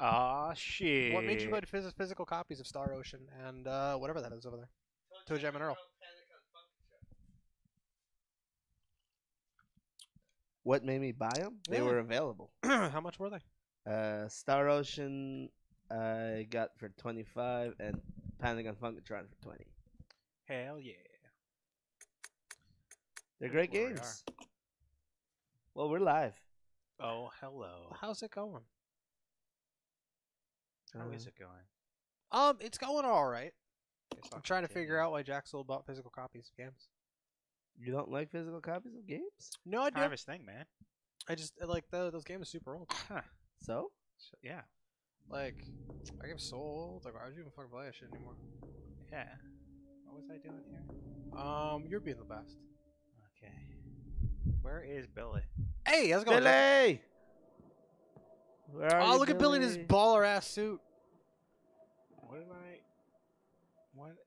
Aw, shit. What made you buy physical copies of Star Ocean and whatever that is over there? Toe Jam and Earl. What made me buy them? They Yeah. were available. How much were they? Star Ocean I got for 25 and Panic on Funkatron for 20. Hell yeah. They're great Where we games. Well, we're live. Oh, hello. How's it going? How is it going? It's going all right. Guess I'll I'm trying to continue. figure out why Jack sold bought physical copies of games. You don't like physical copies of games? No, I do. Kind of his thing, man. I just like those games are super old. Huh. So? So, yeah. Like, my game's so old. Like, why would you even fucking play that shit anymore? Yeah. What was I doing here? You're being the best. Okay. Where is Billy? Hey, how's it going? Jack? Billy! Where are Oh, you, look at Billy in his baller ass suit. What did I...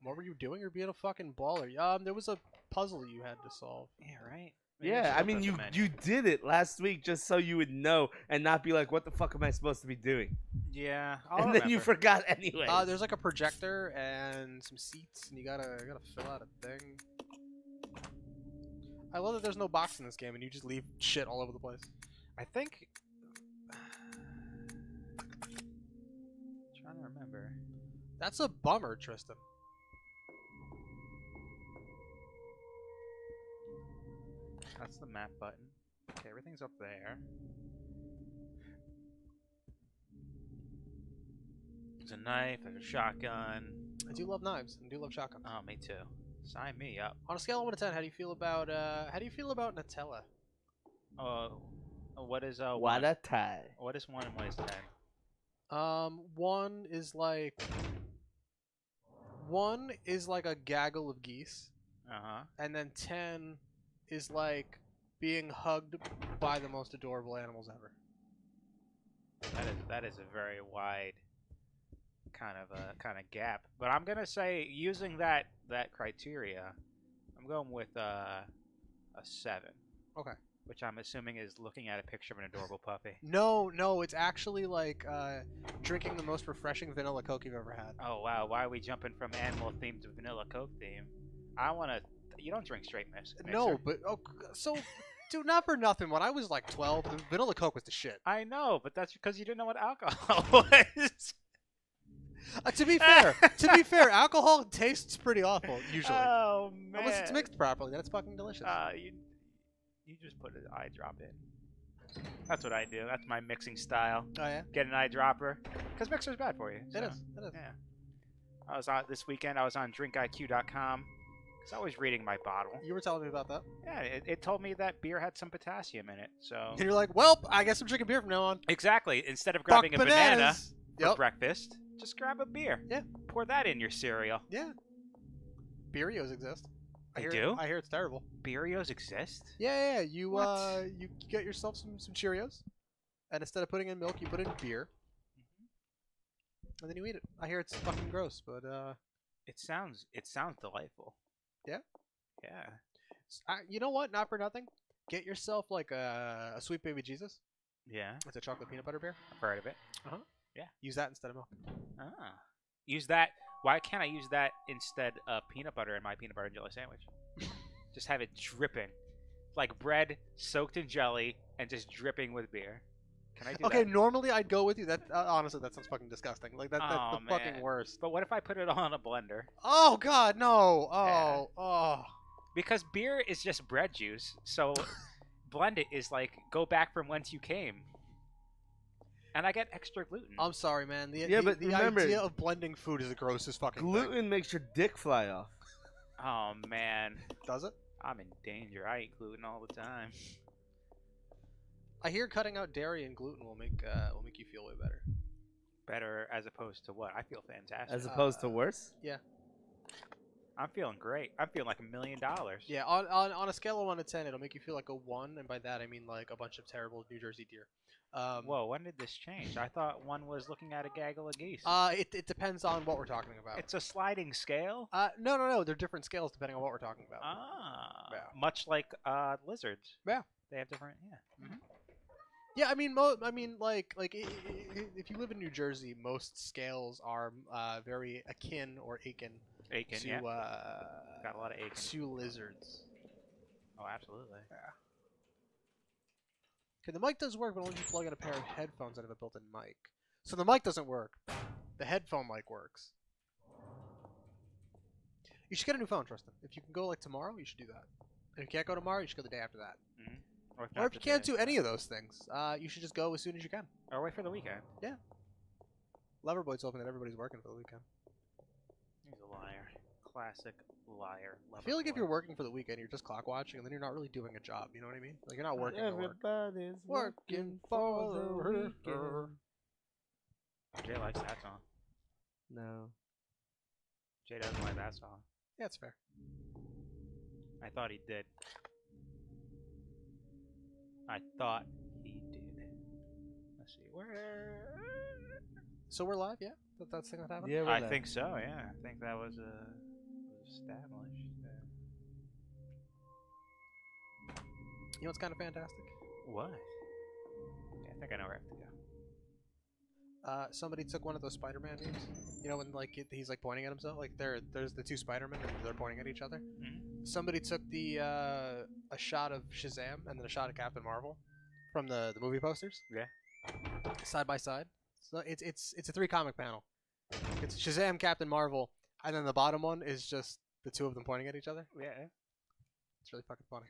What were you doing? You're being a fucking baller. There was a puzzle you had to solve. Yeah, right? Maybe Yeah, should I look mean, at the you menu. did it last week just so you would know and not be like, what the fuck am I supposed to be doing? Yeah, And then you remember. forgot anyway. There's like a projector and some seats, and you gotta fill out a thing. I love that there's no box in this game, and you just leave shit all over the place. I think... trying to remember. That's a bummer, Tristan. That's the map button. Okay, everything's up there. There's a knife, there's a shotgun. I do love knives. I do love shotguns. Oh, me too. Sign me up. On a scale of 1 to 10, how do you feel about Nutella? What is what one? a tie. What is 1 and what is 10? 1 is like a gaggle of geese, Uh-huh. and then 10 is like being hugged by the most adorable animals ever. That is a very wide kind of gap. But I'm gonna say, using that criteria, I'm going with a 7. Okay. Which I'm assuming is looking at a picture of an adorable puppy. No, it's actually like drinking the most refreshing vanilla Coke you've ever had. Oh wow, why are we jumping from animal theme to vanilla Coke theme? I wanna. You don't drink straight mixer. No, but so, dude, not for nothing. When I was like 12, the vanilla Coke was the shit. I know, but that's because you didn't know what alcohol was. To be fair, alcohol tastes pretty awful usually. Oh man. Unless it's mixed properly, then it's fucking delicious. You just put an eyedrop in. That's what I do. That's my mixing style. Oh yeah, Get an eyedropper, because mixer's bad for you. it so, is. It is. Yeah. I was on this weekend. I was on DrinkIQ.com. Because I was reading my bottle. You were telling me about that. Yeah, it told me that beer had some potassium in it. So And you're like, well, I guess I'm drinking beer from now on. exactly. Instead of grabbing a banana Bananas. for Yep. breakfast, just grab a beer. Yeah. Pour that in your cereal. Yeah. Beerios exist. They do? I hear it's terrible. Beerios exist? Yeah. You What? you get yourself some Cheerios, and instead of putting in milk, you put in beer, and then you eat it. I hear it's fucking gross, but It sounds delightful. Yeah? Yeah. you know what? Not for nothing. Get yourself like a Sweet Baby Jesus. Yeah. It's a chocolate peanut butter beer. I've heard of it. Use that instead of milk. Ah. Use that. Why can't I use that instead of peanut butter in my peanut butter and jelly sandwich? Just have it dripping. Like bread soaked in jelly and just dripping with beer. Can I do Okay, that? normally I'd go with you. That honestly, that sounds fucking disgusting. Like that's Oh, the fucking man. worst. But what if I put it all in a blender? Oh God, no! Yeah. Oh. Because beer is just bread juice, so blend it is like go back from whence you came. And I get extra gluten. I'm sorry, man. But the remember, idea of blending food is the grossest fucking gluten thing. makes your dick fly off. Oh man, Does it? I'm in danger. I eat gluten all the time. I hear cutting out dairy and gluten will make you feel way better. Better as opposed to what? I feel fantastic. As opposed to worse? I'm feeling great. I'm feeling like $1 million. Yeah, on a scale of 1 to 10, it'll make you feel like a 1, and by that I mean like a bunch of terrible New Jersey deer. Whoa, when did this change? I thought one was looking at a gaggle of geese. It depends on what we're talking about. It's a sliding scale? No, they're different scales depending on what we're talking about. Ah. Yeah. Much like lizards. Yeah. They have different, yeah. Yeah, I mean, if you live in New Jersey, most scales are very akin or akin Aiken, to yeah. Got a lot of Aiken. to lizards. Oh, absolutely. Okay, the mic does work, but only if you plug in a pair of headphones that have a built-in mic. So the mic doesn't work. The headphone mic works. You should get a new phone, Tristan. If you can go like tomorrow, you should do that. And if you can't go tomorrow, you should go the day after that. Mm-hmm. Or if you can't do any of those things, you should just go as soon as you can. Or wait for the weekend. Loverboy's hoping that everybody's working for the weekend. He's a liar. Classic liar. I feel like if you're working for the weekend, you're just clock watching, and then you're not really doing a job. You know what I mean? Like you're not working to work. Everybody's Working for the weekend. Jay likes that song. No. Jay doesn't like that song. Yeah, it's fair. I thought he did. I thought he did. Let's see, where... So we're live, yeah? That's the thing that happened? Yeah, I think so, yeah. I think that was established. You know what's kind of fantastic? What? Yeah, I think I know where I have to go. Somebody took one of those Spider-Man memes. You know when like he's like pointing at himself, like there's the two Spider-Men and they're pointing at each other. Mm-hmm. Somebody took the a shot of Shazam and then a shot of Captain Marvel from the movie posters. Yeah. Side by side. So it's a 3 comic panel. It's Shazam, Captain Marvel, and then the bottom one is just the two of them pointing at each other. Yeah. It's really fucking funny.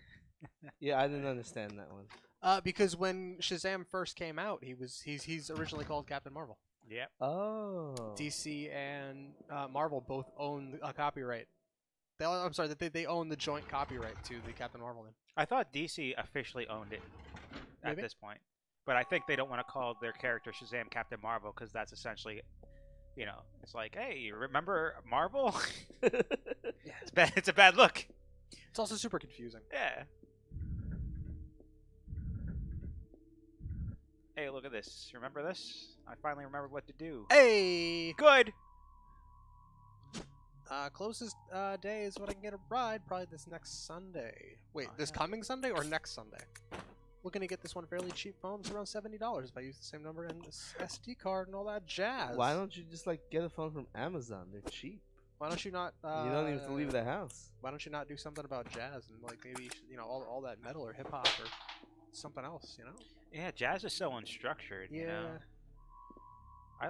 Yeah, I didn't understand that one. Because when Shazam first came out, he's originally called Captain Marvel. Yep. Oh. DC and Marvel both own a copyright. I'm sorry, they own the joint copyright to the Captain Marvel name. I thought DC officially owned it at Maybe. this point. But I think they don't want to call their character Shazam Captain Marvel because that's essentially, you know, it's like, hey, you remember Marvel? Yeah, It's bad. It's a bad look. it's also super confusing. Yeah. Hey, look at this. Remember this? I finally remembered what to do. Hey, Good. closest day is when I can get a ride. Probably this next Sunday. Wait, Oh, this yeah. coming Sunday or next Sunday? Looking to get this one fairly cheap phone. It's around $70 if I use the same number and this SD card and all that jazz. Why don't you just like get a phone from Amazon? They're cheap. Why don't you not? You don't even have to leave the house. Why don't you not do something about jazz and like maybe you know all that metal or hip hop or something else? You know? Yeah, jazz is so unstructured. Yeah. You know? I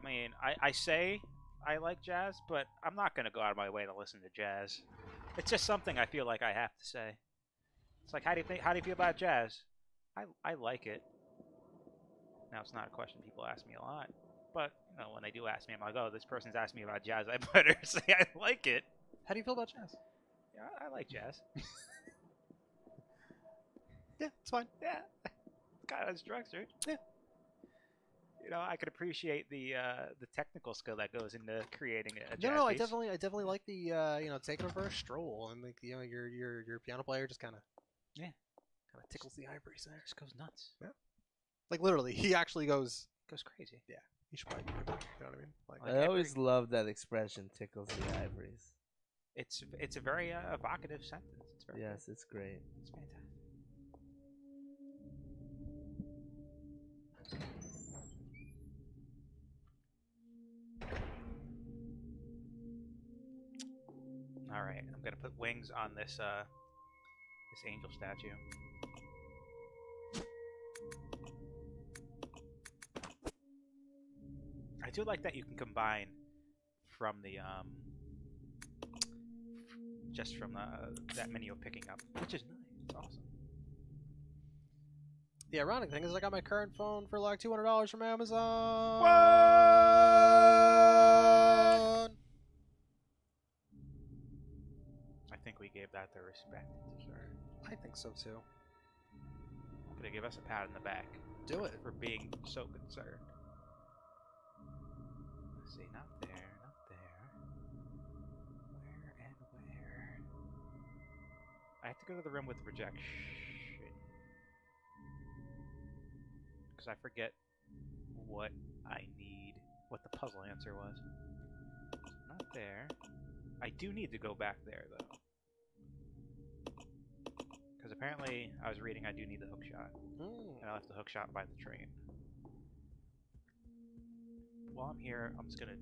mean, I say I like jazz, but I'm not gonna go out of my way to listen to jazz. It's just something I feel like I have to say. It's like, how do you feel about jazz? I like it. Now it's not a question people ask me a lot, but you know, when they do ask me, I'm like, oh, this person's asking me about jazz. I better say I like it. How do you feel about jazz? Yeah, I like jazz. Yeah, it's fine. Yeah, it's kind of unstructured. Yeah. You know, I could appreciate the technical skill that goes into creating a jazz No, I piece. definitely like the you know taking them for a stroll and like you know your piano player just kind of tickles the ivories there. Just goes nuts. Like literally, he actually goes. Goes crazy. He should probably do it. You know what I mean? Like, Like I always love that expression, tickles the ivories. It's a very evocative sentence. It's very Yes, it's great. It's fantastic. All right, I'm gonna put wings on this this angel statue. I do like that you can combine from the just from that menu of picking up, which is nice. It's awesome. the ironic thing is, I got my current phone for like $200 from Amazon. I think we gave that the respect it deserved. I think so too. Gonna give us a pat on the back. Do it. For being so concerned. Let's see, not there, not there. Where and where? I have to go to the room with the projection. Because I forget what I need, what the puzzle answer was. Not there. I do need to go back there, though. Because Apparently, I was reading I do need the hook shot. And I left the hook shot by the train. While I'm here, I'm just gonna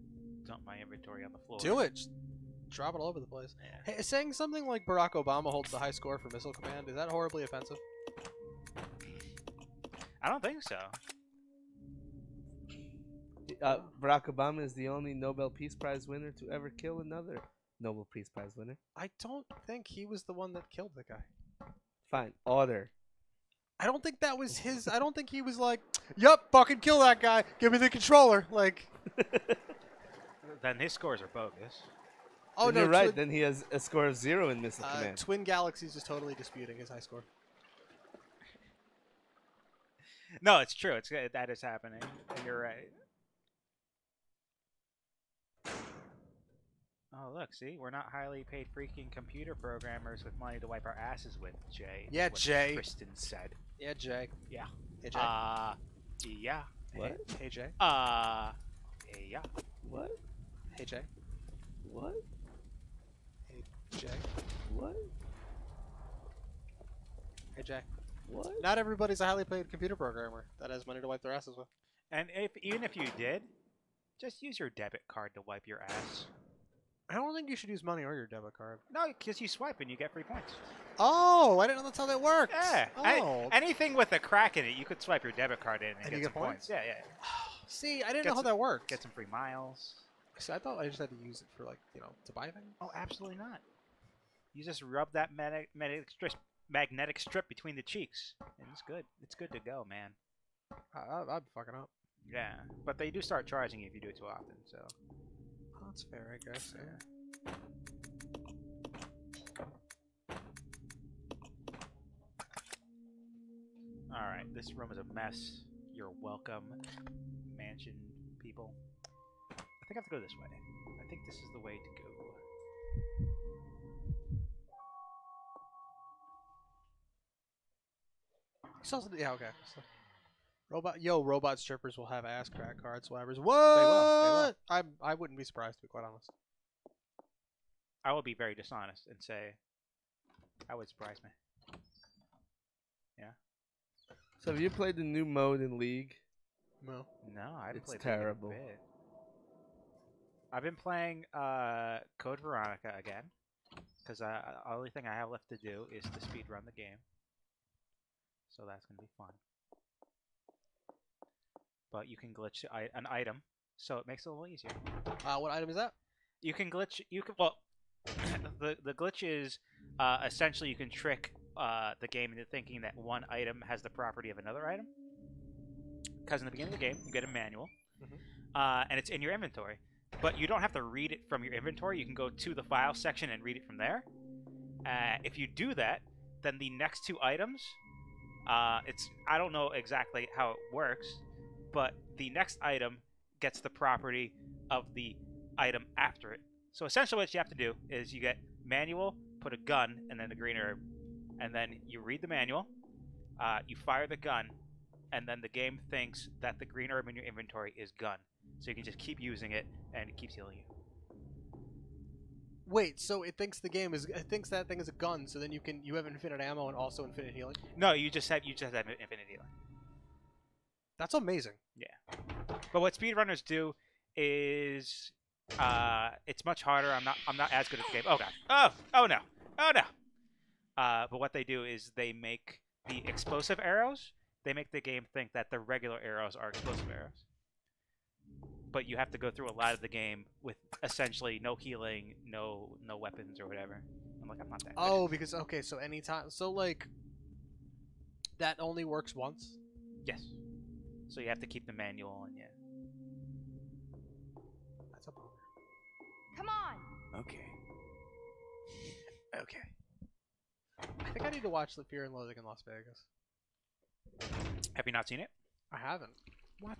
dump my inventory on the floor. Do it. Just drop it all over the place. Yeah. Hey, saying something like Barack Obama holds the high score for missile command, is that horribly offensive? I don't think so. Barack Obama is the only Nobel Peace Prize winner to ever kill another Nobel Peace Prize winner. I don't think he was the one that killed the guy. Fine, order. I don't think that was his. I don't think he was like, "Yup, fucking kill that guy. Give me the controller." Like, Then his scores are bogus. oh Then no, you're right. Then he has a score of 0 in missile command. Twin Galaxies is totally disputing his high score. No, it's true. That is happening. And you're right. Oh, look, see? We're not highly paid freaking computer programmers with money to wipe our asses with, Jay. Yeah, What Jay. Kristen said. Yeah, Jay. Yeah. Hey, Jay. Yeah. What? Hey, Jay. Yeah. What? Hey, Jay. What? Hey, Jay. What? Hey, Jay. What? Not everybody's a highly paid computer programmer that has money to wipe their asses with. And even if you did, just use your debit card to wipe your ass. I don't think you should use money or your debit card. No, because you swipe and you get free points. Oh, I didn't know that's how that worked. Yeah. Oh. Anything with a crack in it, you could swipe your debit card in and And get you some get points. Yeah. See, I didn't Get know how some- that worked. Get some free miles. See, I thought I just had to use it for, like, to buy things. Oh, absolutely not. You just rub that magnetic strip between the cheeks, and it's good. It's good to go, man. I'd be fucking up. Yeah, but they do start charging you if you do it too often. So Oh, that's fair, I guess. Yeah. all right, this room is a mess. You're welcome, mansion people. I think I have to go this way. I think this is the way to go. Yeah, okay. So, robot strippers will have ass crack cards, whatever. What? will. I wouldn't be surprised, to be quite honest. I will be very dishonest and say, that would surprise me. So have you played the new mode in League? No. No, I haven't It's played terrible. League in a bit. I've been playing Code Veronica again, because the only thing I have left to do is to speedrun the game. So that's going to be fun. But you can glitch an item, so it makes it a little easier. What item is that? You can glitch. Well, the glitch is essentially you can trick the game into thinking that one item has the property of another item. Because in the beginning of the game, you get a manual, and it's in your inventory. But you don't have to read it from your inventory. You can go to the file section and read it from there. If you do that, then the next two items, I don't know exactly how it works, but the next item gets the property of the item after it. So essentially what you have to do is you get manual, put a gun, and then the green herb. And then you read the manual, you fire the gun, and then the game thinks that the green herb in your inventory is gun. So you can just keep using it, and it keeps healing you. Wait, so it thinks that thing is a gun, so then you have infinite ammo and also infinite healing? No, you just have infinite healing. That's amazing. Yeah. But what speedrunners do is it's much harder. I'm not as good at the game. Oh god. Oh no. Oh no. But what they do is they make the explosive arrows. They make the game think that the regular arrows are explosive arrows. But you have to go through a lot of the game with essentially no healing, no weapons or whatever. I'm not that good. Oh, because okay, so anytime, so like that only works once. Yes. So you have to keep the manual and yeah. That's a bummer. Come on. Okay. I think I need to watch The Fear and Loathing in Las Vegas. Have you not seen it? I haven't. What?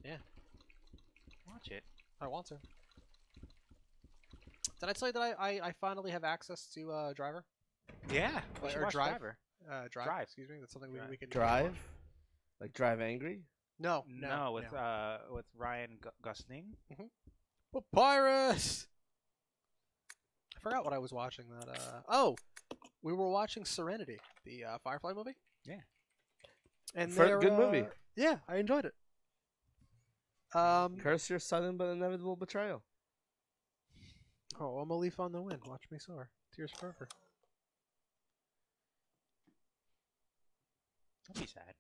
Yeah. Watch it. I want to. Did I tell you that I finally have access to Driver? Yeah. We should Or watch Drive? Driver. Drive. Excuse me. That's something we can Drive? Like Drive Angry? No. No, with Ryan Gosling. Papyrus. I forgot what I was watching. Oh, we were watching Serenity. the Firefly movie. Yeah. And Good movie. Yeah, I enjoyed it. Curse your sudden but inevitable betrayal. Oh, I'm a leaf on the wind. Watch me soar. Tears forever. Don't be sad.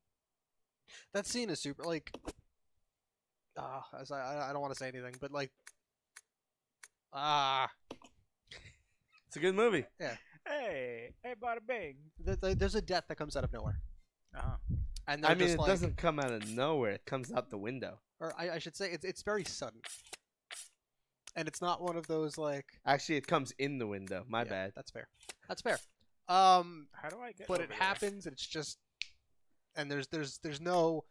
That scene is super. Like, as I don't want to say anything, but like, It's a good movie. Hey, bada bing. there's a death that comes out of nowhere, Uh-huh. and I they're mean, just it like, doesn't come out of nowhere. It comes out the window. or I should say, it's very sudden, and it's not one of those like. Actually, it comes in the window. My Yeah, bad. That's fair. That's fair. How do I get? But over it there? happens, and it's just, and there's no.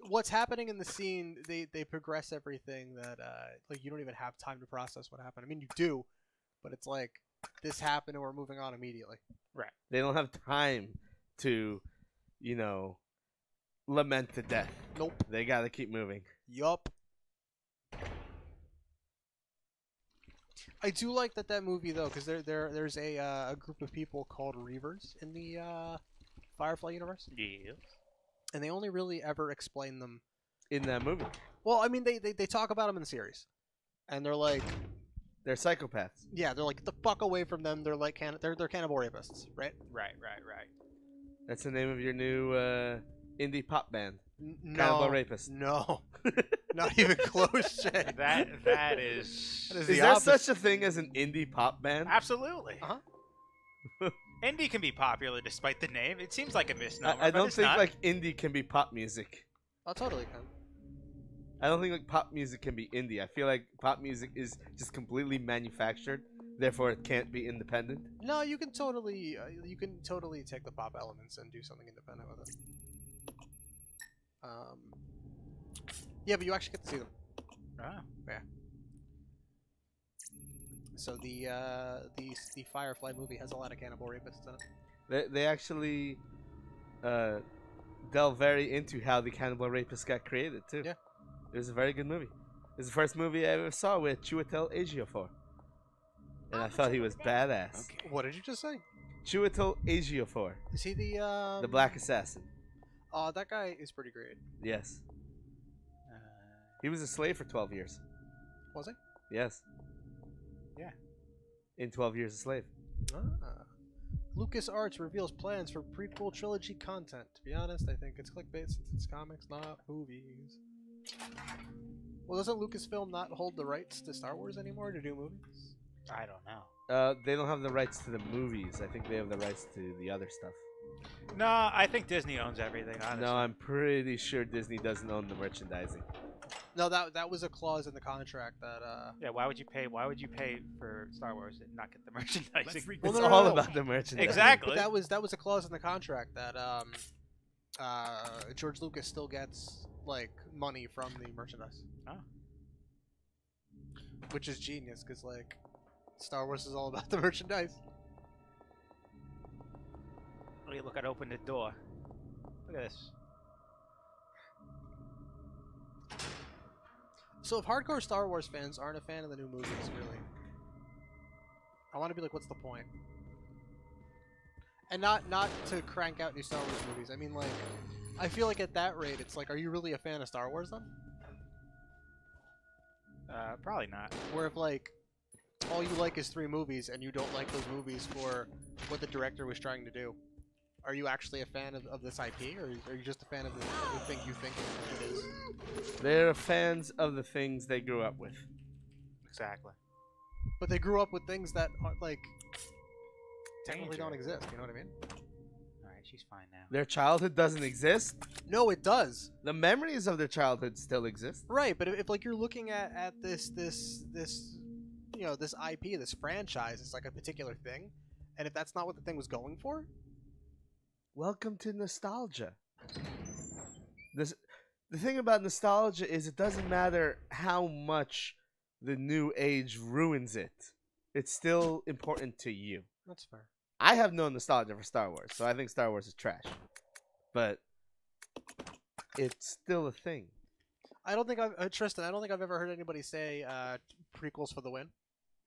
What's happening in the scene? They progress everything that like you don't even have time to process what happened. I mean, you do, but it's like this happened and we're moving on immediately. They don't have time to, lament the death. Nope. They gotta keep moving. Yup. I do like that movie though, because there's a group of people called Reavers in the Firefly universe, Yeah. and they only really ever explain them. In that movie, Well, I mean, they talk about them in the series, and they're like, they're psychopaths. yeah, they're like, get the fuck away from them. They're like they're cannibal rapists, right? Right. That's the name of your new indie pop band. No, Cannibal Rapist. No, not even close, Jay. That is. That Is the there opposite. such a thing as an indie pop band? Absolutely. Uh-huh. Indie can be popular despite the name. It seems like a misnomer. I but don't it's think not. like indie can be pop music. Oh, totally can. I don't think like pop music can be indie. I feel like pop music is just completely manufactured, therefore it can't be independent. No, you can totally take the pop elements and do something independent with it. Yeah, but you actually get to see them. Ah. So the Firefly movie has a lot of cannibal rapists in it. They actually delve very into how the Cannibal Rapist got created too. Yeah. It was a very good movie. It was the first movie I ever saw with Chiwetel Ejiofor, and I thought he was badass. What did you just say? Chiwetel Ejiofor, Is he the Black Assassin. Oh, that guy is pretty great. Yes, he was a slave for 12 years. Was he? Yes. Yeah. In 12 Years a Slave. LucasArts reveals plans for prequel trilogy content. To be honest, I think it's clickbait since it's comics, not movies. Well, doesn't Lucasfilm not hold the rights to Star Wars anymore to do movies? I don't know. They don't have the rights to the movies. I think they have the rights to the other stuff. No, I think Disney owns everything. Honestly. No, I'm pretty sure Disney doesn't own the merchandising. No, that was a clause in the contract that. Yeah, why would you pay? Why would you pay for Star Wars and not get the merchandising? Well, It's no, all no. about the merchandising. Exactly. But that was a clause in the contract that George Lucas still gets like money from the merchandise. Oh. Which is genius, because like Star Wars is all about the merchandise. Wait, look! I opened the door. Look at this. So if hardcore Star Wars fans aren't a fan of the new movies, really, I want to be like, what's the point? And not to crank out new Star Wars movies. I mean, like, I feel like at that rate, it's like, are you really a fan of Star Wars then? Probably not. Where if like all you like is 3 movies and you don't like those movies for what the director was trying to do, are you actually a fan of this IP, or are you just a fan of the thing you think it is? They're fans of the things they grew up with. Exactly. But they grew up with things that are, like, technically Danger. don't exist. You know what I mean? All right, she's fine now. Their childhood doesn't exist. No, it does. The memories of their childhood still exist. Right, but if like you're looking at this you know, this IP, this franchise, it's like a particular thing, and if that's not what the thing was going for, Welcome to nostalgia. The thing about nostalgia is it doesn't matter how much the new age ruins it. It's still important to you. that's fair. I have no nostalgia for Star Wars, so I think Star Wars is trash. But it's still a thing. I don't think Tristan, I don't think I've ever heard anybody say prequels for the win.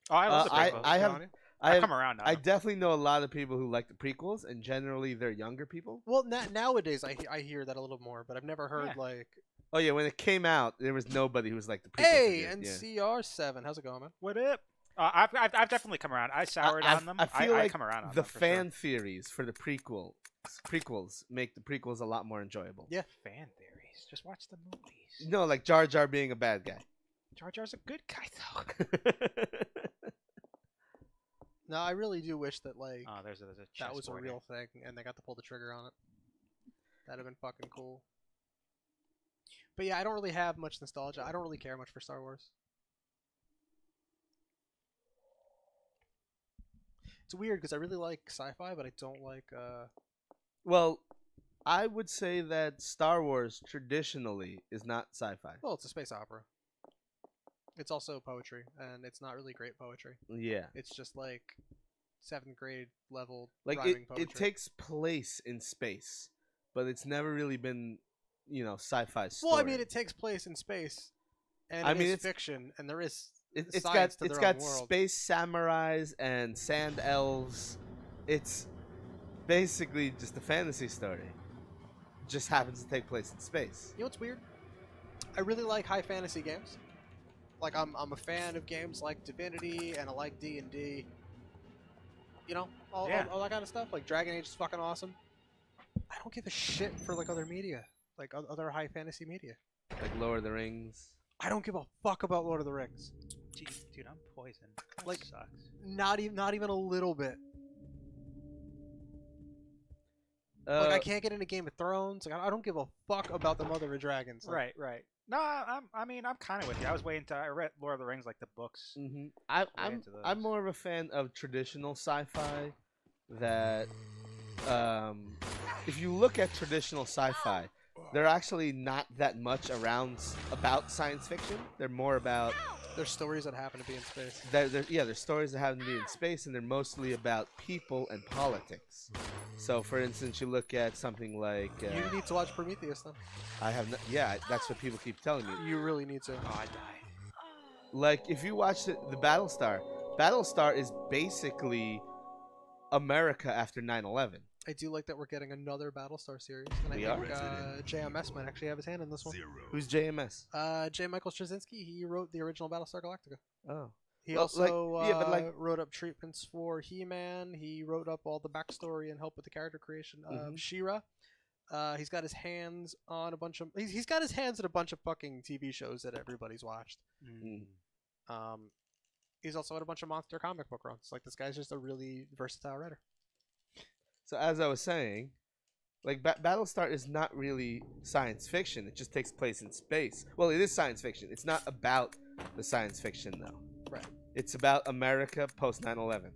Oh, I love the I- prequels. I Good have- on you. I've come around on I them. definitely know a lot of people who like the prequels, and generally they're younger people. Well, nowadays I hear that a little more, but I've never heard Yeah. like, Oh yeah, when it came out, there was nobody who was like the prequels. hey, are good. Yeah. NCR7, how's it going, man? What up? I've definitely come around. I soured on them. I feel like come around on the them for fan theories for the prequels make the prequels a lot more enjoyable. Yeah. sure. Fan theories. Just watch the movies. No, like Jar Jar being a bad guy. Jar Jar's a good guy though. No, I really do wish that like Oh, there's a that was a chessboard real thing and they got to pull the trigger on it. That'd have been fucking cool. But yeah, I don't really have much nostalgia. I don't really care much for Star Wars. It's weird because I really like sci-fi, but I don't like. Well, I would say that Star Wars traditionally is not sci-fi. Well, it's a space opera. It's also poetry, and it's not really great poetry. Yeah. It's just like 7th grade level Like rhyming poetry. it takes place in space, but it's never really been, sci-fi story. Well, I mean, it takes place in space, and I it mean, is it's- fiction, and there is It's science got to it's their own got world. space samurais and sand elves. It's basically just a fantasy story. Just happens to take place in space. You know what's weird? I really like high fantasy games. Like I'm a fan of games like Divinity, and I like D&D. You know, all that kind of stuff. Like Dragon Age is fucking awesome. I don't give a shit for like other media, like other high fantasy media. Like Lord of the Rings. I don't give a fuck about Lord of the Rings. Jeez, dude, I'm poisoned. That Like- sucks. Not even a little bit. Like I can't get into Game of Thrones. Like I don't give a fuck about the Mother of Dragons. Like, Right. No, I'm kind of with you. I was waiting till I read Lord of the Rings, like the books. I'm into those. I'm more of a fan of traditional sci-fi. That if you look at traditional sci-fi, they're actually not that much about science fiction. They're more about There's stories that happen to be in space. there's stories that happen to be in space, and they're mostly about people and politics. So, for instance, you look at something like You need to watch Prometheus then. I have that's what people keep telling me. You really need to. Oh, I died. Like if you watch the Battlestar is basically America after 9/11. I do like that we're getting another Battlestar series, and We I are? think JMS might actually have his hand in this one. Who's JMS? J. Michael Straczynski, he wrote the original Battlestar Galactica. Oh, He Well, also like- yeah, but like- wrote up treatments for He-Man. He wrote up all the backstory and helped with the character creation of Mhm. She-Ra. He's got his hands on a bunch of. He's got his hands in a bunch of fucking TV shows that everybody's watched. Mm. He's also had a bunch of monster comic book runs. Like this guy's just a really versatile writer. so as I was saying, like Battlestar is not really science fiction. It just takes place in space. Well, it is science fiction. It's not about the science fiction though. Right. It's about America post 9/11.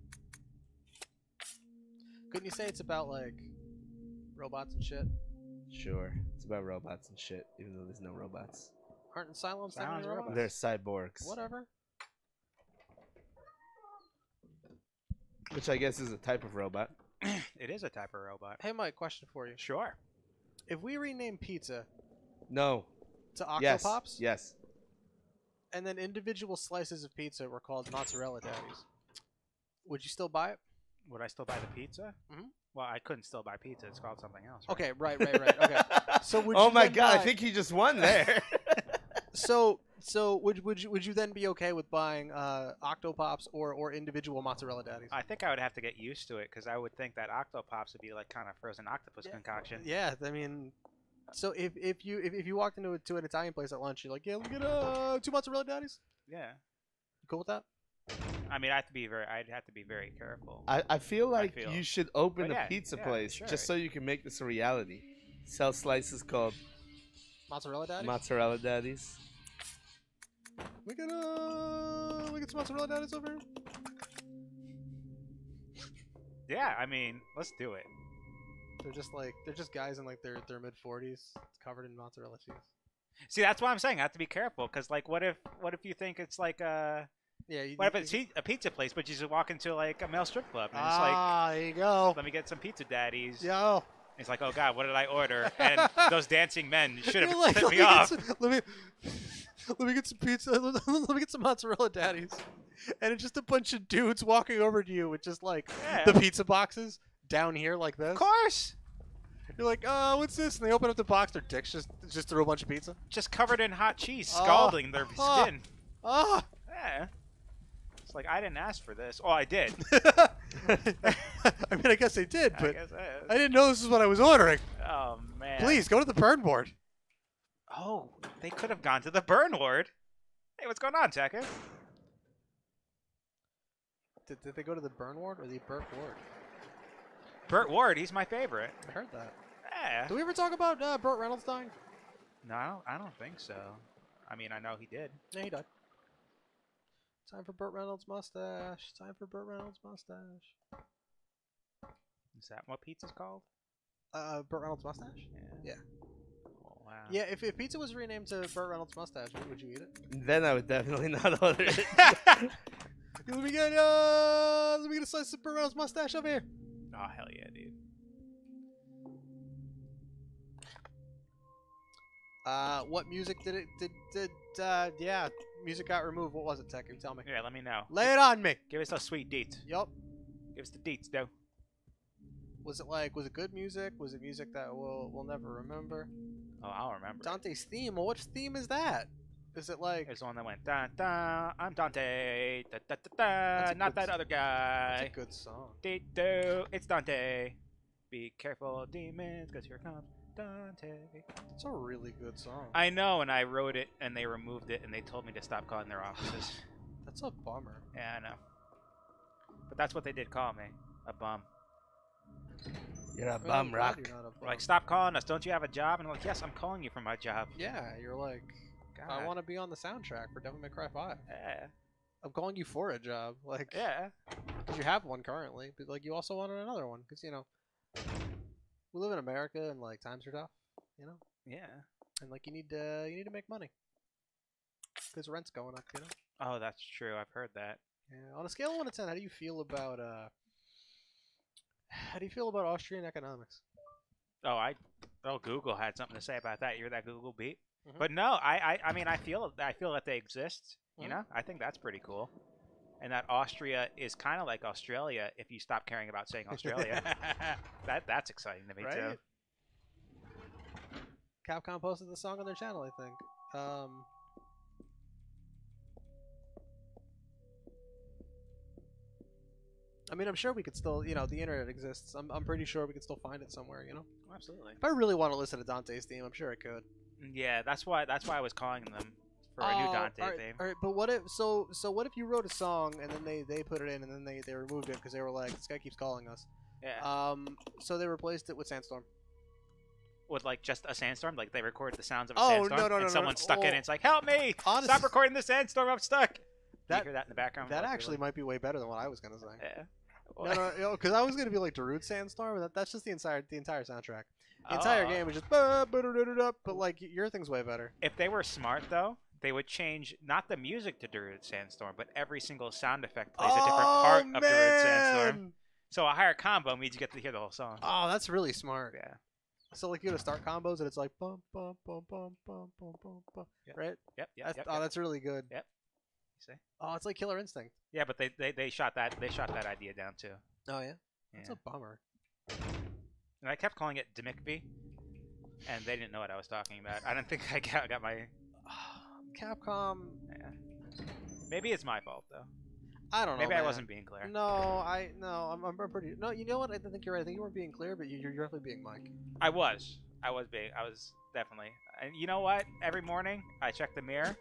Couldn't you say it's about like robots and shit? Sure, it's about robots and shit, even though there's no robots. Aren't Cylons Cylons technically are robots? They're cyborgs, Whatever. which I guess is a type of robot. It is a type of robot. Hey, Mike, question for you. Sure. If we rename pizza No. to Yes. Octopops, Yes. and then individual slices of pizza were called mozzarella daddies, would you still buy it? Would I still buy the pizza? Mhm. Well, I couldn't still buy pizza. It's called something else. Right? Okay, right. Okay. So would Oh you my then god! I buy- think he just won there. So would you then be okay with buying Octopops or individual mozzarella daddies? I think I would have to get used to it because I would think that Octopops would be like kind of frozen octopus concoction. Yeah, I mean, so if you walked into an Italian place at lunch, you're like, yeah, let me get 2 mozzarella daddies. Yeah. You cool with that? I mean, I'd have to be very careful. I feel like feel. you should open But a yeah, pizza yeah, place sure. just so you can make this a reality. Sell slices called Mozzarella daddies. mozzarella daddies. We get some mozzarella daddies over here. Yeah, I mean, let's do it. They're just guys in like their mid 40s, covered in mozzarella cheese. See, that's why I'm saying I have to be careful because, like, what if you think it's like Yeah. what if it's a pizza place, but you just walk into like a male strip club and it's there you go. like, let me get some pizza daddies. Yo. It's like, oh god, what did I order? And those dancing men should have You're tipped me off. let me get some pizza. Let me get some mozzarella daddies. And it's just a bunch of dudes walking over to you with just like Yeah. the pizza boxes down here like this. Of course. You're like, what's this? And they open up the box. Their dicks just threw a bunch of pizza. Just covered in hot cheese, Oh. scalding their Oh. skin. Ah. Yeah. It's like, I didn't ask for this. Oh, I did. I mean, I guess they did, I but guess I didn't know this is what I was ordering. Oh, man. Please go to the burn board. Oh, they could have gone to the burn ward. Hey, what's going on, Tekken? Did they go to the burn ward or the Burt ward? Burt Ward, he's my favorite. I heard that. Yeah. Did we ever talk about Burt Reynolds dying? No, I don't think so. I mean, I know he did. Yeah, he died. Time for Burt Reynolds' mustache. Time for Burt Reynolds' mustache. Is that what pizza's called? Burt Reynolds' mustache? Yeah. Oh, wow. Yeah, if pizza was renamed to Burt Reynolds' mustache, would you eat it? Then I would definitely not order it. Let me get a slice of Burt Reynolds' mustache over here. Oh, hell yeah, dude. What music did music got removed. What was it, Tekken? Tell me. Yeah, let me know. Lay it on me. Give us those sweet deets. Yup. Give us the deets, though. Was it good music? Was it music that we'll never remember? Oh, I'll remember. Dante's theme. Well, which theme is that? Is it like There's the one that went, da da, I'm Dante, da da da That's da, a not good that other it's guy. a good song. Do, it's Dante. Be careful, demons, because here comes Dante. It's a really good song. I know, and I wrote it, and they removed it, and they told me to stop calling their offices. That's a bummer. Yeah, I know. But that's what they did call me, a bum. You're a I'm bum glad rock. you're not a bum. Like, stop calling us. Don't you have a job? And I'm like, yes, I'm calling you for my job. Yeah, you're like, I God. want to be on the soundtrack for Devil May Cry 5. Yeah. I'm calling you for a job, like, Yeah. because you have one currently, but like you also wanted another one, because we live in America and like times are tough, Yeah. and like you need to make money, because rent's going up, Oh, that's true. I've heard that. Yeah. On a scale of 1 to 10, how do you feel about Austrian economics? Oh, Google had something to say about that. You hear that Google beat? Mhm. But no, I mean, I feel that they exist. You Mhm. know, I think that's pretty cool. And that Austria is kind of like Australia if you stop caring about saying Australia. That's exciting to me too. Right? Capcom posted the song on their channel, I think. I mean, I'm sure we could still, the internet exists. I'm pretty sure we could still find it somewhere, Absolutely. If I really want to listen to Dante's theme, I'm sure I could. Yeah, that's why I was calling them for a new Dante theme. All right, but what if what if you wrote a song and then they put it in and then they removed it because they were like, this guy keeps calling us. Yeah. So they replaced it with Sandstorm. With like just a sandstorm, like they recorded the sounds of a Oh, sandstorm, no, and someone stuck in it. Oh. It's like, help me! Honest- Stop recording the sandstorm! I'm stuck. That- you hear that in the background? That Like, actually might be way better than what I was gonna say. Yeah. No, because I was gonna be like Darude Sandstorm, but that's just the entire soundtrack. The entire Oh. game is just but like your thing's way better. If they were smart, though, they would change not the music to Darude Sandstorm, but every single sound effect plays a different part of Darude Sandstorm. So a higher combo means you get to hear the whole song. Oh, that's really smart. Yeah. So like you go to start combos and it's like bum bum bum bum bum bum bum bum, Yep. right? Yep. Yep. That's, Yep. oh, Yep. that's really good. Yep. You see? Oh, it's like Killer Instinct. Yeah, but they shot that idea down too. Oh yeah, Yeah. that's a bummer. And I kept calling it Demikvi, and they didn't know what I was talking about. I don't think I got my. Capcom. Yeah. Maybe it's my fault though. I don't know. Maybe I man. wasn't being clear. No, I'm pretty. No, you know what? I think you're right. I think you weren't being clear, but you're definitely being Mike. I was definitely. And you know what? Every morning I check the mirror.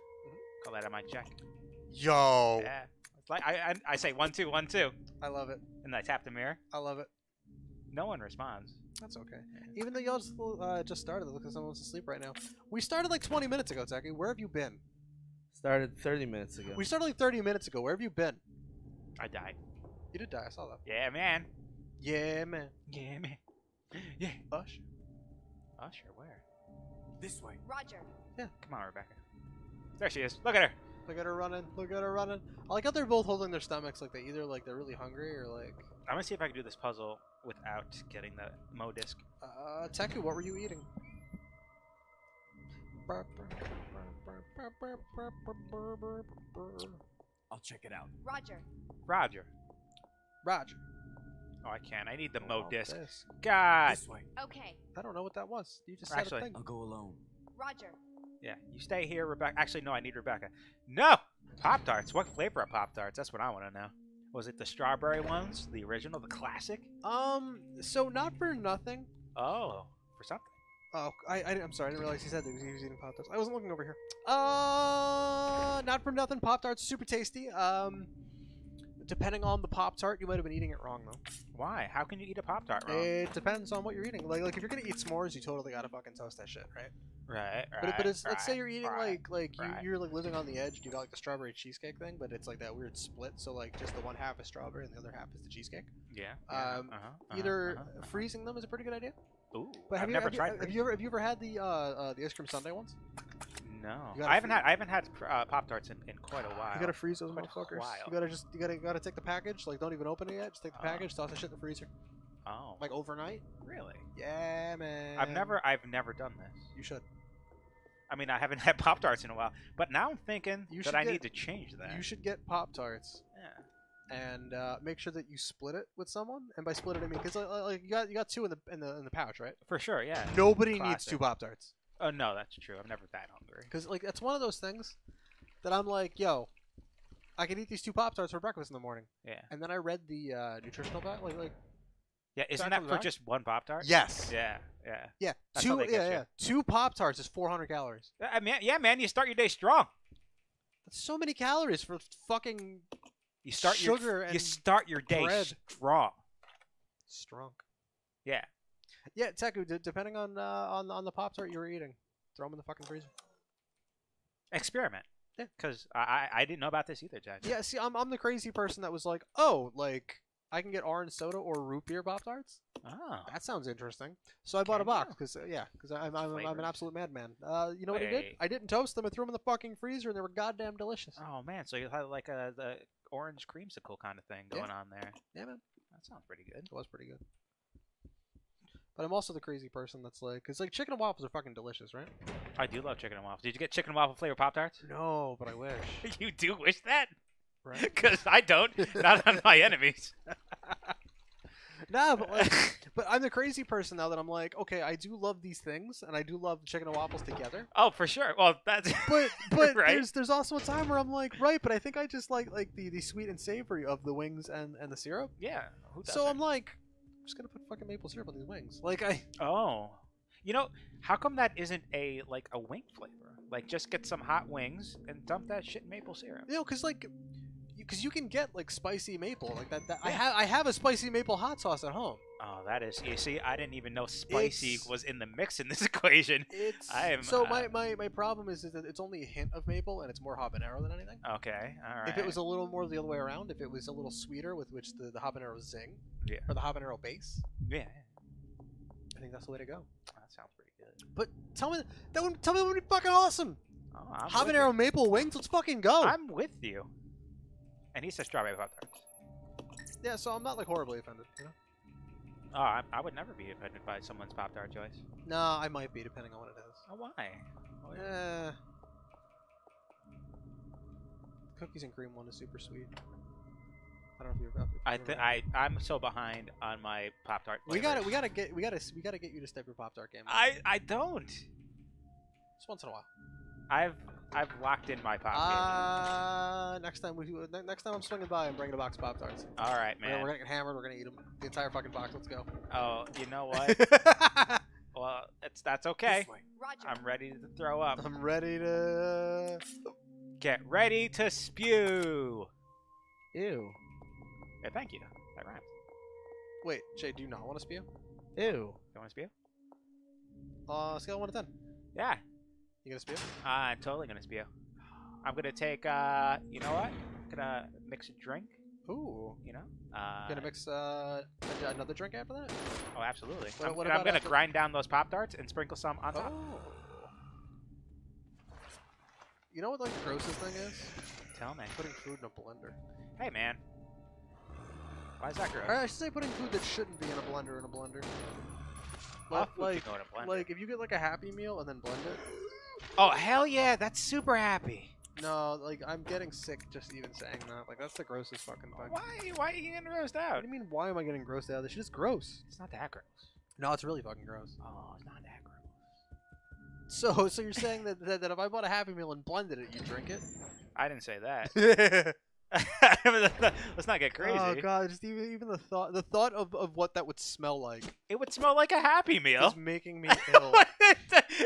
Call that a mic check. Yo, Yeah. It's like I say 1 2 1 2, I love it. and I tap the mirror. I love it. No one responds. That's okay. Even though y'all just started, it looks like someone's asleep right now. We started like 20 minutes ago, Taki. Where have you been? Started 30 minutes ago. We started like 30 minutes ago. Where have you been? I died. You did die. I saw that. Yeah, man. Yeah, man. Yeah, man. Yeah. Ush. Usher, where? This way. Roger. Come on, Rebecca. There she is. Look at her. Look at her running. Look at her running. I like how they're both holding their stomachs like they either like they're really hungry or like. I'm gonna see if I can do this puzzle without getting the Mo disc. Teku, what were you eating? I'll check it out. Roger. Roger. Roger. Oh, I can't. I need the What Mo about disc. this? God. This way. Okay. I don't know what that was. You just said Actually- a thing. I'll go alone. Roger. Yeah, you stay here, Rebecca. Actually, no, I need Rebecca. No! Pop Tarts. What flavor are Pop Tarts? That's what I want to know. Was it the strawberry ones? The original? The classic? So not for nothing. Oh, for something. Oh, I'm sorry. I didn't realize he said that he was eating Pop Tarts. I wasn't looking over here. Not for nothing. Pop Tarts super tasty. Depending on the Pop Tart, you might have been eating it wrong though. Why? How can you eat a Pop Tart wrong? It depends on what you're eating. Like if you're gonna eat s'mores, you totally gotta fucking toast that shit, right? Right, But it's let's say you're eating right. you're like living on the edge. You got like the strawberry cheesecake thing, but it's like that weird split. So like just the one half is strawberry and the other half is the cheesecake. Yeah. Either freezing them is a pretty good idea. Ooh, But I've never tried. have you ever had the ice cream sundae ones? No, You gotta I haven't had Pop Tarts in quite a while. You gotta freeze those Quite a motherfuckers. while. You gotta take the package. Like don't even open it yet. Just take the package, toss the shit in the freezer. Oh, Like overnight. really? Yeah, man. I've never done this. You should. I mean, I haven't had Pop Tarts in a while, but now I'm thinking You that should I get- need to change that. You should get Pop Tarts Yeah. and make sure that you split it with someone. And by split it, I mean because like you got two in the pouch, right? For sure, yeah. Nobody needs Classic. two Pop Tarts. Oh no, that's true. I'm never that hungry. Because like that's one of those things that I'm like, yo, I can eat these two Pop Tarts for breakfast in the morning. Yeah. And then I read the nutritional fact, like Yeah, isn't Back that on for that? just one Pop Tart? yes, Yeah, yeah. yeah, That's how two, they get you. yeah, two Pop Tarts is 400 calories. I mean, yeah, man, you start your day strong. That's so many calories for fucking You start sugar and you start your day bread. strong. strong. Yeah. Yeah, Teku, depending on the Pop Tart you were eating, throw them in the fucking freezer. Experiment. Yeah. Because I didn't know about this either, Jack. Yeah, see, I'm the crazy person that was like, oh, like I can get orange soda or root beer Pop Tarts. Oh. That sounds interesting. So I bought a Can box you? because I'm an Flavors. absolute madman. You know what I did? Wait. I didn't toast them. I threw them in the fucking freezer, and they were goddamn delicious. Oh man, so you had like the orange creamsicle kind of thing going on there. Yeah, man, That sounds pretty good. it was pretty good. But I'm also the crazy person that's like, cause like chicken and waffles are fucking delicious, right? I do love chicken and waffles. Did you get chicken and waffle flavor Pop Tarts? No, but I wish. You do wish that? Right? Because I don't. Not on my enemies. Nah, but like, but I'm the crazy person now that I'm like, okay, I do love these things, and I do love chicken and waffles together. Oh, for sure. Well, that's. But Right. there's also a time where I'm like, right, but I think I just like the sweet and savory of the wings and the syrup. Yeah. Who So doesn't? I'm like, I'm just gonna put fucking maple syrup on these wings. Like Oh. You know, how come that isn't a wing flavor? Like, just get some hot wings and dump that shit in maple syrup. you know, cause like, cause you can get like spicy maple like that. I have a spicy maple hot sauce at home. Oh, that is. You see, I didn't even know spicy It's- was in the mix in this equation. It's I am, so my problem is that it's only a hint of maple and it's more habanero than anything. Okay, all right. If it was a little more the other way around, if it was a little sweeter with which the habanero zing, Yeah. or the habanero base, Yeah, I think that's the way to go. that sounds pretty good. But tell me that would be fucking awesome. Oh, I'm with Habanero maple wings, let's fucking go. you. I'm with you. And he said strawberry Pop Tarts. Yeah, so I'm not like horribly offended, you know. Oh, I would never be offended by someone's Pop Tart choice. No, I might be depending on what it is. Oh, why? Oh, Cookies and cream one is super sweet. I don't know if you're about. I'm so behind on my Pop Tart. We gotta get you to step your Pop Tart game. I don't. Just once in a while. I've locked in my Pop Next time next time I'm swinging by, I'm bringing a box of Pop Tarts. game. All right, man. We're gonna get hammered. We're gonna eat them. The entire fucking box. Let's go. Oh, you know what? Well, that's okay. This way. Roger. I'm ready to throw up. I'm ready to. Get ready to spew. Ew. Yeah, thank you. That rhymes. Wait, Jay, do you not want to spew? Ew. You want to spew? Scale of 1 to 10. Yeah. You gonna spew? I'm totally gonna spew. I'm gonna take. You know what? I'm gonna mix a drink. Ooh. You know. You gonna mix another drink after that? Oh, absolutely. What I'm about gonna after- grind down those Pop Tarts and sprinkle some on top. Oh. You know what like the grossest thing is? Tell me. Putting food in a blender. Hey, man. Why is that gross? Or I should say putting food that shouldn't be in a blender in a blender. All Like, food can go in a blender. like if you get like a Happy Meal and then blend it. Oh, hell yeah. That's super happy. No, like I'm getting sick just even saying that. Like that's the grossest fucking thing. Why are you getting grossed What out? do you mean? Why am I getting grossed out? This shit is gross. It's not that gross. No, it's really fucking gross. Oh, it's not that gross. So you're saying that if I bought a Happy Meal and blended it, you drink it? I didn't say that. Oh Let's not get crazy. god, just even the thought of what that would smell like It would smell like a Happy Meal. is making me ill.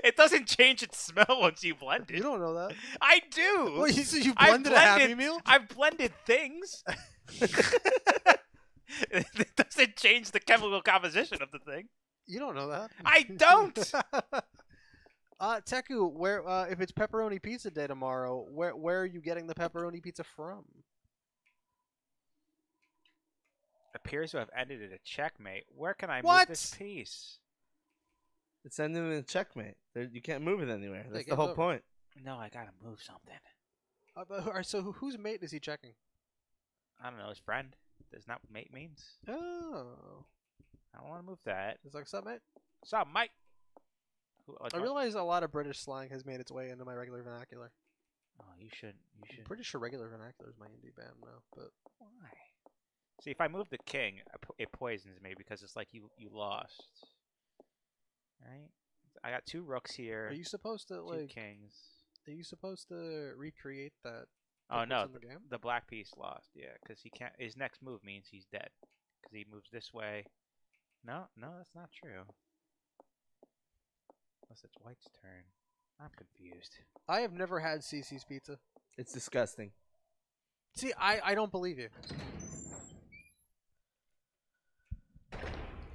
It doesn't change its smell once you blend You it. don't know that. I do. Well, so you I've blended a Happy blended- Meal? I've blended things. It doesn't change the chemical composition of the thing. You don't know that. I don't. Teku, where if it's pepperoni pizza day tomorrow, where are you getting the pepperoni pizza from? Appears to have ended at a checkmate. Where can I What? move this piece? It's ending in a checkmate. You can't move it anywhere. That's Take the it whole over. point. No, I gotta move something. So whose mate is he checking? I don't know. His friend. Isn't that what mate means? Oh, I don't want to move that. it's like what's up, mate? What's up, Mike? I realize a lot of British slang has made its way into my regular vernacular. Oh, you should. I'm pretty sure regular vernacular is my indie band now, but Why? See, if I move the king, it poisons me because it's like you lost. Right? I got 2 rooks here. are you supposed to 2 like? kings. Are you supposed to recreate that? Oh what's no, in the game? the black piece lost. Yeah, because he can't. His next move means he's dead. Because he moves this way. No, that's not true. Unless it's White's turn. I'm confused. I have never had CC's pizza. It's disgusting. See, I don't believe you.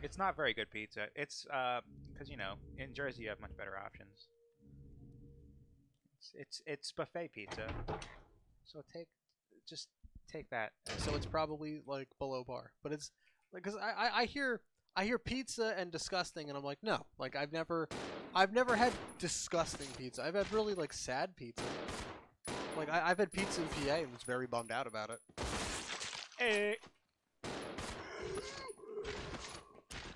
It's not very good pizza. It's because in Jersey you have much better options. It's buffet pizza. So just take that. So it's probably like below par, but it's like because I hear pizza and disgusting, and I'm like no, like I've never had disgusting pizza. I've had really like sad pizza. Like I've had pizza in PA and was very bummed out about it. Hey.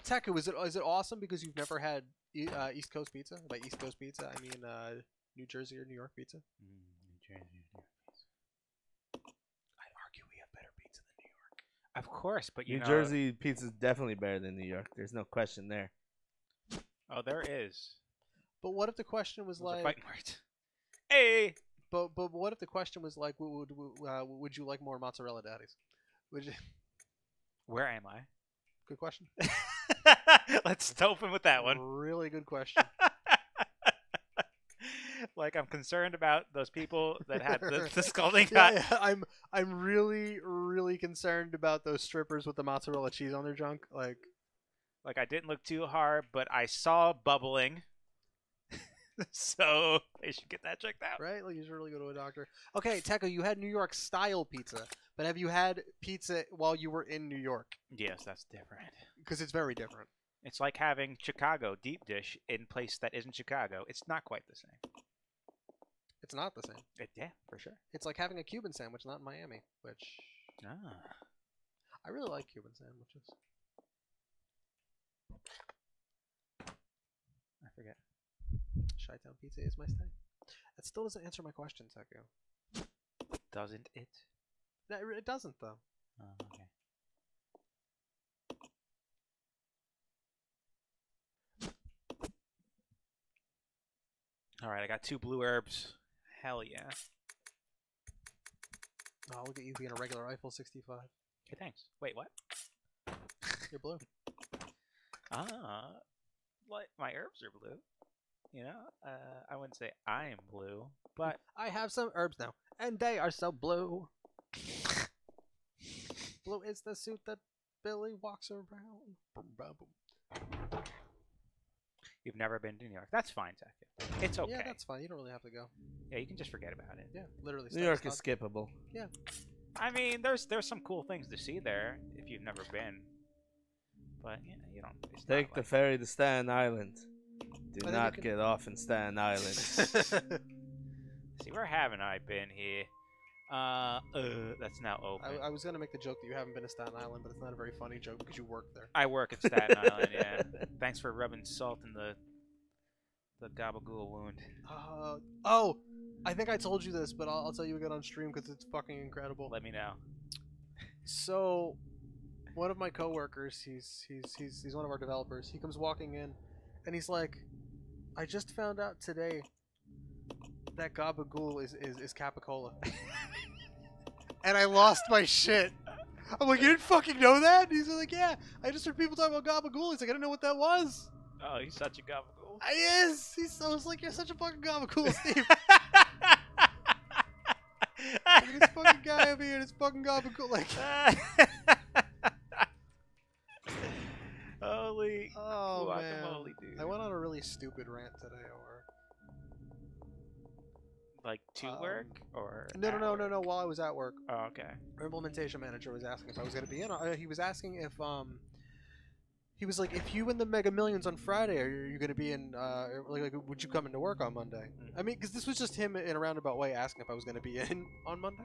Teku, is it awesome because you've never had East Coast pizza? By East Coast pizza, I mean New Jersey or New York pizza. New Jersey. I'd argue we have better pizza than New York. Of course, but New Jersey pizza is definitely better than New York. There's no question there. Oh, there is. But what if the question was Those are like? fighting words. Hey. But what if the question was like, would you like more mozzarella daddies? Would you? Where am I? Good question. Let's open with that one. Really good question. Like I'm concerned about those people that had the scalding Yeah, hot. yeah, I'm really concerned about those strippers with the mozzarella cheese on their junk. Like Like I didn't look too hard, but I saw bubbling. So they should get that checked out. right? Like you should really go to a doctor. Okay, Teco, you had New York style pizza, but have you had pizza while you were in New York? Yes, that's different. Because it's very different. It's like having Chicago deep dish in place that isn't Chicago. It's not quite the same. It's not the same. Yeah, for sure. It's like having a Cuban sandwich, not in Miami, which Ah. I really like Cuban sandwiches. I forget. Chi-Town pizza is my stay. That still doesn't answer my question, Teco. Doesn't it? No, it doesn't though. Oh, okay. All right, I got 2 blue herbs. Hell yeah. Oh, look at you being a regular Eiffel 65. Hey, thanks. Wait, what? You're blue. Like my herbs are blue. You know, I wouldn't say I'm blue, but I have some herbs now, and they are so blue. Blue is the suit that Billy walks around. you've never been to New York. That's fine, Zach. It's okay. Yeah, that's fine. You don't really have to go. Yeah, you can just forget about it. Yeah, literally. New York is skippable. I mean, there's some cool things to see there if you've never been, but you don't. It's Take not the like, ferry to Staten Island. Do then you not can- get off in Staten Island. See, where haven't I been here? That's now open. I was gonna make the joke that you haven't been to Staten Island, but it's not a very funny joke because you work there. I work at Staten Island. Yeah. Thanks for rubbing salt in the gabagool wound. Oh, I think I told you this, but I'll tell you again on stream because it's fucking incredible. Let me know. So, one of my coworkers, he's one of our developers. He comes walking in, and he's like, "I just found out today that Gabagool is Capicola," and I lost my shit. I'm like, "You didn't fucking know that?" And he's like, "Yeah, I just heard people talking about Gabagool." He's like, "I didn't know what that was." Oh, he's such a gabagool. He is. I was like, "You're such a fucking Gabagool, Steve." Look at this fucking guy over here, this fucking Gabagool, like. Holy Oh man! guacamole, dude. I went on a really stupid rant today at work. Like to work or No. at work? While I was at work, Oh, okay. our implementation manager was asking if I was going to be in. He was asking if he was like, if you win the Mega Millions on Friday, are you going to be in? Like, would you come into work on Monday? I mean, because this was just him in a roundabout way asking if I was going to be in on Monday.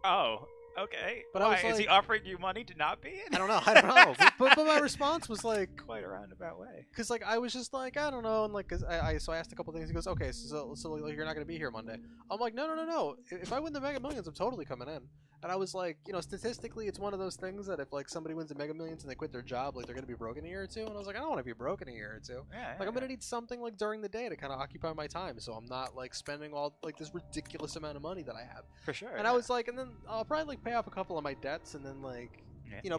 Oh, okay. But I Why? was Is he like- offering you money to not be in? I don't know. But my response was like, Quite a roundabout way. because like I was just like, I don't know, and like, cause I asked a couple things. He goes, okay, so like, you're not going to be here Monday. I'm like, no. If I win the Mega Millions, I'm totally coming in. And I was like, statistically, it's one of those things that if like somebody wins the Mega Millions and they quit their job, like they're gonna be broke in a year or two. And I was like, I don't want to be broke in a year or two. Yeah. Like I'm gonna need something like during the day to kind of occupy my time, so I'm not like spending all like this ridiculous amount of money that I have. for sure. And I was like, and then I'll probably like pay off a couple of my debts, and then like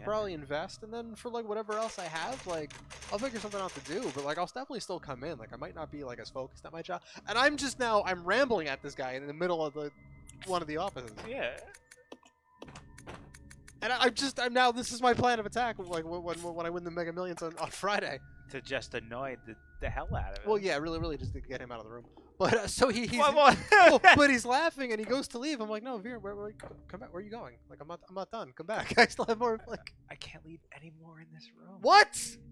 probably invest, and then for like whatever else I have, like I'll figure something out to do. But like I'll definitely still come in. Like I might not be like as focused at my job. And I'm rambling at this guy in the middle of one of the offices. Yeah. And I'm now. This is my plan of attack. Like when I win the Mega Millions on Friday. To just annoy the hell out of it. Well, yeah, really, just to get him out of the room. But so he's Well, but he's laughing and he goes to leave. I'm like, no, Veer, come back. Where are you going? Like, I'm not done. Come back. I still have more. Like, I can't leave any more in this room. what?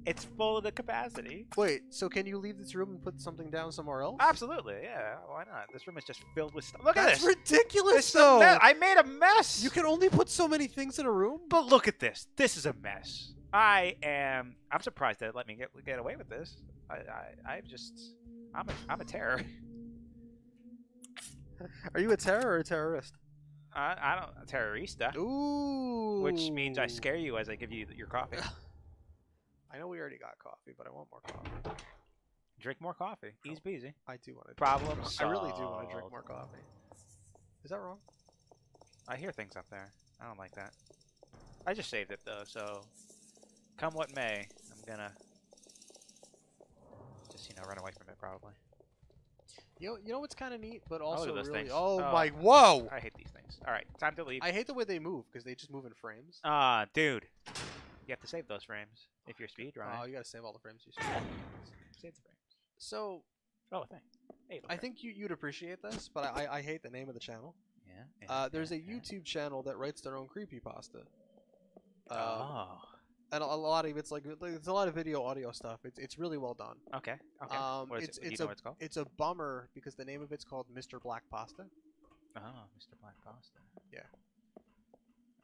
It's full of the capacity. Wait. So can you leave this room and put something down somewhere else? Absolutely. Yeah. Why not? This room is just filled with stuff. Look at That's this. ridiculous, This is a though. mess. I made a mess. You can only put so many things in a room. But look at this. This is a mess. I'm surprised that it let me get away with this. I'm a terror. Are you a terror or a terrorist? I don't a terrorista, Ooh. which means I scare you as I give you your coffee. I know we already got coffee, but I want more coffee. Drink more coffee. Easy peasy. I do want to. Problem I really do want to solved. drink more coffee. Is that wrong? I hear things up there. I don't like that. I just saved it though, so come what may, I'm gonna just run away from it probably. You know what's kind of neat, but look also at those really. things. Oh Oh. my! Whoa! I hate these things. All right, time to leave. I hate the way they move because they just move in frames. Dude, you have to save those frames if you're speed Oh, running. you gotta save all the frames you see. Save the frames. So Oh, thing. Hey, I think you'd appreciate this, but I hate the name of the channel. Yeah. There's a YouTube channel that writes their own creepypasta. Oh. And a lot of it's like it's a lot of video audio stuff. It's really well done. Okay. Okay. What is it? Do you know what it's called? It's a bummer because the name of it's called Mr. Black Pasta. Oh, Mr. Black Pasta. Yeah.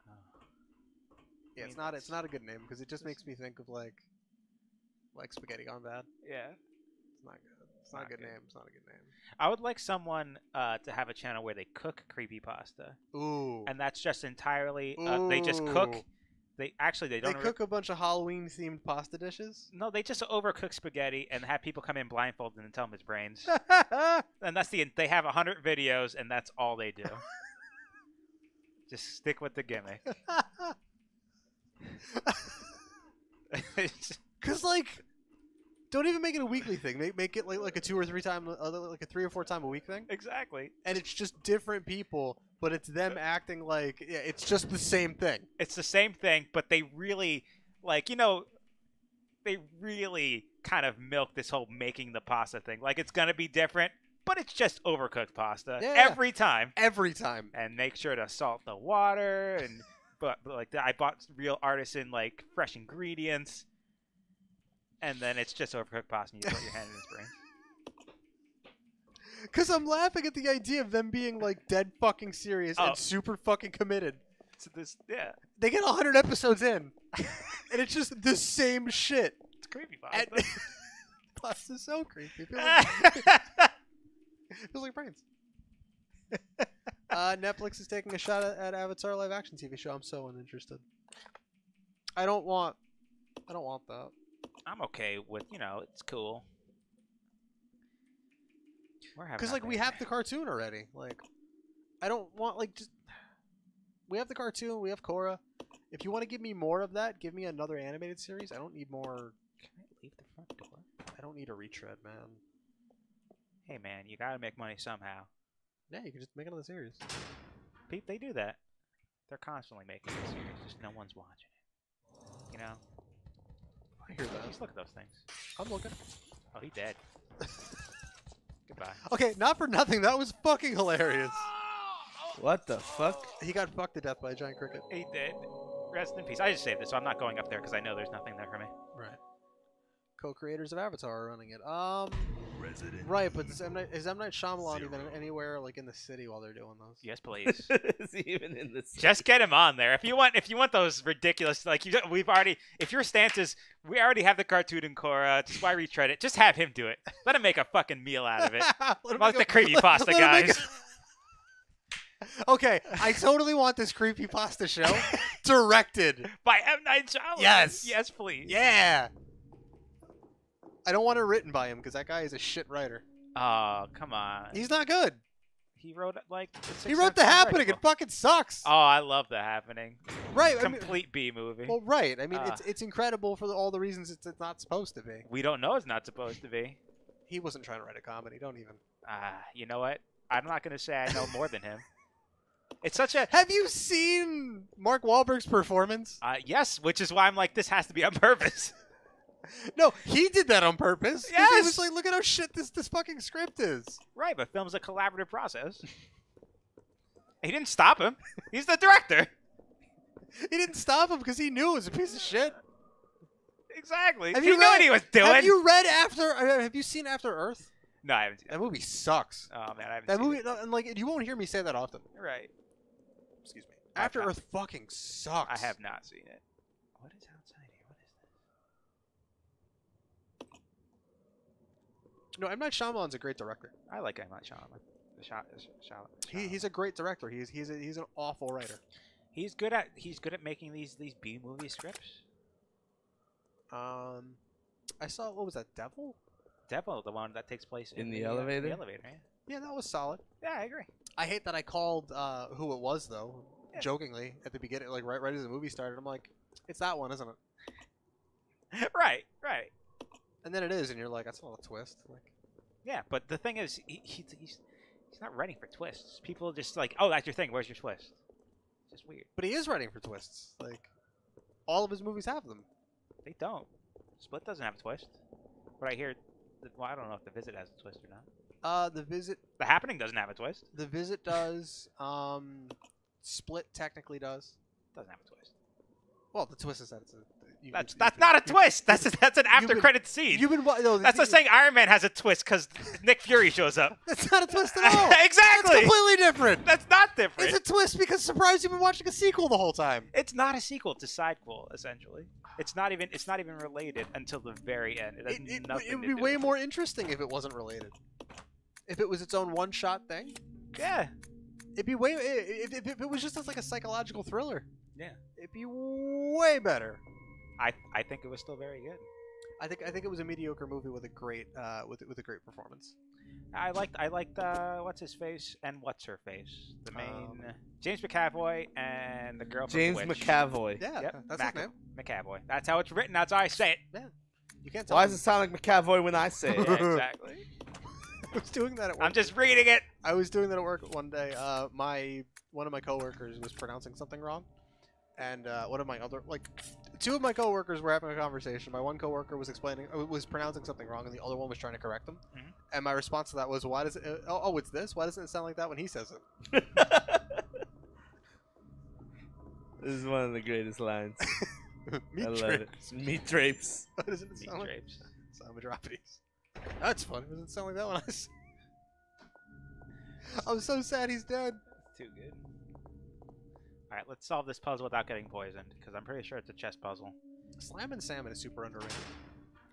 Oh. Yeah, I it's mean, not a good name because it just makes me think of like spaghetti gone bad. Yeah. It's not good. It's not a good name. It's not a good name. I would like someone to have a channel where they cook creepypasta. Ooh. And that's just entirely they just cook. Ooh. They They don't cook a bunch of Halloween themed pasta dishes. No, they just overcook spaghetti and have people come in blindfolded and tell them it's brains. And that's they have 100 videos and that's all they do. Just stick with the gimmick. Cause like, don't even make it a weekly thing. Make it like a 2 or 3 time, like a 3 or 4 time a week thing. Exactly. And it's just different people, but it's them acting like it's just the same thing. It's the same thing, but they really they really kind of milk this whole making the pasta thing. Like it's gonna be different, but it's just overcooked pasta every time. Every time. And make sure to salt the water and but like I bought real artisan like fresh ingredients. And then it's just overcooked pasta and you put your hand in his brain. Cause I'm laughing at the idea of them being like dead fucking serious and super fucking committed. So this They get 100 episodes in. And it's just the same shit. It's creepy pasta. Pasta's so creepy. It feels like brains. Netflix is taking a shot at Avatar live action TV show. I'm so uninterested. I don't want that. I'm okay with, it's cool. We're having Because like we have the cartoon already. Like, I don't want just. We have the cartoon. We have Korra. If you want to give me more of that, give me another animated series. I don't need more. Can I leave the front door? I don't need a retread, man. Hey, man, you gotta make money somehow. Yeah, you can just make another series. Pete, they do that. They're constantly making a series, just no one's watching it. You know? I hear that. Just look at those things. I'm looking. Oh, he dead. Goodbye. Okay, not for nothing. That was fucking hilarious. What the fuck? He got fucked to death by a giant cricket. He did. Rest in peace. I just saved this, so I'm not going up there because I know there's nothing there for me. Right. Co-creators of Avatar are running it. Right, but is M. Night Shyamalan even anywhere like in the city while they're doing those? Yes, please. Is he even in this? Just get him on there. If you want those ridiculous, like we've already. If your stance is we already have the cartoon in Korra, just why retread it? Just have him do it. Let him make a fucking meal out of it. Like the creepypasta guys. Okay, I totally want this creepypasta show directed By M. Night Shyamalan. Yes. Yes, please. Yeah. I don't want it written by him because that guy is a shit writer. Oh, come on. He's not good. He wrote like. He wrote The Happening. It fucking sucks. Oh, I love The Happening. Right. I mean, Complete B movie. well, right. I mean, it's incredible for all the reasons it's not supposed to be. We don't know it's not supposed to be. He wasn't trying to write a comedy. Don't even. You know what? I'm not gonna say I know more than him. It's such a. Have you seen Mark Wahlberg's performance? Yes, which is why I'm like, this has to be on purpose. No, he did that on purpose. 'Cause Yes! He was like, look at how shit this fucking script is. Right, but film's a collaborative process. He didn't stop him. He's the director. He didn't stop him because he knew it was a piece of shit. Exactly. Have He you knew what he was doing. Have you read Have you seen After Earth? No, I haven't seen That it. movie sucks. Oh, man, I haven't That seen movie, it. and like, you won't hear me say that often. Right. Excuse me. I've After not- Earth fucking sucks. I have not seen it. What is outside here? What is this? No, M. Night Shyamalan's a great director. I like M. Night Shyamalan. He's a great director. He's an awful writer. He's good at making these B movie scripts. I saw, what was that, Devil? Devil, the one that takes place In the elevator? The elevator, yeah. Yeah, that was solid. Yeah, I agree. I hate that I called who it was though, Yeah. jokingly at the beginning, like right as the movie started. I'm like, it's that one, isn't it? Right. And then it is, and you're like, that's not a twist. Like, Yeah, but the thing is, he's not ready for twists. People just like, oh, that's your thing. Where's your twist? It's just weird. but he is writing for twists. Like, all of his movies have them. They don't. Split doesn't have a twist. But I hear, well, I don't know if The Visit has a twist or not. The Visit The Happening doesn't have a twist. does. Split technically does. Doesn't have a twist. Well, the twist is that it's a. That's not a twist. That's an after credit scene. You've been no, That's like saying Iron Man has a twist because Nick Fury shows up. That's not a twist at all. Exactly. It's completely different. That's not different. It's a twist because surprise, you've been watching a sequel the whole time. It's not a sequel. It's a sidequel, essentially. It's not even related until the very end. It has nothing It would to be do way with it. more interesting if it wasn't related. If it was its own one-shot thing, Yeah. it'd be way. If it was just like a psychological thriller, Yeah. it'd be way better. I think it was still very good. I think it was a mediocre movie with a great with a great performance. I liked what's his face and what's her face, the main James McAvoy and the girl from James The Witch. McAvoy. Yeah, Yep, that's his name. McAvoy. That's how it's written. That's how I say it. You can't tell. Why me. does it sound like McAvoy when I say it? Yeah, exactly. I was doing that at work. I'm just reading it. I was doing that at work one day. One of my coworkers was pronouncing something wrong, and one of my other two of my coworkers were having a conversation. My one coworker was pronouncing something wrong, and the other one was trying to correct him. Mhm. And my response to that was, "Why does it? It's this. Why doesn't it sound like that when he says it?" This is one of the greatest lines. Meat I love drapes. it. Meat drapes. Why doesn't it Meat sound like drapes. Salmadropies? That's funny. Doesn't it sound like that when I say I'm so sad he's dead. Too good. All right, let's solve this puzzle without getting poisoned, because I'm pretty sure it's a chess puzzle. Slam and Salmon is super underrated.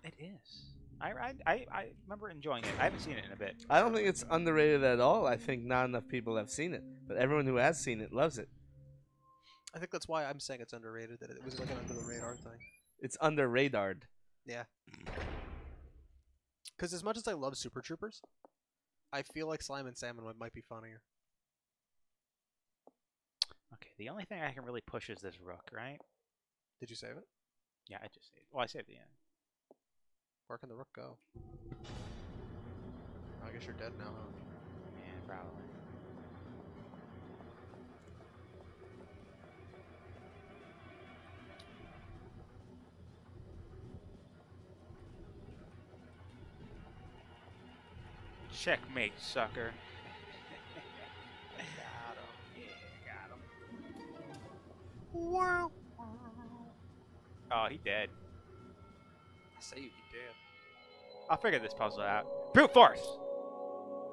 It is. I remember enjoying it. I haven't seen it in a bit. I don't think it's underrated at all. I think not enough people have seen it, but everyone who has seen it loves it. I think that's why I'm saying it's underrated. That it was like an under the radar thing. It's under radared. Yeah. Because as much as I love Super Troopers, I feel like Slime and Salmon might be funnier. Okay, the only thing I can really push is this rook, right? Did you save it? Yeah, I just saved. Well, I saved the end. Where can the rook go? I guess you're dead now, huh? Yeah, probably. Checkmate, sucker. Got him. Yeah, got him. Wow. Oh, he dead. I say you did. I'll figure this puzzle out. Brute force!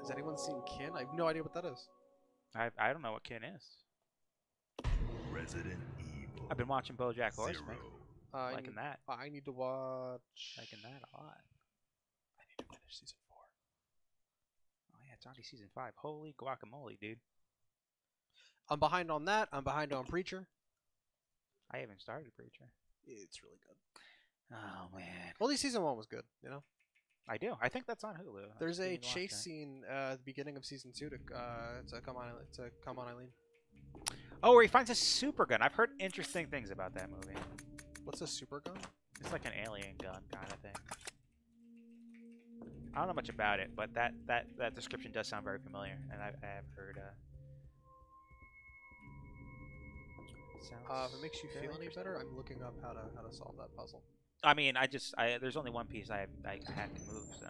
Has anyone seen Kin? I have no idea what that is. I don't know what Kin is. Resident Evil. I've been watching BoJack Horseman. Liking that. I need to watch. Liking that a lot. I need to finish season 4. Oh yeah, it's already season 5. Holy guacamole, dude. I'm behind on that. I'm behind on Preacher. I haven't started Preacher. It's really good. Oh man. Well, at least season 1 was good. You know. I do. I think that's on Hulu. There's I a need to watch chase that. scene at the beginning of season 2 to come on Eileen. Oh, where he finds a super gun. I've heard interesting things about that movie. What's a super gun? It's like an alien gun kind of thing. I don't know much about it, but that description does sound very familiar, and I have heard. If it makes you feel any better, I'm looking up how to solve that puzzle. I mean, there's only one piece I had to move, so.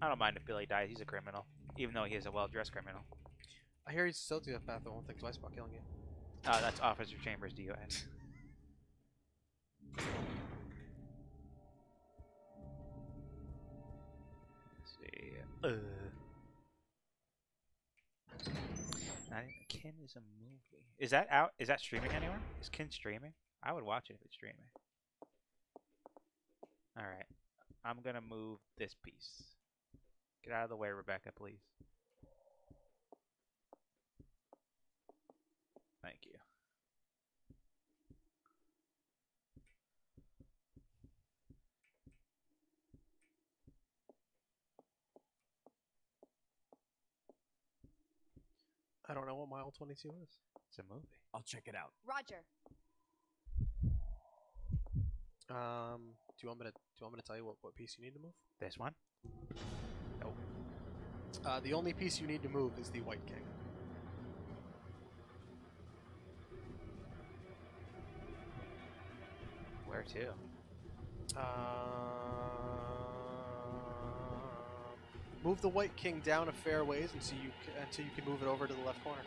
I don't mind if Billy dies. He's a criminal, even though he is a well-dressed criminal. I hear he's a sociopath that won't think twice about killing you. That's Officer Chambers, DUN. Let's see. Kin is a movie. Is that out? Is that streaming anywhere? Is Kin streaming? I would watch it if it's streaming. Alright. I'm gonna move this piece. Get out of the way, Rebecca, please. Thank you. I don't know what Mile 22 is. It's a movie. I'll check it out. Roger. Do you want me to tell you what piece you need to move? This one? Nope. The only piece you need to move is the White King. Where to? Move the White King down a fair ways until you can move it over to the left corner.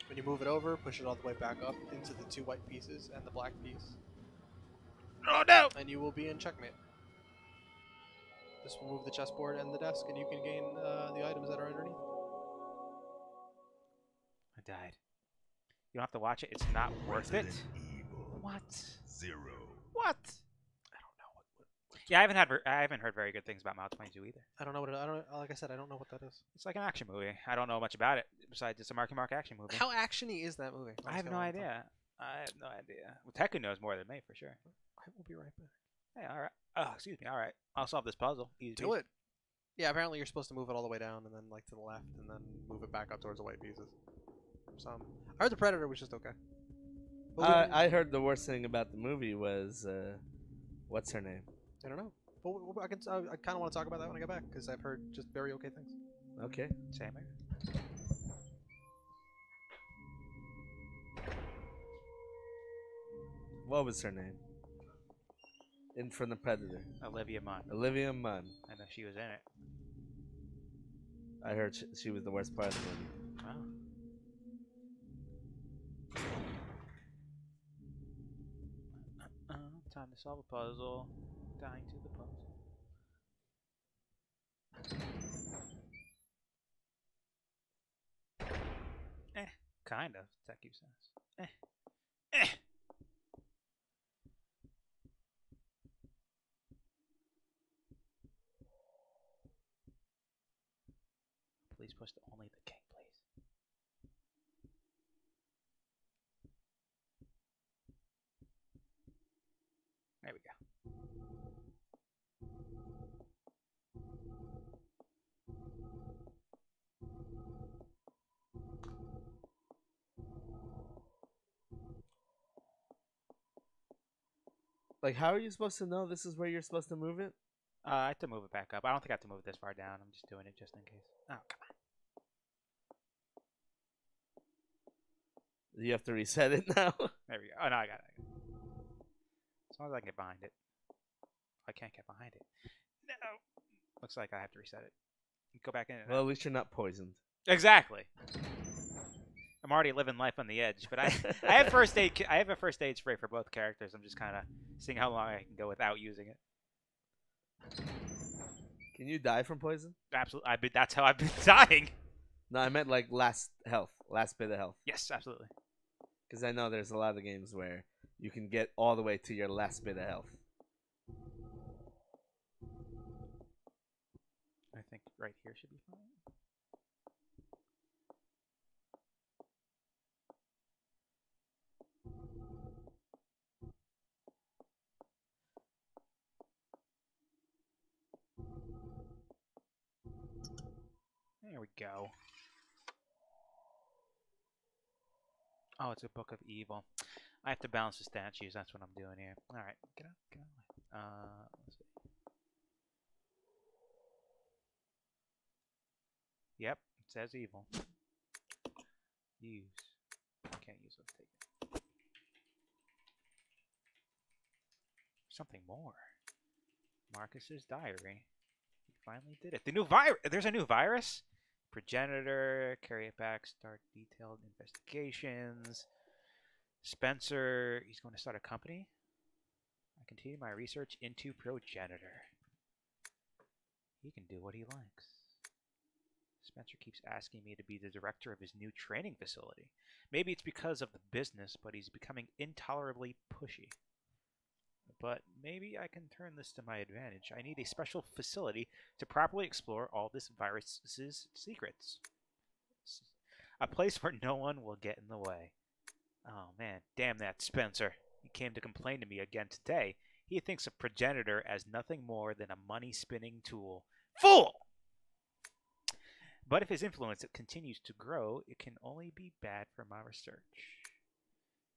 When you move it over, push it all the way back up into the 2 white pieces and the black piece. Oh no! And you will be in checkmate. This will move the chessboard and the desk, and you can gain the items that are underneath. I died. You don't have to watch it. It's not worth it. Resident Evil. What? 0. What? I don't know what Yeah, I haven't heard very good things about Mile 22 either. I don't know what I don't like I said, I don't know what that is. It's like an action movie. I don't know much about it besides it's a Marky Mark action movie. How actiony is that movie? I have no idea. I have no idea. Well, Tekken knows more than me for sure. I will be right back. Hey, all right. Oh, excuse me. All right. I'll solve this puzzle. Easy. Do it. Yeah, apparently you're supposed to move it all the way down and then like to the left and then move it back up towards the white pieces. I heard the Predator was just okay. I heard the worst thing about the movie was what's her name? I don't know. But I kind of want to talk about that when I get back because I've heard just very okay things. Okay. Same here. What was her name? In from the Predator. Olivia Munn. Olivia Munn. I know she was in it. I heard she was the worst part of the movie. Wow. Time to solve a puzzle. Dying to the puzzle. Kind of. Teku says. Eh. Please push to only the king, please. There we go. Like, how are you supposed to know this is where you're supposed to move it? I have to move it back up. I don't think I have to move it this far down. I'm just doing it just in case. Oh, come on. You have to reset it now. There we go. Oh, no, I got it. As long as I can get behind it. I can't get behind it. No. Looks like I have to reset it. Go back in. Well, at least you're not poisoned. Exactly. I'm already living life on the edge, but I have first aid. I have a first aid spray for both characters. I'm just kind of seeing how long I can go without using it. Can you die from poison? Absolutely. That's how I've been dying. No, I meant like last bit of health. Yes, absolutely. Because I know there's a lot of games where you can get all the way to your last bit of health. I think right here should be fine. There we go. Oh, it's a book of evil. I have to balance the statues. That's what I'm doing here. All right, get out, get out. Let's see. Yep, it says evil. Use. Can't use. Let's take it. Something more. Marcus's diary. He finally did it. The new virus. There's a new virus. Progenitor. Carry it back. Start detailed investigations. Spencer. He's going to start a company. I continue my research into Progenitor. He can do what he likes. Spencer keeps asking me to be the director of his new training facility. Maybe it's because of the business, but he's becoming intolerably pushy. But maybe I can turn this to my advantage. I need a special facility to properly explore all this virus's secrets. A place where no one will get in the way. Oh man, damn that Spencer. He came to complain to me again today. He thinks of Progenitor as nothing more than a money-spinning tool. Fool! But if his influence continues to grow, it can only be bad for my research.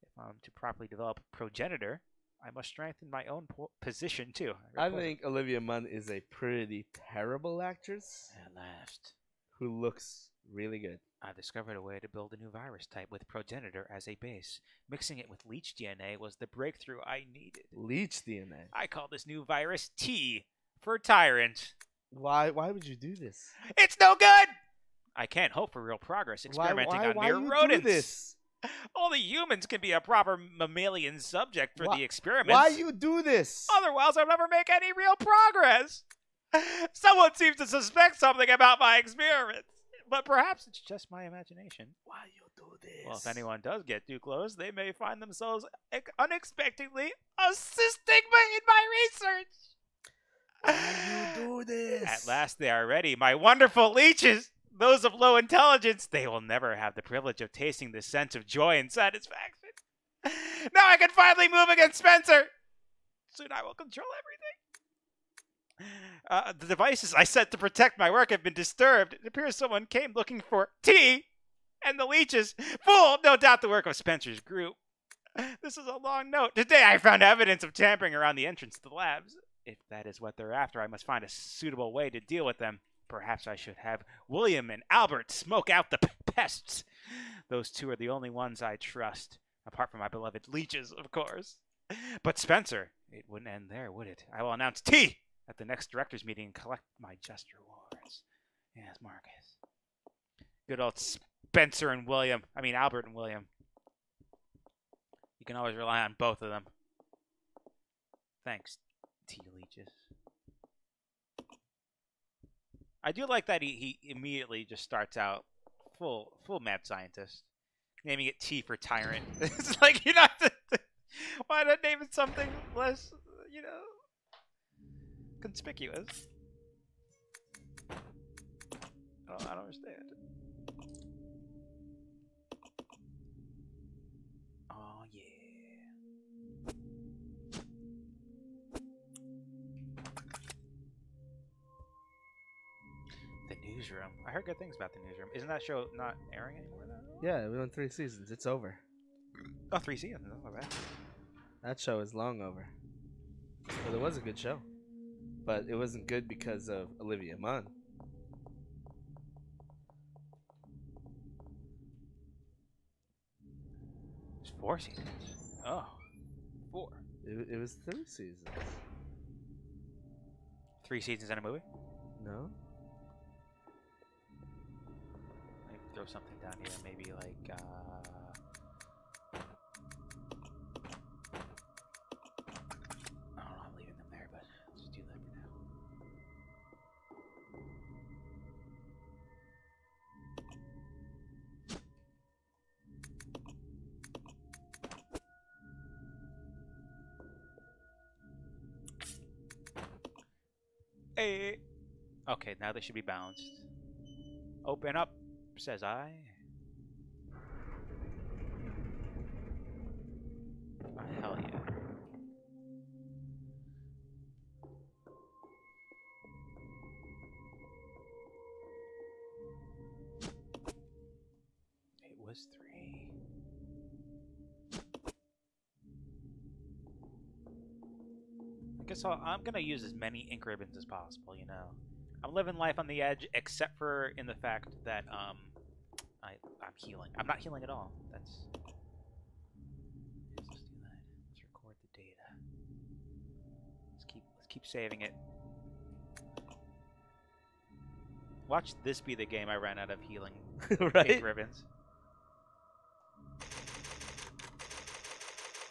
If I'm to properly develop Progenitor, I must strengthen my own position too. I think Olivia Munn is a pretty terrible actress. At last. Who looks really good. I discovered a way to build a new virus type with Progenitor as a base. Mixing it with leech DNA was the breakthrough I needed. Leech DNA? I call this new virus T for Tyrant. Why would you do this? It's no good! I can't hope for real progress experimenting on mere rodents. Do this? Only humans can be a proper mammalian subject for the experiments. Why you do this? Otherwise, I'll never make any real progress. Someone seems to suspect something about my experiments. But perhaps it's just my imagination. Why you do this? Well, if anyone does get too close, they may find themselves unexpectedly assisting me in my research. Why you do this? At last they are ready, my wonderful leeches. Those of low intelligence, they will never have the privilege of tasting the sense of joy and satisfaction. Now I can finally move against Spencer. Soon I will control everything. The devices I set to protect my work have been disturbed. It appears someone came looking for tea and the leeches. Fool, no doubt the work of Spencer's group. This is a long note. Today I found evidence of tampering around the entrance to the labs. If that is what they're after, I must find a suitable way to deal with them. Perhaps I should have William and Albert smoke out the pests. Those two are the only ones I trust, apart from my beloved leeches, of course. But Spencer, it wouldn't end there, would it? I will announce tea at the next director's meeting and collect my just rewards. Yes, Marcus. Good old Spencer and William. I mean, Albert and William. You can always rely on both of them. Thanks, tea leeches. I do like that he immediately just starts out full mad scientist. Naming it T for tyrant. It's like you're not. Why not name it something less, you know, conspicuous? I don't understand. Oh yeah. The Newsroom. I heard good things about the Newsroom. Isn't that show not airing anymore now? Yeah, we won 3 seasons. It's over. Oh, 3 seasons. That's not bad. That show is long over. But it was a good show. But it wasn't good because of Olivia Munn. There's 4 seasons. Oh. 4. It was 3 seasons. 3 seasons in a movie? No? Let me throw something down here. Maybe like, I don't know, I'm leaving them there, but let's just do that for now. Hey! Okay, now they should be balanced. Open up, says I. Oh, hell yeah. It was 3. I guess I'm gonna use as many ink ribbons as possible, you know. I'm living life on the edge, except for in the fact that I'm healing. I'm not healing at all. Let's just do that. Let's record the data. Let's keep saving it. Watch this be the game I ran out of healing Right? ink ribbons.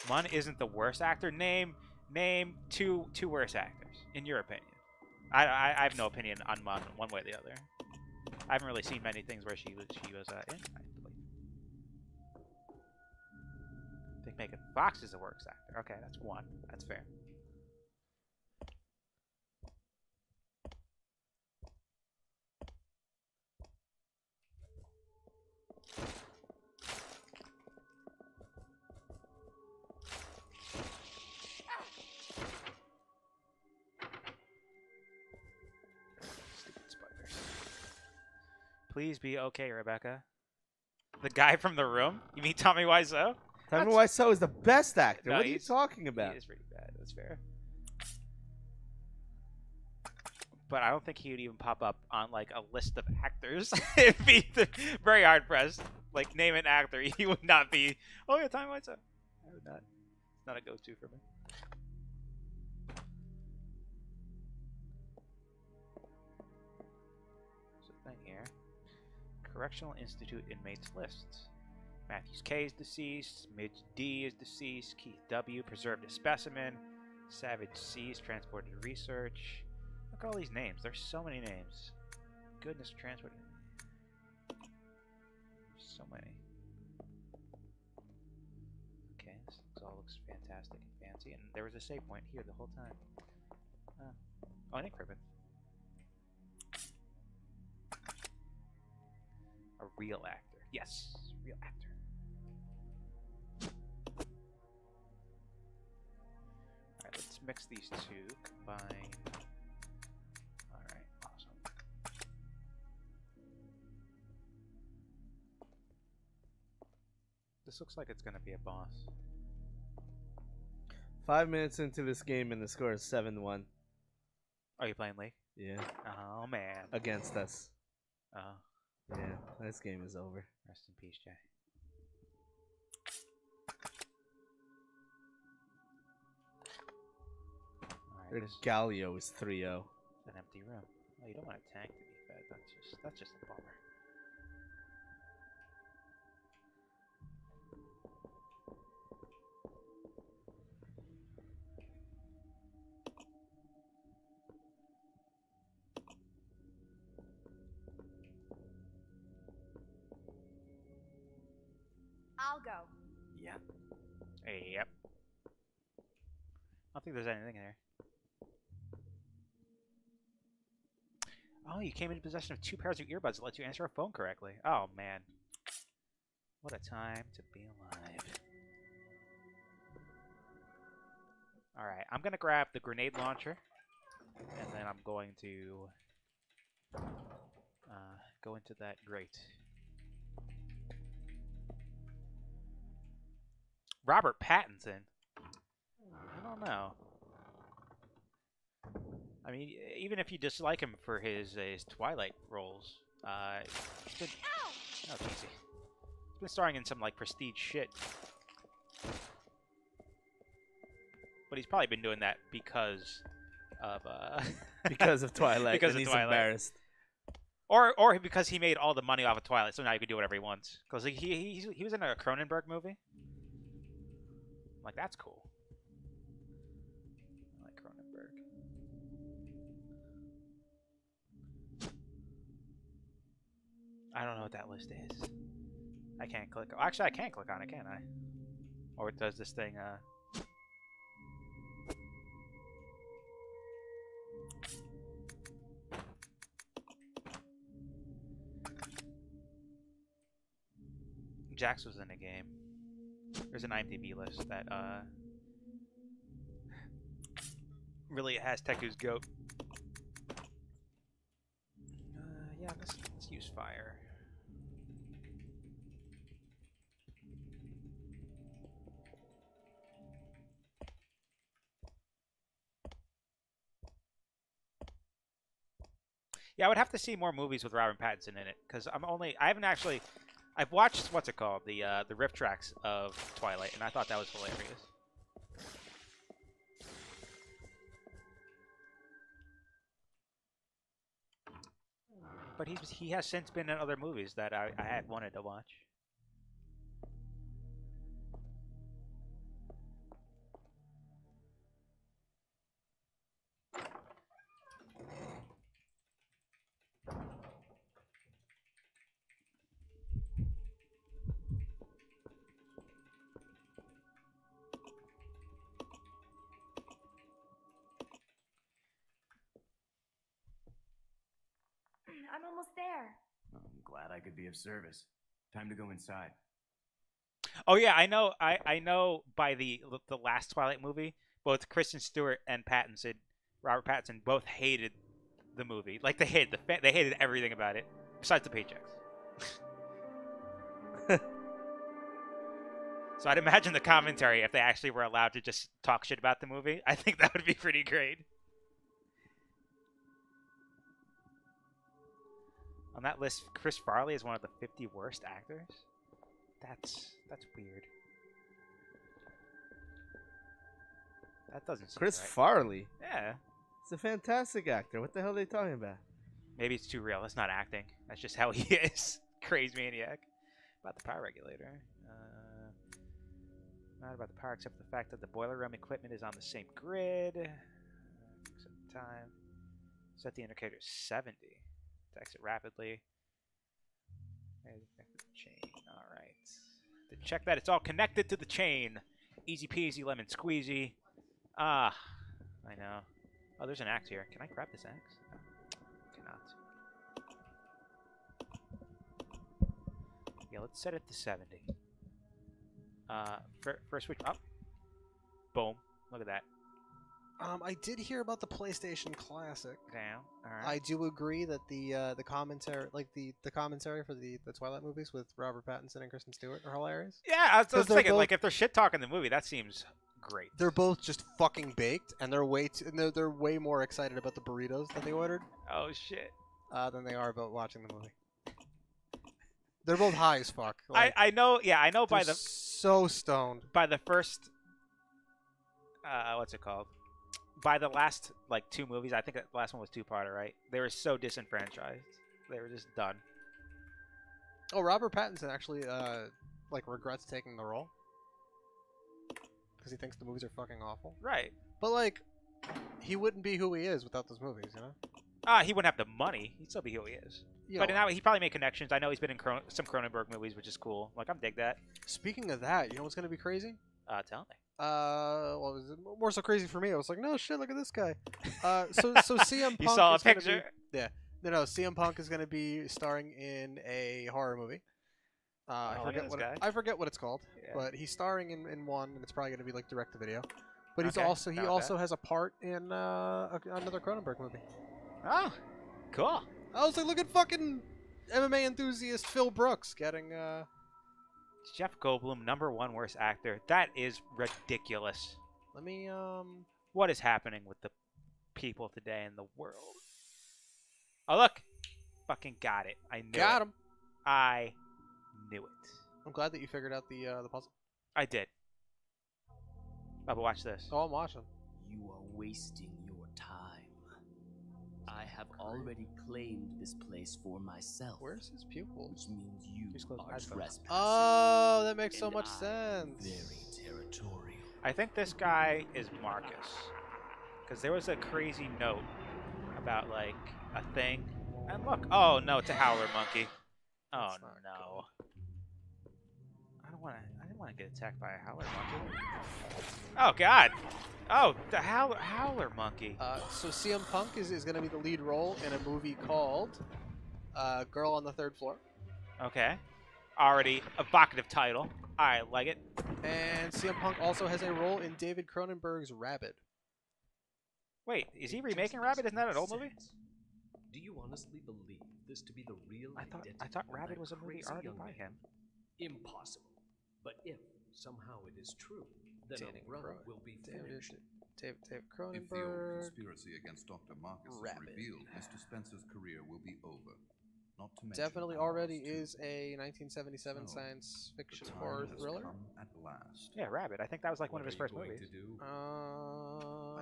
Munn isn't the worst actor. Name two worst actors in your opinion. I have no opinion on Munn one way or the other. I haven't really seen many things where she was in. I believe. I think Megan Fox is the worst actor. Okay, that's 1. That's fair. Stupid spiders. Please be okay, Rebecca. The guy from The Room? You mean Tommy Wiseau? Tommy Wiseau is the best actor. No, What are you he's- talking about? He is pretty bad. That's fair. But I don't think he would even pop up on like a list of actors. It'd be very hard pressed. Like name an actor, he would not be. Oh yeah, Tommy Wiseau. I would not. It's not a go-to for me. There's a thing here. Correctional Institute inmates lists. Matthews K is deceased. Midge D is deceased. Keith W preserved a specimen. Savage C is transported to research. Look at all these names. There's so many names. Goodness, transported. So many. Okay, this all looks fantastic and fancy. And there was a save point here the whole time. Oh, Nick Ribbon. A real actor. Yes, real actor. Alright, let's mix these two. Combine. Alright, awesome. This looks like it's gonna be a boss. 5 minutes into this game and the score is 7-1. Are you playing League? Yeah. Oh man. Against us. Oh, Yeah, this game is over. rest in peace, Jay. Alright, Their this is Galio is 3-0. an empty room. Oh, you don't want a tank to be fed. That's just a bummer. I'll go. Yep. Yep. I don't think there's anything in there. Oh, you came into possession of 2 pairs of earbuds that let you answer a phone correctly. Oh, man. What a time to be alive. Alright, I'm going to grab the grenade launcher. And then I'm going to go into that grate. Robert Pattinson. I don't know. I mean, even if you dislike him for his Twilight roles, he's been, oh, easy. He's been starring in some like prestige shit. But he's probably been doing that because of Because of Twilight. because and of he's Twilight. embarrassed. Or because he made all the money off of Twilight, so now he can do whatever he wants. Because he was in a Cronenberg movie. I'm like, that's cool. I like Cronenberg. I don't know what that list is. I can't click. Actually, I can click on it, can't I? Or does this thing? Jax was in a game. There's an IMDb list that really has Teku's goat. Yeah, let's use fire. Yeah, I would have to see more movies with Robert Pattinson in it because I've watched what's it called, the riff tracks of Twilight, and I thought that was hilarious. But he has since been in other movies that I had wanted to watch. I'm almost there. I'm glad I could be of service. Time to go inside. Oh yeah, I know. I know. By the last Twilight movie, both Kristen Stewart and Robert Pattinson, both hated the movie. Like they hated everything about it, besides the paychecks. So I'd imagine the commentary, if they actually were allowed to just talk shit about the movie, I think that would be pretty great. On that list, Chris Farley is one of the 50 worst actors. That's weird. That doesn't seem Chris right. Farley. Yeah. He's a fantastic actor. What the hell are they talking about? Maybe it's too real. That's not acting. That's just how he is. Crazy maniac. About the power regulator. Not about the power, except for the fact that the boiler room equipment is on the same grid. Set the time. Set the indicator to 70. To exit rapidly. Chain. Alright. To check that it's all connected to the chain. Easy peasy lemon squeezy. Ah. I know. Oh, there's an axe here. Can I grab this axe? No. Cannot. Yeah, let's set it to 70. First switch up. Boom. Look at that. I did hear about the PlayStation Classic. Down. All right. I do agree that the commentary, like the commentary for the Twilight movies with Robert Pattinson and Kristen Stewart, are hilarious. Yeah, I was they're thinking, both- like, if they're shit talking the movie, that seems great. They're both just fucking baked, and they're way more excited about the burritos that they ordered Oh shit. than they are about watching the movie. They're both high as fuck. Like, I know. Yeah, I know by they're the so stoned. first. What's it called? By the last like 2 movies, I think the last one was 2-parter, right? They were so disenfranchised. They were just done. Oh, Robert Pattinson actually like regrets taking the role because he thinks the movies are fucking awful. Right. But like, he wouldn't be who he is without those movies, you know? He wouldn't have the money. He'd still be who he is. you But know, now he probably made connections. I know he's been in some Cronenberg movies, which is cool. Like, I'm dig that. speaking of that, you know what's gonna be crazy? Tell me. Well, it was more so crazy for me. I was like, no shit, look at this guy. So CM Punk You saw a is gonna picture? Be, yeah. No, CM Punk is gonna be starring in a horror movie. Oh, look at this guy. I forget what it's called, Yeah. but he's starring in one, and it's probably gonna be like direct to video. But he's Okay, also down with also that. has a part in another Cronenberg movie. Oh, cool. I was like, look at fucking MMA enthusiast Phil Brooks getting Jeff Goldblum, #1 worst actor. That is ridiculous. Let me What is happening with the people today in the world? Oh, look. Fucking got it. I knew got it. him. I knew it. I'm glad that you figured out the puzzle. I did. Oh, but watch this. Oh, I'm watching. You are wasting your time. I have already claimed this place for myself, Where's his pupil? which means you Just close my are eyes, folks. trespassing. Oh, that makes so and much I'm sense. Very territorial. I think this guy is Marcus. Because there was a crazy note about, like, a thing. And look. Oh, no, it's a howler monkey. Oh, That's not no. I didn't want to get attacked by a howler monkey. Oh, God. Oh, the howler monkey. So CM Punk is going to be the lead role in a movie called Girl on the Third Floor. Okay. Already evocative title. I like it. And CM Punk also has a role in David Cronenberg's Rabid. Wait, is he remaking Rabbit? Isn't that an old movie? Do you honestly believe this to be the real I identity thought of Rabbit that was a movie crazy already young by man? him. Impossible. But if somehow it is true, then David Umbrella Cro- will be David, finished. David If the old Cronenberg. conspiracy against Dr. Marcus Rabid. is revealed, Mr. Spencer's career will be over. Not to mention Definitely ours, already too. is a 1977 So, science The fiction time horror has thriller. come at last. Yeah, Rabbit. I think that was like one of his first What are you movies. going to do?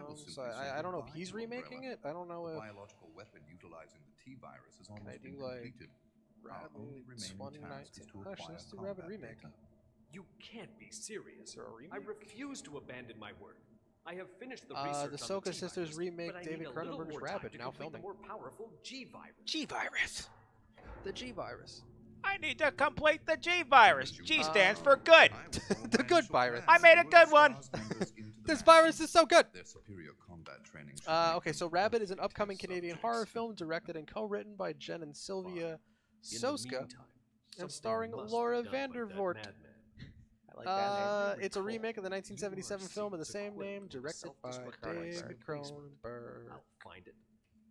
will So simply say I don't know if goodbye he's to remaking Umbrella. it. I don't know The if biological weapon utilizing the T-virus has I almost do been like completed. Our only Rabid remaining task 2019. is to Actually, acquire let's do Rabid combat remake. data. You can't be serious. Is there a I remake? refuse to abandon my word. I have finished the research The on Soka T-virus, Sisters remake but I David need a little Cronenberg's more time Rabid, to now complete filming. the more powerful G-virus. G-Virus. The G virus. I need to complete the G-Virus. G stands for good. I will follow The my good initial virus. plans I made a to good lure one. STARS members into the This match. virus is so good. Their superior combat training should make Okay, them so Rabid is an perfect upcoming test Canadian subjects. horror film directed and co-written by Jen and Sylvia In the Soska, meantime, and something starring must be Laura done with that Vandervoort. madman. I like that name. It's a Recall, remake of the you 1977 are film of the seen to same quit name, with a directed by self-destruct David device Cronenberg. I'll find it,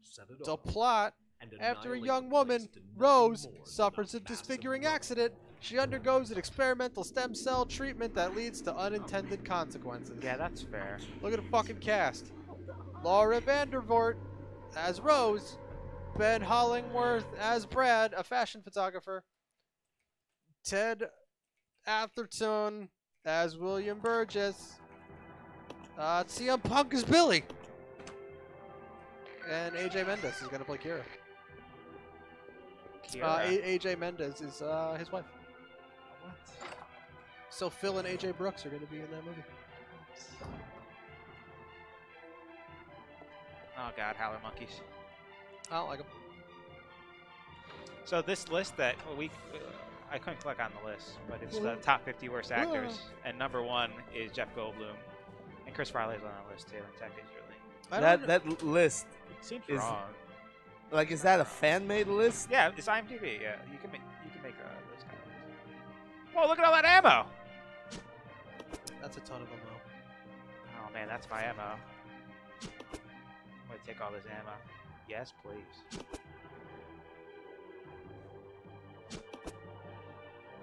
set it The off, plot: and after a annihilate young the woman, place to nothing Rose, more than suffers a massive disfiguring ruin. accident, she undergoes an experimental stem cell treatment that leads to unintended consequences. Yeah, that's fair. Look at the fucking cast. Laura Vandervoort as Rose, Ben Hollingworth as Brad, a fashion photographer, Ted Atherton as William Burgess, CM Punk as Billy, and AJ Mendez is going to play Kira. Kira. AJ Mendez is his wife. What? So Phil and AJ Brooks are going to be in that movie. Oh God, howler monkeys. I don't like them. So this list that I couldn't click on the list, but it's the top 50 worst actors, and #1 is Jeff Goldblum, and Chris Farley's on that list too. In fact, really That list, seems Is- wrong. like, is that a fan-made list? Yeah, it's IMDb. Yeah, you can make those kind of lists. Whoa, look at all that ammo! That's a ton of ammo. Oh man, that's my ammo. I'm gonna take all this ammo. Yes, please.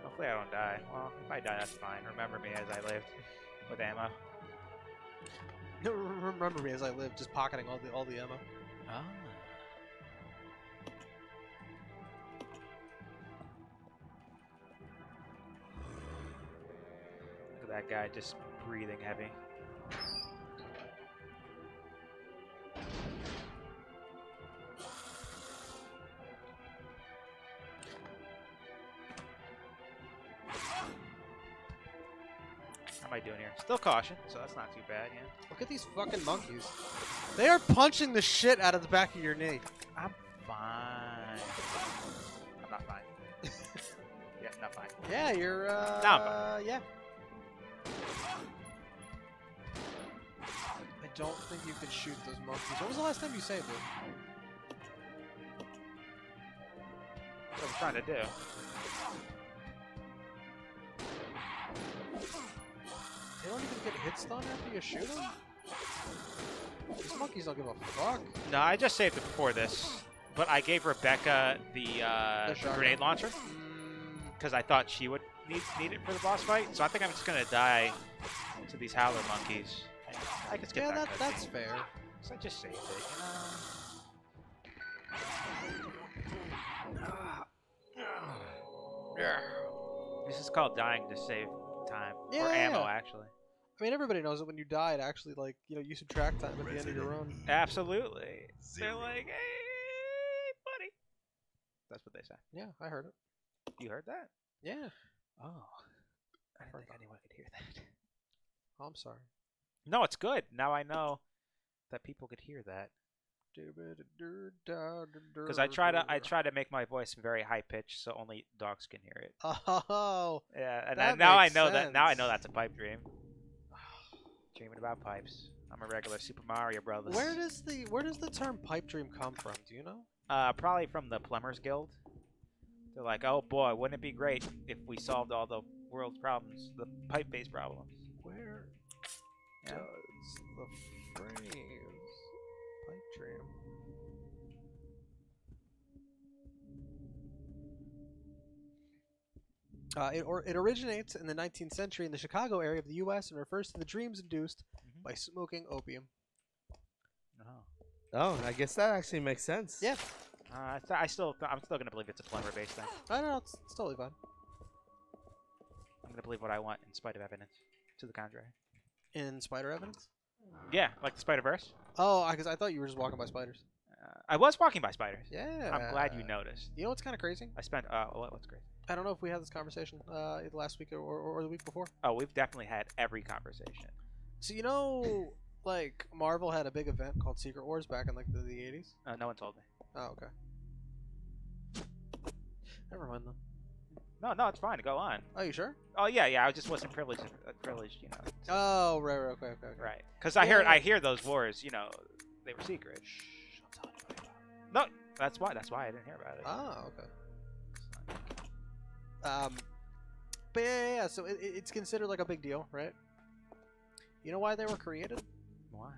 Hopefully I don't die. Well, if I die, that's fine. Remember me as I lived with ammo. No, remember me as I live, just pocketing all the ammo. Oh. Look at that guy just breathing heavy. How am I doing here? Still caution, so that's not too bad, yeah. Look at these fucking monkeys. They are punching the shit out of the back of your knee. I'm fine. I'm not fine. Yeah, not fine. Yeah, you're. No, I'm fine. Yeah. I don't think you can shoot those monkeys. When was the last time you saved it? That's what I'm trying to do. They don't even get hit stun after you shoot them? These monkeys don't give a fuck. No, I just saved it before this, but I gave Rebecca the shotgun. grenade launcher because I thought she would need it for the boss fight. So I think I'm just gonna die to these howler monkeys. I can skip Yeah, that. that's fair. So I just saved it, This is called dying to save time or Yeah. ammo, actually. I mean, everybody knows that when you die, it actually, like, you subtract time at the end of your run. Absolutely. They're like, hey, buddy. That's what they say. Yeah, I heard it. You heard that? Yeah. Oh. I didn't think anyone could hear that. Oh, I'm sorry. No, it's good. Now I know that people could hear that. Because I try to make my voice very high pitched so only dogs can hear it. Oh. Yeah, and that now I makes know that. Now I sense. know that's a pipe dream. Dreaming about pipes. I'm a regular Super Mario Brothers. Where does the term pipe dream come from? Do you know? Probably from the Plumbers Guild. They're like, oh boy, wouldn't it be great if we solved all the world's problems, the pipe-based problems? Where Yeah. does the phrase pipe dream? It originates in the 19th century in the Chicago area of the U.S. and refers to the dreams induced by smoking opium. Oh, I guess that actually makes sense. Yeah. I'm still gonna believe it's a plumber-based thing. I don't know. It's totally fine. I'm gonna believe what I want in spite of evidence to the contrary. In spider evidence? Yeah, like the Spider-Verse. Oh, because I thought you were just walking by spiders. I was walking by spiders. Yeah. I'm glad you noticed. You know what's kind of crazy? I spent what's crazy? I don't know if we had this conversation last week or the week before. Oh, we've definitely had every conversation. So you know, like Marvel had a big event called Secret Wars back in like the 80s. No one told me. Oh, okay. Never mind then. No, it's fine. Go on. Oh, you sure? Oh yeah. I just wasn't privileged, you know. Oh, right, okay. Right. Because I hear those wars. You know, they were secret. Shh, don't tell anybody about it. No, that's why I didn't hear about it. Oh, okay. But yeah. So it's considered like a big deal, right? You know why they were created, Why?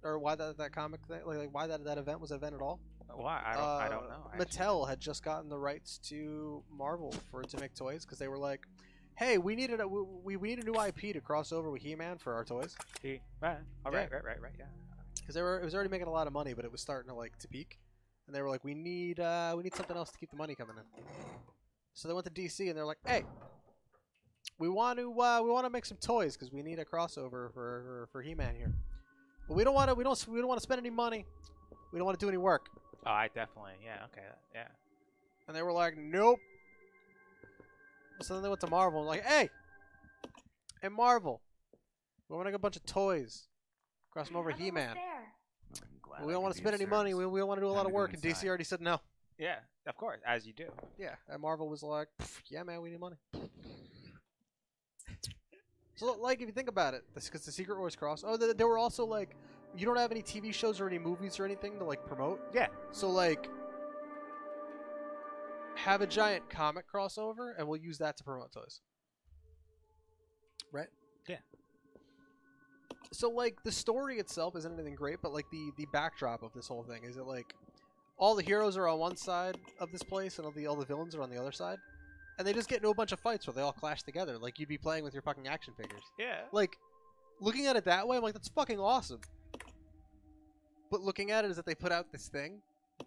or why that comic thing, like why that event was an event at all? Why? I don't know. Actually. Mattel had just gotten the rights to Marvel to make toys because they were like, "Hey, we needed we need a new IP to cross over with He-Man for our toys." Right. All right. Right. Yeah. Because it was already making a lot of money, but it was starting to peak, and they were like, "We need something else to keep the money coming in." So they went to DC and they're like, "Hey, we want to make some toys because we need a crossover for He-Man here, but we don't want to spend any money. We don't want to do any work." Oh, I definitely. Yeah. Okay. Yeah. And they were like, "Nope." So then they went to Marvel and like, "Hey, Marvel, we want to get a bunch of toys, cross them over He-Man. We don't want to spend any money. We don't want to do a lot of work." And DC already said no. Yeah. Of course, as you do. Yeah, and Marvel was like, "Yeah, man, we need money." So, like, if you think about it, because the Secret Wars cross. Oh, there were also like, you don't have any TV shows or any movies or anything to like promote. Yeah. So like, have a giant comic crossover, and we'll use that to promote toys. Right. Yeah. So like, the story itself isn't anything great, but like the backdrop of this whole thing is that like, all the heroes are on one side of this place, and all the villains are on the other side. And they just get into a bunch of fights where they all clash together, like you'd be playing with your fucking action figures. Yeah. Like, looking at it that way, I'm like, that's fucking awesome. But looking at it as that they put out this thing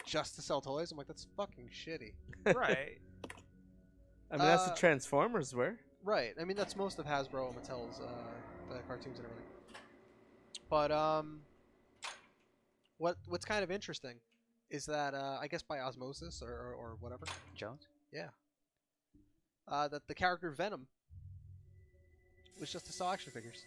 just to sell toys, I'm like, that's fucking shitty. Right. I mean, that's what Transformers were. Right. I mean, that's most of Hasbro and Mattel's the cartoons and everything. But what's kind of interesting is that I guess by osmosis or whatever, Jones. yeah. That the character Venom was just to sell action figures.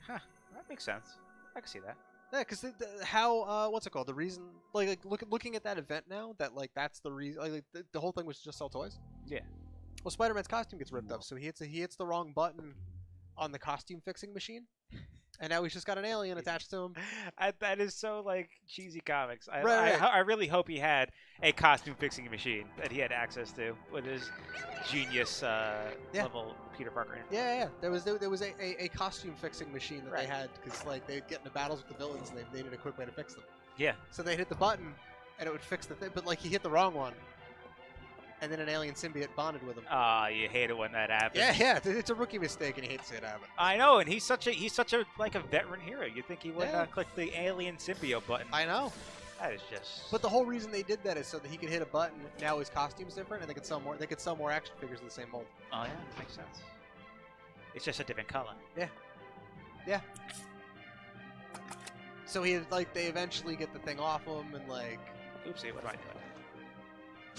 Huh. That makes sense. I can see that. Yeah, because how what's it called? The reason, looking at that event now, that like that's the reason. Like the whole thing was to just sell toys. Yeah. Well, Spider-Man's costume gets ripped up, so he hits the wrong button on the costume fixing machine, and now he's just got an alien attached to him. That is so like cheesy comics. Right. I really hope he had a costume fixing machine that he had access to with his genius level Peter Parker. Yeah. There was a costume fixing machine that they Right. had because like they'd get into battles with the villains and they needed a quick way to fix them. Yeah. So they hit the button and it would fix the thing, but like he hit the wrong one, and then an alien symbiote bonded with him. You hate it when that happens. Yeah. It's a rookie mistake, and he hates it happen. I know, and he's such a like a veteran hero. You'd think he would Yeah. click the alien symbiote button. I know. That is just. But the whole reason they did that is so that he could hit a button. Now his costume's different, and they could sell more. They could sell more action figures of the same mold. Oh yeah, makes sense. It's just a different color. Yeah. So he like they eventually get the thing off him, and like Oopsie, what am I doing?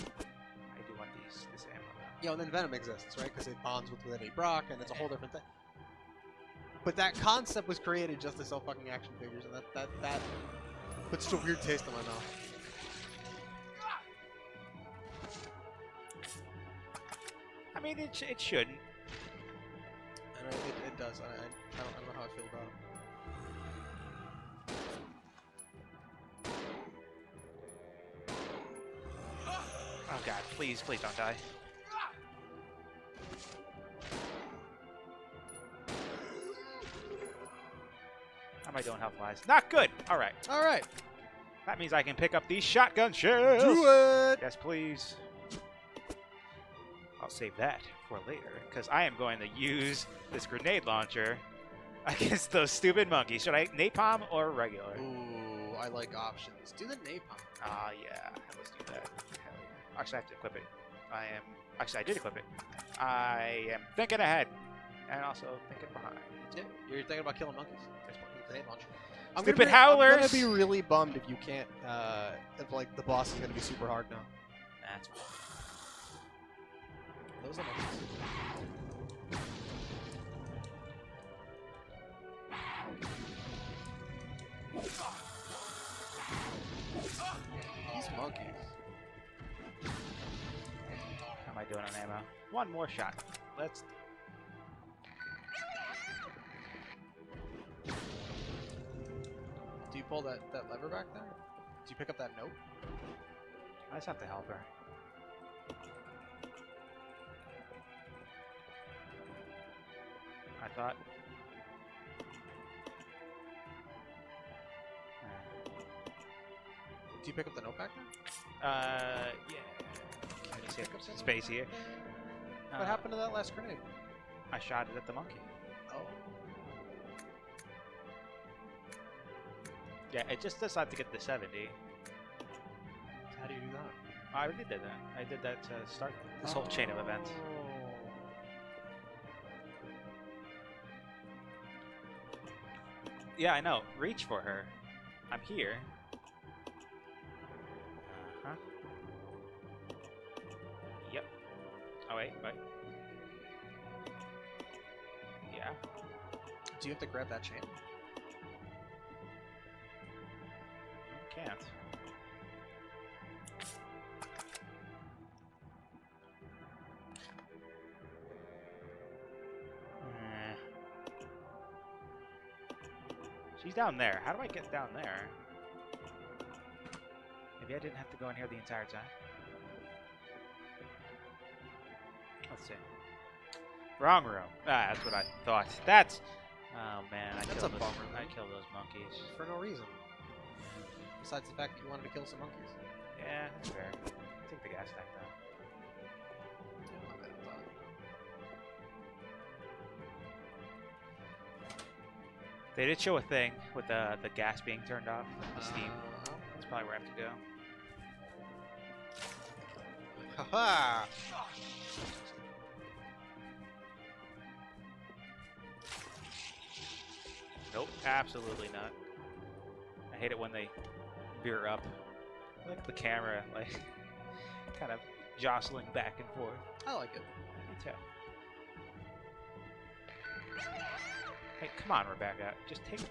I do want this ammo now. and then Venom exists, right? Because it bonds with Eddie Brock, and it's a whole different thing. But that concept was created just to sell fucking action figures, and that puts such a weird taste in my mouth. I mean, it shouldn't. And it does. I don't know how I feel about it. Oh god, please don't die. How am I doing health-wise? Not good! Alright. All right, That means I can pick up these shotgun shells! do it. Yes, please. I'll save that for later, because I am going to use this grenade launcher against those stupid monkeys. Should I napalm or regular? Ooh, I like options. Do the napalm. Ah, yeah. Let's do that. Hell yeah. Actually, I have to equip it. Actually, I did equip it. I am thinking ahead, and also thinking behind. Yeah, you're thinking about killing monkeys. Grenade launcher. I'm Stupid I'm howlers! gonna be really bummed if you can't. If like the boss is gonna be super hard now. That's fine. Those are monkeys. These monkeys. How am I doing on ammo? One more shot. Let's. Do you pull that lever back there? Do you pick up that note? I just have to help her. I thought. Do you pick up the note back there? Yeah. Can you save some space here? What happened to that last grenade? I shot it at the monkey. Oh. Yeah, it just does have to get to 70. How do you do that? I already did that. I did that to start this whole chain of events. Yeah, I know. Reach for her. I'm here. Uh-huh. Yep. Oh, wait. Yeah. Do you have to grab that chain? Can't. She's down there. How do I get down there? Maybe I didn't have to go in here the entire time. Let's see. Wrong room. Ah, that's what I thought. That's... Oh, man. I killed those monkeys. For no reason. Besides the fact that you wanted to kill some monkeys. Yeah, that's fair. Take the gas tank, though. They did show a thing with the gas being turned off, the steam. That's probably where I have to go. Haha! Nope, absolutely not. I hate it when they veer up. I like the camera, like, kind of jostling back and forth. I like it. Me too. Hey, come on, Rebecca. Just take...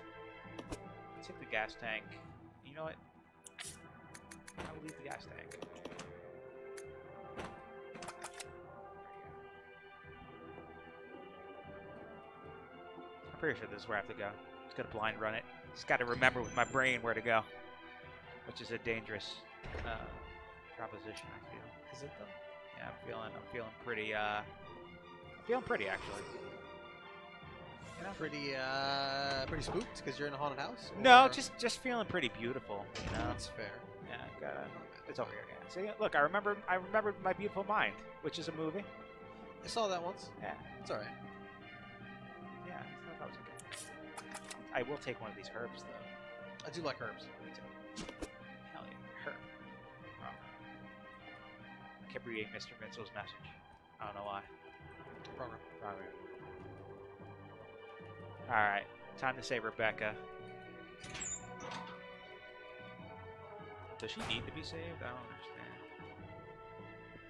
Let's hit the gas tank. You know what? I'll leave the gas tank. I'm pretty sure this is where I have to go. Just gotta blind run it. Just gotta remember with my brain where to go, which is a dangerous proposition. I feel. Is it though? Yeah, I'm feeling pretty. Feeling pretty actually. You know? Pretty spooked because you're in a haunted house. No, or- just feeling pretty beautiful. You know. That's fair. Yeah, it's over here. Yeah. See, look, I remembered My Beautiful Mind, which is a movie. I saw that once. Yeah. It's all right. Yeah, I thought that was okay. I will take one of these herbs though. I do like herbs. Me too. Hell yeah, herb. Oh. I kept reading Mr. Minzel's message. I don't know why. Program. Probably. Alright, time to save Rebecca. Does she need to be saved? I don't understand.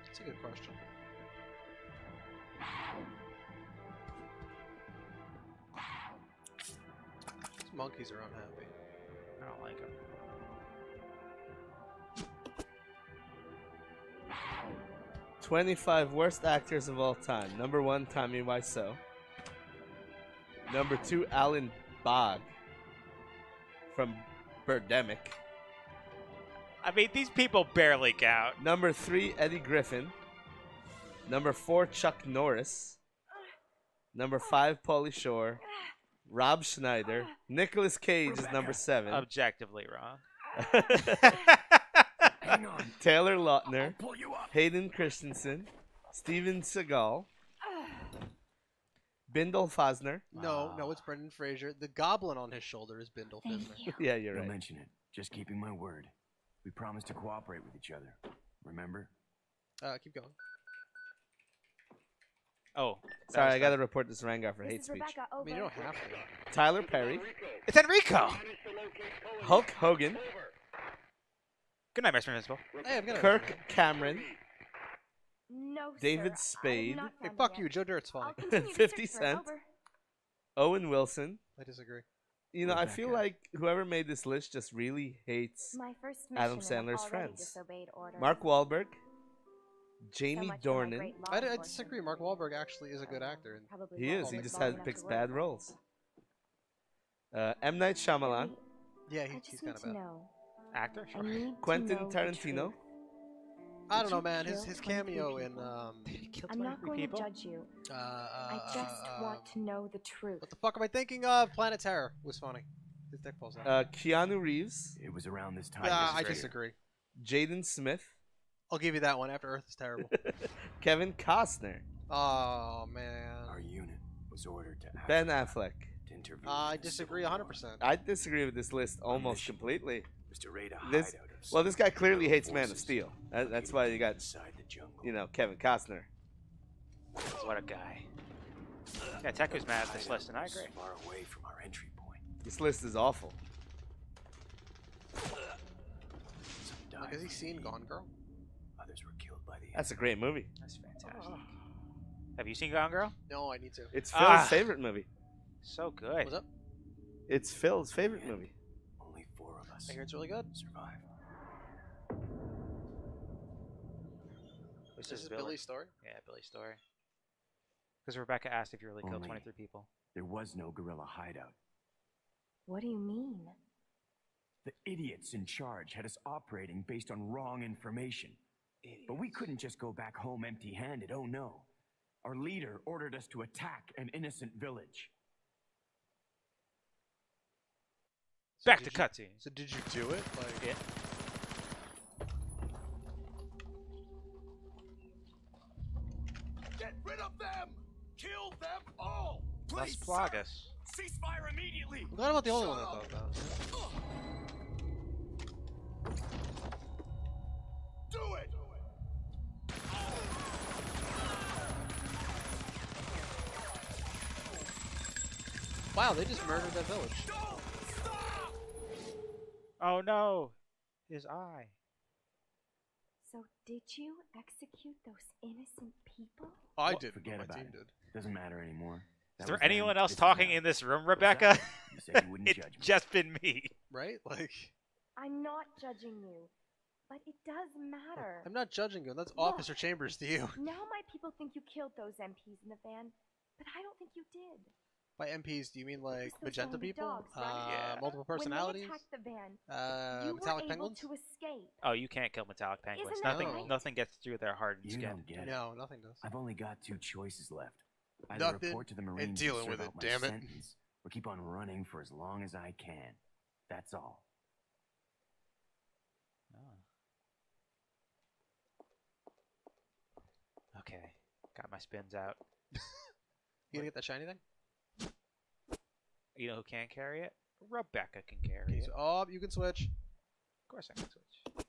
That's a good question. These monkeys are unhappy. I don't like them. 25 worst actors of all time. Number 1, Tommy Wiseau. Number 2, Alan Bogg from Birdemic. I mean, these people barely count. Number 3, Eddie Griffin. Number 4, Chuck Norris. Number 5, Pauly Shore. Rob Schneider. Nicolas Cage is number 7. Objectively wrong. Hang on. Taylor Lautner. Pull you up. Hayden Christensen. Steven Seagal. Bindle Fosner. No, it's Brendan Fraser. The goblin on his shoulder is Bindle Fisner. Yeah, you're Don't right. mention it. Just keeping my word. We promised to cooperate with each other. Remember? Keep going. Oh, Sorry, I gotta report this Rangar for This hate is speech. Rebecca, I over. mean, you don't have to. Tyler Perry. it's Enrico. Hulk Hogan. Good night, Mr. Invincible. Hey, I'm gonna. Kirk Cameron. No, David sir. Spade. I'm not Hey, found fuck yet. you. Joe Dirt's funny. I'll continue to 50 search for it. Cent. Over. Owen Wilson. I disagree. You know, I feel Rebecca. like whoever made this list just really hates My first Adam mission, and I've Sandler's already friends. disobeyed orders. Mark Wahlberg. So Jamie much for my Dornan. great law I enforcement. disagree. Mark Wahlberg actually is a good actor. And Probably He won't is. He live just long has enough picks to bad work. roles. M. Night Shyamalan. yeah, I he's just kind need of to bad. know. Actor? I Sure. need to Quentin know the Tarantino. truth. I don't Did know, you man. kill His 23 cameo in people? He killed I'm not 23 going people? to judge you. I just want to know the truth. what the fuck am I thinking of? Planet Terror was funny. His dick pulls out. Keanu Reeves. It was around this time. Yeah, I this is disagree. Jaden Smith. I'll give you that one. After Earth is terrible. Kevin Costner. Oh man. Our unit was ordered to Ben act Affleck. to intervene. I in the disagree Civil War. 100%. I disagree with this list almost mission. completely. Was to raid a This- hideout of Well, this guy clearly Rebel hates Man of forces Steel. That's why you got, inside the jungle. you know, Kevin Costner. What a guy. Yeah, Teku's mad at this list, and I agree. Far away from our entry point. This list is awful. Some died Like, has he from seen heat. Gone Girl? Others were killed by the That's a great movie. That's fantastic. Have you seen Gone Girl? No, I need to. It's Phil's Ah. favorite movie. So good. What's up? It's Phil's favorite movie. Only 4 of us I hear it's really good. survived. This This is is Billy. Billy's story. Yeah, Billy's story. Because Rebecca asked if you really killed Only. 23 people. There was no guerrilla hideout. What do you mean? The idiots in charge had us operating based on wrong information. But we couldn't just go back home empty-handed. Oh no. Our leader ordered us to attack an innocent village. So Back did to you- cutscene. So did you do it? Like, Yeah. Get rid of them! Kill them all! Las Plagas. Ceasefire immediately! I'm glad I'm not the only one that thought that. Do it! Wow, they just murdered that village. Don't stop! Oh no! His eye. So did you execute those innocent people? I Well, did. forget My about team it. did. Doesn't matter anymore. Is there anyone else talking in this room, Rebecca? You said you wouldn't It's judge me. just been me. Right? Like, I'm not judging you, but it does matter. I'm not judging you. That's Look. Officer Chambers to you. Now my people think you killed those MPs in the van, but I don't think you did. By MPs, do you mean like Just those magenta zombie people? dogs, right? Yeah. Multiple personalities? When they attacked the van, you Metallic were able penguins? to escape. Oh, you can't kill metallic penguins. Isn't that Nothing, right? nothing gets through their hardened You skin. don't get it. No, nothing does. I've only got 2 choices left. Either Nothing report to the and Marines dealing and with serve it, out my damn it. sentence, or keep on running for as long as I can. That's all. Oh. Okay, got my spins out. You gonna get that shiny thing? You know who can't carry it? Rebecca can carry Okay, it. so, oh, you can switch. Of course I can switch.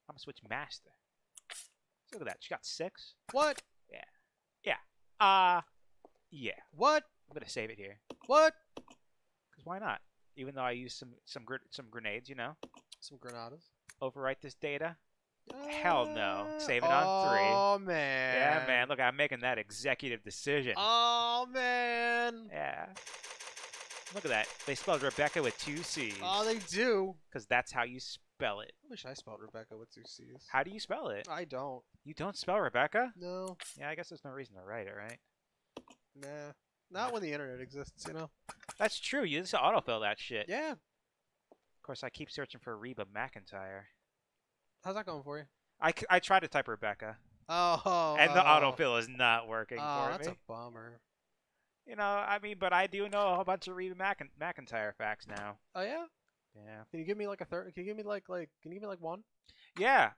I'm a switch master. Look at that. She got 6. What? Yeah. What? I'm gonna save it here. What? Cause why not? Even though I used some grenades, you know. Some granadas. Overwrite this data. Hell no. Save it on 3. Oh, man. Yeah, man. Look, I'm making that executive decision. Oh, man. Yeah. Look at that. They spelled Rebecca with 2 C's. Oh, they do. Because that's how you spell it. I wish I spelled Rebecca with 2 C's. How do you spell it? I don't. You don't spell Rebecca? No. Yeah, I guess there's no reason to write it, right? Nah. Not when the internet exists, you know? That's true. You just autofill that shit. Yeah. Of course, I keep searching for Reba McEntire. How's that going for you? I tried to type Rebecca, Oh. and the autofill is not working Oh, for that's me. a bummer. You know, I mean, but I do know a whole bunch of Reba McEntire facts now. Oh, yeah? Yeah. Can you give me like a third? Can you give me like can you give me like one? Yeah.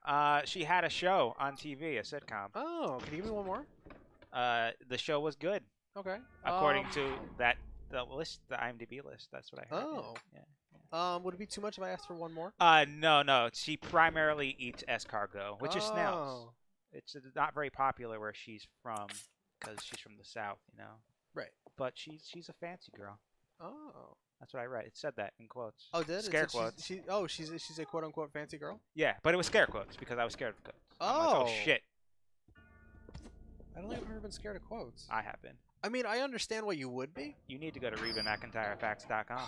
She had a show on TV, a sitcom. Oh, can you give me one more? The show was good, Okay. according to the list, the IMDb list. That's what I heard. Oh. Yeah. Would it be too much if I asked for one more? No. She primarily eats escargot, which is snails. Oh. It's not very popular where she's from because she's from the south, you know. Right. But she's a fancy girl. Oh. That's what I read. It said that in quotes. Oh, did it? Scare She's- quotes. She's a quote unquote fancy girl. Yeah, but it was scare quotes because I was scared of quotes. I'm like, Oh. oh shit, I don't think I've ever been scared of quotes. I have been. I mean, I understand why you would be. You need to go to RebaMcIntyreFacts.com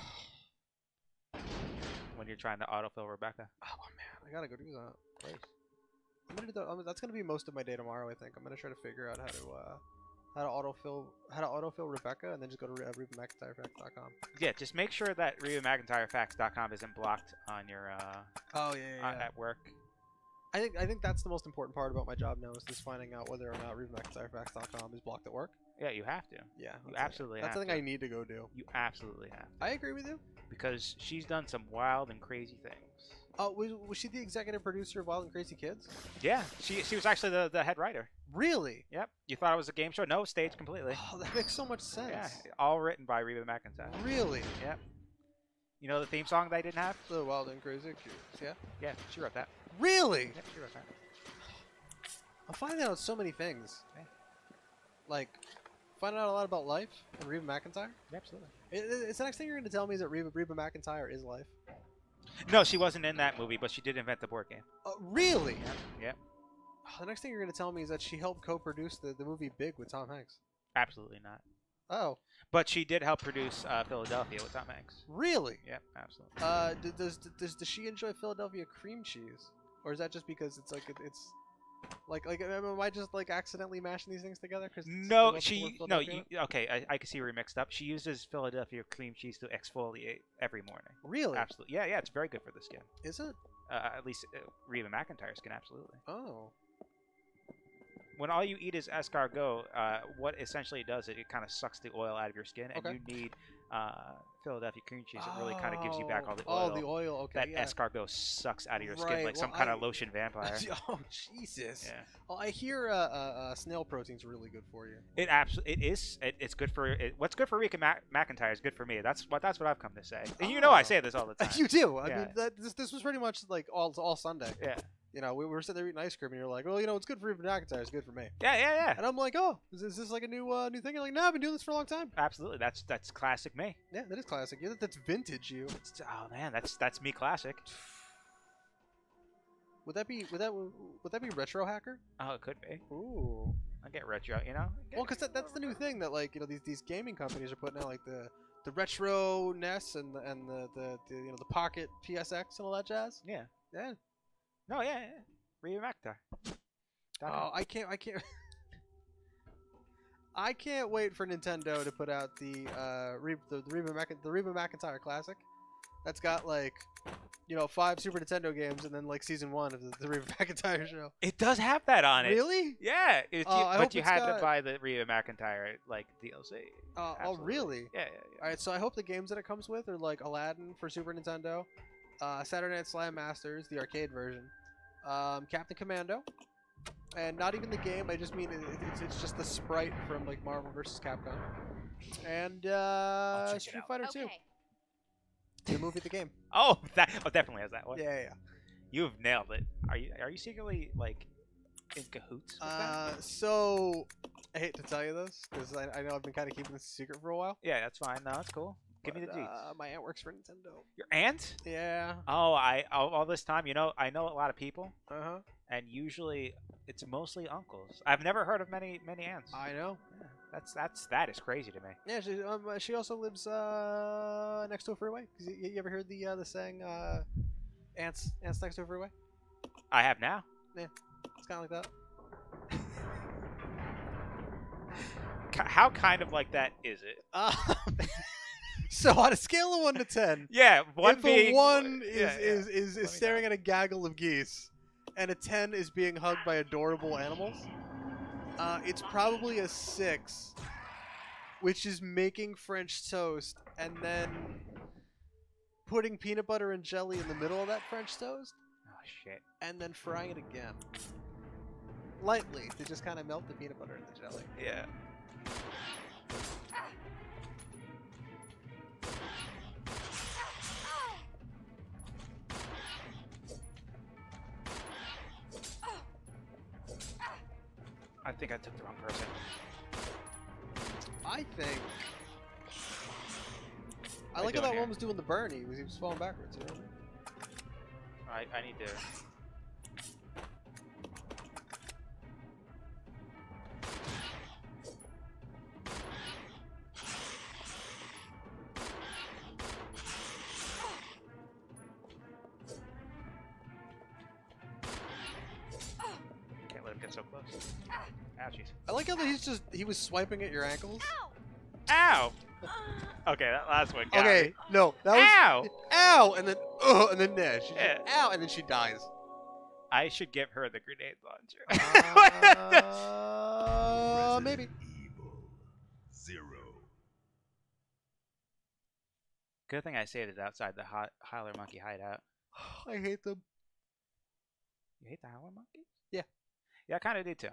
when you're trying to autofill Rebecca. Oh man, I gotta go do that. Please. I'm gonna do that. That's gonna be most of my day tomorrow. I think I'm gonna try to figure out how to autofill Rebecca, and then just go to RebaMcIntyreFacts.com. Yeah, just make sure that RebaMcIntyreFacts.com isn't blocked on your Oh yeah. at work. I think that's the most important part about my job now is just finding out whether or not RebaMcIntyreFacts.com is blocked at work. Yeah, you have to. Yeah, You that's absolutely That's have the thing to. I need to go do. You absolutely have to. I agree with you. Because she's done some wild and crazy things. Oh, was she the executive producer of Wild and Crazy Kids? Yeah, she was actually the head writer. Really? Yep. You thought it was a game show? No, staged completely. Oh, that makes so much sense. Yeah, all written by Reba McEntire. Really? Yep. You know the theme song they didn't have? The Wild and Crazy Kids. Yeah. Yeah, she wrote that. Really? Yep, she wrote that. I'm finding out so many things. Yeah. Like, finding out a lot about life and Reba McEntire. Yeah, absolutely. It's the next thing you're going to tell me is that Reba McEntire is life. No, she wasn't in that movie, but she did invent the board game. Really? Yep. Oh, the next thing you're going to tell me is that she helped co-produce the movie Big with Tom Hanks. Absolutely not. Oh, But she did help produce Philadelphia with Tom Hanks. really? Yep, absolutely. Does she enjoy Philadelphia cream cheese, or is that just because it's like it's like am I just like accidentally mashing these things together? Cause No, it's the word no. Philadelphia? Okay, I can see where you're mixed up. She uses Philadelphia cream cheese to exfoliate every morning. Really? Absolutely. Yeah, it's very good for the skin. Is it? At least Reba McEntire's skin, absolutely. Oh. When all you eat is escargot, what essentially it does, it kind of sucks the oil out of your skin, and Okay. you need Philadelphia cream cheese. It really kind of gives you back all the oil. Oh, the oil. Okay. That yeah. escargot sucks out of your skin Right, like some well, kind of lotion vampire. Oh Jesus. Yeah. Well, I hear snail protein's really good for you. It's good for it. What's good for Reba McEntire is good for me. That's what I've come to say. And you know I say this all the time. You do. I Yeah. mean, this was pretty much like all Sunday. Yeah. You know, we were sitting there eating ice cream, and you're like, well, you know, it's good for Reba McEntire. It's good for me. Yeah. And I'm like, oh, is this like a new thing? You're like, no, I've been doing this for a long time. Absolutely. That's classic me. Yeah, that is classic. Yeah, that's vintage you. Oh man, that's me classic. Would that be retro hacker? Oh, it could be. Ooh. I get retro, you know. Well, because that's the new thing that like these gaming companies are putting out, like the retro NES and the the Pocket PSX and all that jazz. Yeah. Yeah. No, yeah. Remactor. Oh, I can't. I can't wait for Nintendo to put out the Reba McEntire Classic. That's got like 5 Super Nintendo games and then like season 1 of the Reba McEntire show. It does have that on it. Really? Yeah. I But hope you it's had got- to buy the Reba McEntire like DLC. Oh, Absolutely. really? Yeah. All right, so I hope the games that it comes with are like Aladdin for Super Nintendo, Saturday Night Slam Masters, the arcade version, Captain Commando, and not even the game. I just mean it's just the sprite from like Marvel vs. Capcom, and check it Street out. Fighter 2, Okay. the movie, the game. Oh, that definitely has that one. Yeah. You've nailed it. Are you secretly like in cahoots with that? So I hate to tell you this because I know I've been kind of keeping this a secret for a while. Yeah, that's fine. No, that's cool. Give me the but, deets. My aunt works for Nintendo. Your aunt? Yeah. Oh, all this time, I know a lot of people, Uh-huh. and usually it's mostly uncles. I've never heard of many aunts. I know. Yeah, that is crazy to me. Yeah, she also lives next to a freeway. You ever heard the saying, ants next to a freeway? I have now. It's kind of like that. How kind of like that is it? So on a scale of 1 to 10, Yeah, one if being a 1 yeah, is Let me staring at a gaggle of geese, and a 10 is being hugged by adorable animals, it's probably a 6, which is making French toast and then putting peanut butter and jelly in the middle of that French toast, Oh shit. and then frying it again. Lightly, to just kind of melt the peanut butter and the jelly. Yeah. I think I took the wrong person. I think... I What like you how that doing one was doing the burn. He was falling backwards. You know? I need to. Can't let him get so close. Ouchies. I like how that he was swiping at your ankles. Ow! Okay, that last one got Okay, me. no, that was Ow! ow, and then nah, she Yeah. ow, and then she dies. I should give her the grenade launcher. Maybe. Evil 0. Good thing I saved it outside the Howler Monkey hideout. I hate them. You hate the Howler Monkey? Yeah. Yeah, I kind of do too.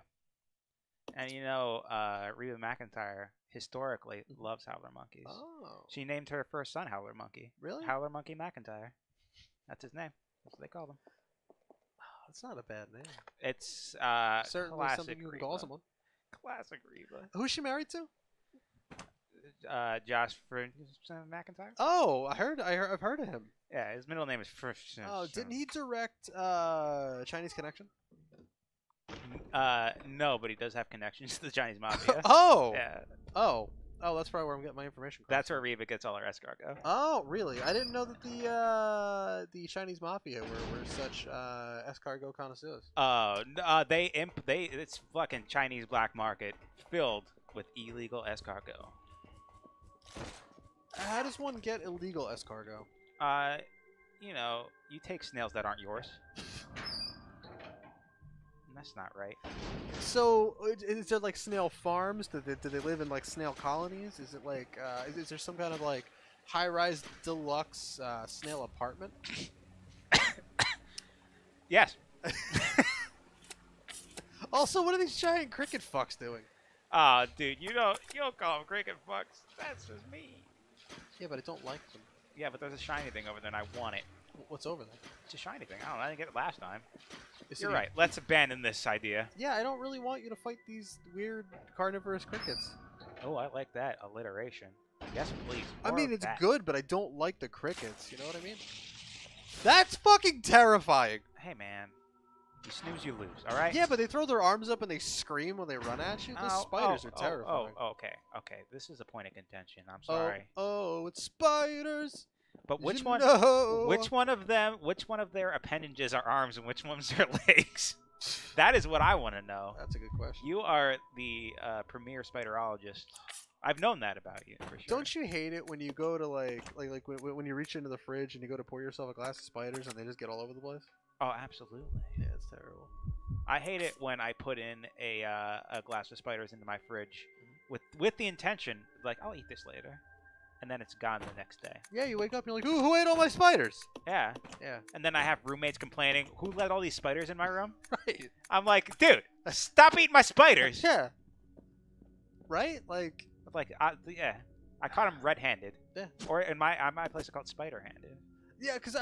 And Reba McEntire historically loves Howler Monkeys. Oh, She named her first son Howler Monkey. really? Howler Monkey McEntire. That's his name. That's what they call him. That's not a bad name. It's Certainly classic something you can Reba. call someone. Classic Reba. Who's she married to? Josh McIntyre. Oh, I've heard of him. Yeah, his middle name is Frisch. Oh, didn't he direct Chinese Connection? No, but he does have connections to the Chinese mafia. Oh, Yeah, oh, that's probably where I'm getting my information from. that's where Reba gets all her escargot. Oh, really? I didn't know that the Chinese mafia were such escargot connoisseurs. It's fucking Chinese black market filled with illegal escargot. How does one get illegal escargot? You take snails that aren't yours. That's not right. So, is there like snail farms? Do they live in like snail colonies? Is it like is there some kind of like high-rise deluxe snail apartment? Yes. Also, what are these giant cricket fucks doing? Dude, you don't call them cricket fucks. That's just me. Yeah, but I don't like them. Yeah, but there's a shiny thing over there, and I want it. What's over there? It's a shiny thing. I don't know. I didn't get it last time. Is You're it- right. Let's abandon this idea. Yeah, I don't really want you to fight these weird carnivorous crickets. Oh, I like that alliteration. Yes, please. I More mean, of it's that. good, but I don't like the crickets. You know what I mean? That's fucking terrifying. Hey, man. You snooze, you lose. All right. Yeah, but they throw their arms up and they scream when they run at you. Those spiders are terrifying. Okay. This is a point of contention. I'm sorry. Oh, it's spiders. But which You one? know. Which one of them? Which one of their appendages are arms, and which ones are legs? That is what I want to know. That's a good question. You are the premier spiderologist. I've known that about you for sure. Don't you hate it when you go to like when you reach into the fridge and you go to pour yourself a glass of spiders and they just get all over the place? Oh, absolutely. Yeah, it's terrible. I hate it when I put in a glass of spiders into my fridge with the intention, like, I'll eat this later. And then it's gone the next day. Yeah, you wake up and you're like, ooh, who ate all my spiders? Yeah. Yeah. And then I have roommates complaining, who let all these spiders in my room? Right. I'm like, dude, stop eating my spiders. Yeah. Right? Like, yeah. I caught him red-handed. Yeah. Or in my place, I call it spider-handed. yeah, because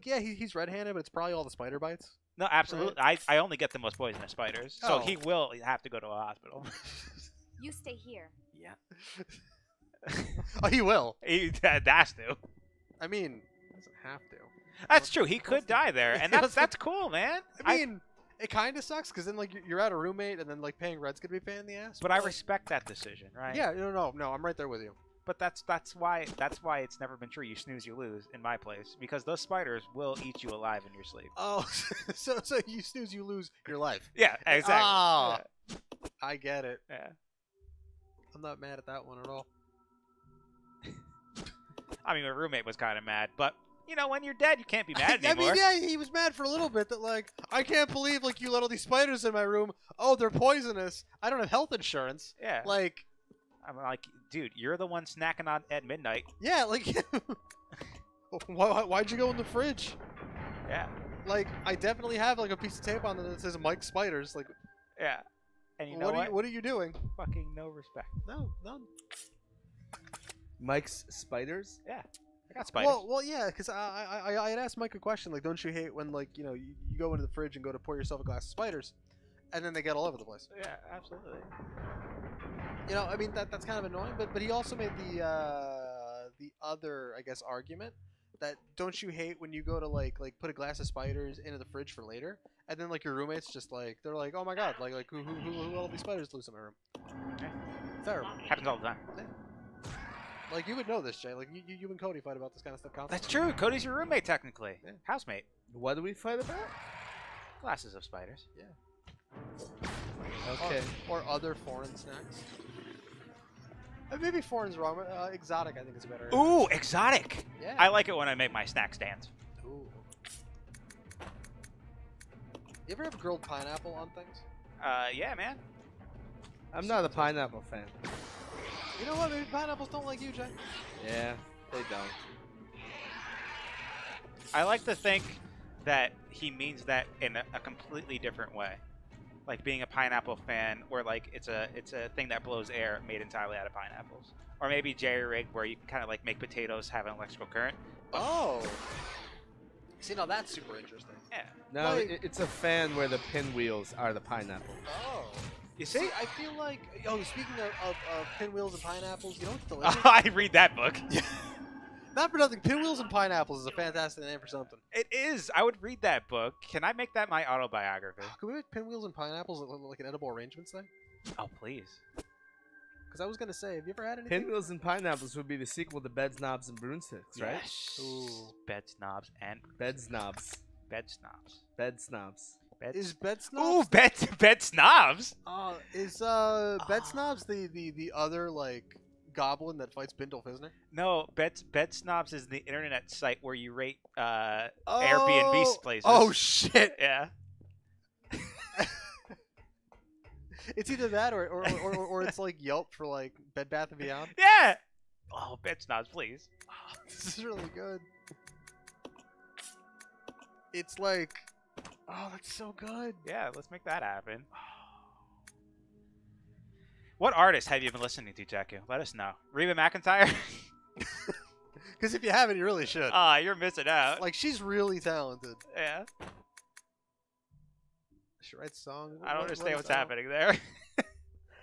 yeah, he's red-handed, but it's probably all the spider bites. No, absolutely. I only get the most poisonous spiders. So Oh. he will have to go to a hospital. You stay here. Yeah. Oh, he will. He has to. I mean, he doesn't have to. That's true. He could die there, and that's cool, man. I mean, it kind of sucks because then like you're out a roommate, and then like paying rent's gonna be a pain in the ass. But I respect that decision, right? Yeah, no, I'm right there with you. But that's why it's never been true. You snooze, you lose in my place because those spiders will eat you alive in your sleep. Oh, so you snooze, you lose your life. Yeah, exactly. Oh, Yeah. I get it. Yeah. I'm not mad at that one at all. I mean, my roommate was kind of mad, but you know, when you're dead, you can't be mad I anymore. mean, yeah, he was mad for a little bit. That like, I can't believe like you let all these spiders in my room. Oh, they're poisonous. I don't have health insurance. Yeah. Like, I'm like, dude, you're the one snacking on at midnight. yeah, like, why'd you go in the fridge? Yeah. Like, I definitely have like a piece of tape on it that says Mike Spiders. Like, Yeah. And you know what are you doing? Fucking no respect. No, none. Mike's spiders? Yeah. I got spiders. Well, yeah, because I had asked Mike a question like, don't you hate when like you go into the fridge and go to pour yourself a glass of spiders, and then they get all over the place? Yeah, absolutely. I mean that's kind of annoying, but he also made the other I guess argument that don't you hate when you go to like put a glass of spiders into the fridge for later, and then like your roommates just like they're like, oh my god, like who all these spiders loose in my room? Yeah. Terrible. Happens all the time. Yeah. Like you would know this, Jay. Like you and Cody fight about this kind of stuff constantly. That's true. Cody's your roommate technically. Yeah. Housemate. What do we fight about? Glasses of spiders. Yeah. Okay. Or other foreign snacks. Maybe foreign's wrong. But, exotic, I think, is a better. Ooh, exotic. Yeah. I like it when I make my snack stands. Ooh. You ever have grilled pineapple on things? Yeah, man. I'm not a pineapple fan. You know what? Maybe pineapples don't like you, Jay. Yeah, they don't. I like to think that he means that in a completely different way. Like being a pineapple fan, where like it's a thing that blows air made entirely out of pineapples, or maybe jerry rig, where you can kind of like make potatoes have an electrical current. Oh. See, now that's super interesting. Yeah. No, Like- it's a fan where the pinwheels are the pineapple. Oh. You See, see? I feel like speaking of pinwheels and pineapples, you know what's delicious? I read that book. Not for nothing, pinwheels and pineapples is a fantastic name for something. It is. I would read that book. Can I make that my autobiography? Can we make pinwheels and pineapples like an edible arrangements thing? Oh, please. Because I was gonna say, have you ever had anything? Pinwheels and pineapples would be the sequel to Beds, Knobs, and Broomsticks, right? Yes. Ooh. Bed snobs and Beds, Knobs. bed snobs. Bed snobs. Bed Is bed Ooh, snobs? bed snobs. Is bed snobs the other like goblin that fights Bindle Fisner? No, bed snobs is the internet site where you rate Airbnb places. Oh shit! Yeah. It's either that or it's like Yelp for like Bed Bath and Beyond. Yeah. Oh, bed snobs, please. This is really good. It's like, oh, that's so good. Yeah, let's make that happen. What artist have you been listening to, Jakku? Let us know. Reba McEntire? Because if you haven't, you really should. Ah, you're missing out. Like, she's really talented. Yeah. She writes songs. I don't What understand is what's that? happening there.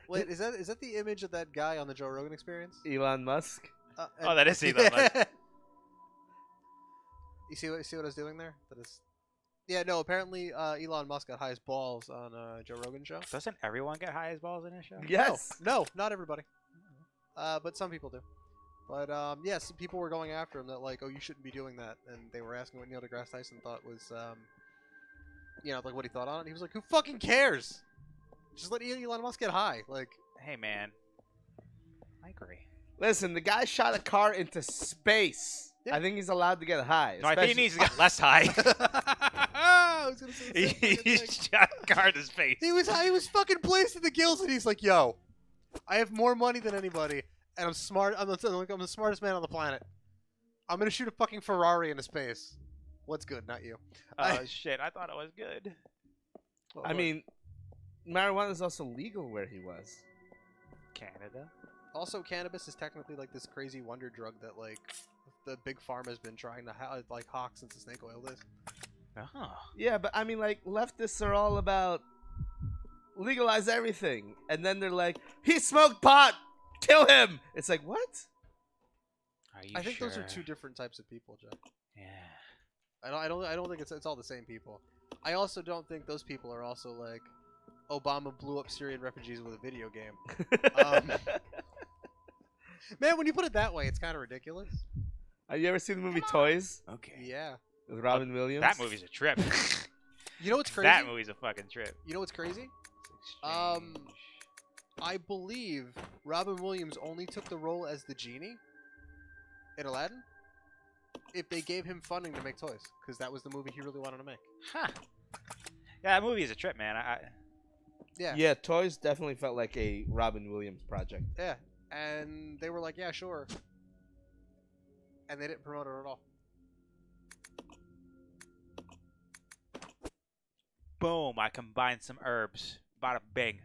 Wait, is that the image of that guy on the Joe Rogan Experience? Elon Musk. Oh, that is Elon Musk. You see what I was doing there? That is. Yeah, no. Apparently, Elon Musk got high as balls on Joe Rogan's show. Doesn't everyone get high as balls in this show? Yes. No, not everybody. But some people do. But yes, people were going after him that like, oh, you shouldn't be doing that, and they were asking what Neil deGrasse Tyson thought was, like what he thought on it. And he was like, who fucking cares? Just let Elon Musk get high. Like, Hey, man. I agree. Listen, the guy shot a car into space. Yeah. I think he's allowed to get high. No, I think he needs to get less high. I was gonna say the same fucking He thing. shot a car in his face. He was fucking blazed to the gills, and he's like, "Yo, I have more money than anybody, and I'm smart. I'm the smartest man on the planet. I'm gonna shoot a fucking Ferrari into space. What's good? Not you. Oh, shit. I thought it was good. I mean, marijuana is also legal where he was. Canada? also cannabis is technically like this crazy wonder drug that like the big pharma has been trying to like hawk since the snake oil days. Oh. Yeah, but I mean, like, leftists are all about legalize everything, and then they're like, he smoked pot, kill him. It's like, what? Are you I think those are sure? two different types of people, Jeff. Yeah. I don't think it's all the same people. I also don't think those people are also like Obama blew up Syrian refugees with a video game. Man, when you put it that way, it's kind of ridiculous. Have you ever seen the movie Toys Okay. Yeah. with Robin Williams? That movie's a trip. You know what's crazy? That movie's a fucking trip. You know what's crazy? Exchange. I believe Robin Williams only took the role as the genie in Aladdin if they gave him funding to make toys, because that was the movie he really wanted to make. Huh. Yeah, that movie is a trip, man. Yeah. Yeah, Toys definitely felt like a Robin Williams project. Yeah. And they were like, yeah, sure. And they didn't promote it at all. Boom! I combined some herbs. Bada bing.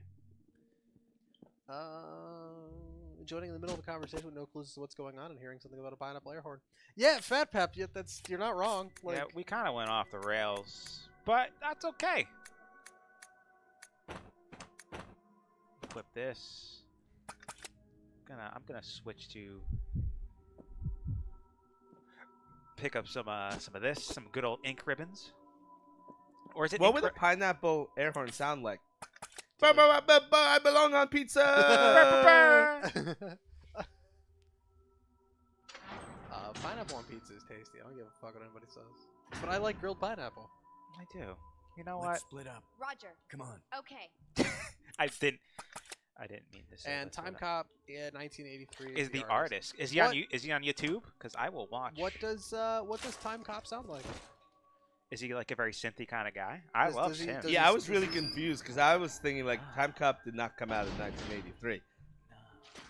Joining in the middle of a conversation with no clues as to what's going on and hearing something about a pineapple air horn. Yeah, Fat Pep, you're not wrong. Like, Yeah, we kind of went off the rails, but that's okay. Flip this. I'm gonna switch to pick up some of this, some good old ink ribbons. Or is it? What ink would a ri- pineapple air horn sound like? I belong on pizza. Pineapple on pizza is tasty. I don't give a fuck what anybody says. But I like grilled pineapple. I do. You know Let's what? split up. Roger. Come on. Okay. I didn't mean to say. And let's Time do that. Cop, yeah, 1983 Is the artist. Is he What? on? Is he on YouTube? Because I will watch. What does Time Cop sound like? Is he like a very synthy kind of guy? I Does- love does he- him. does- Yeah, I was really confused because I was thinking like Time Cop did not come out in 1983.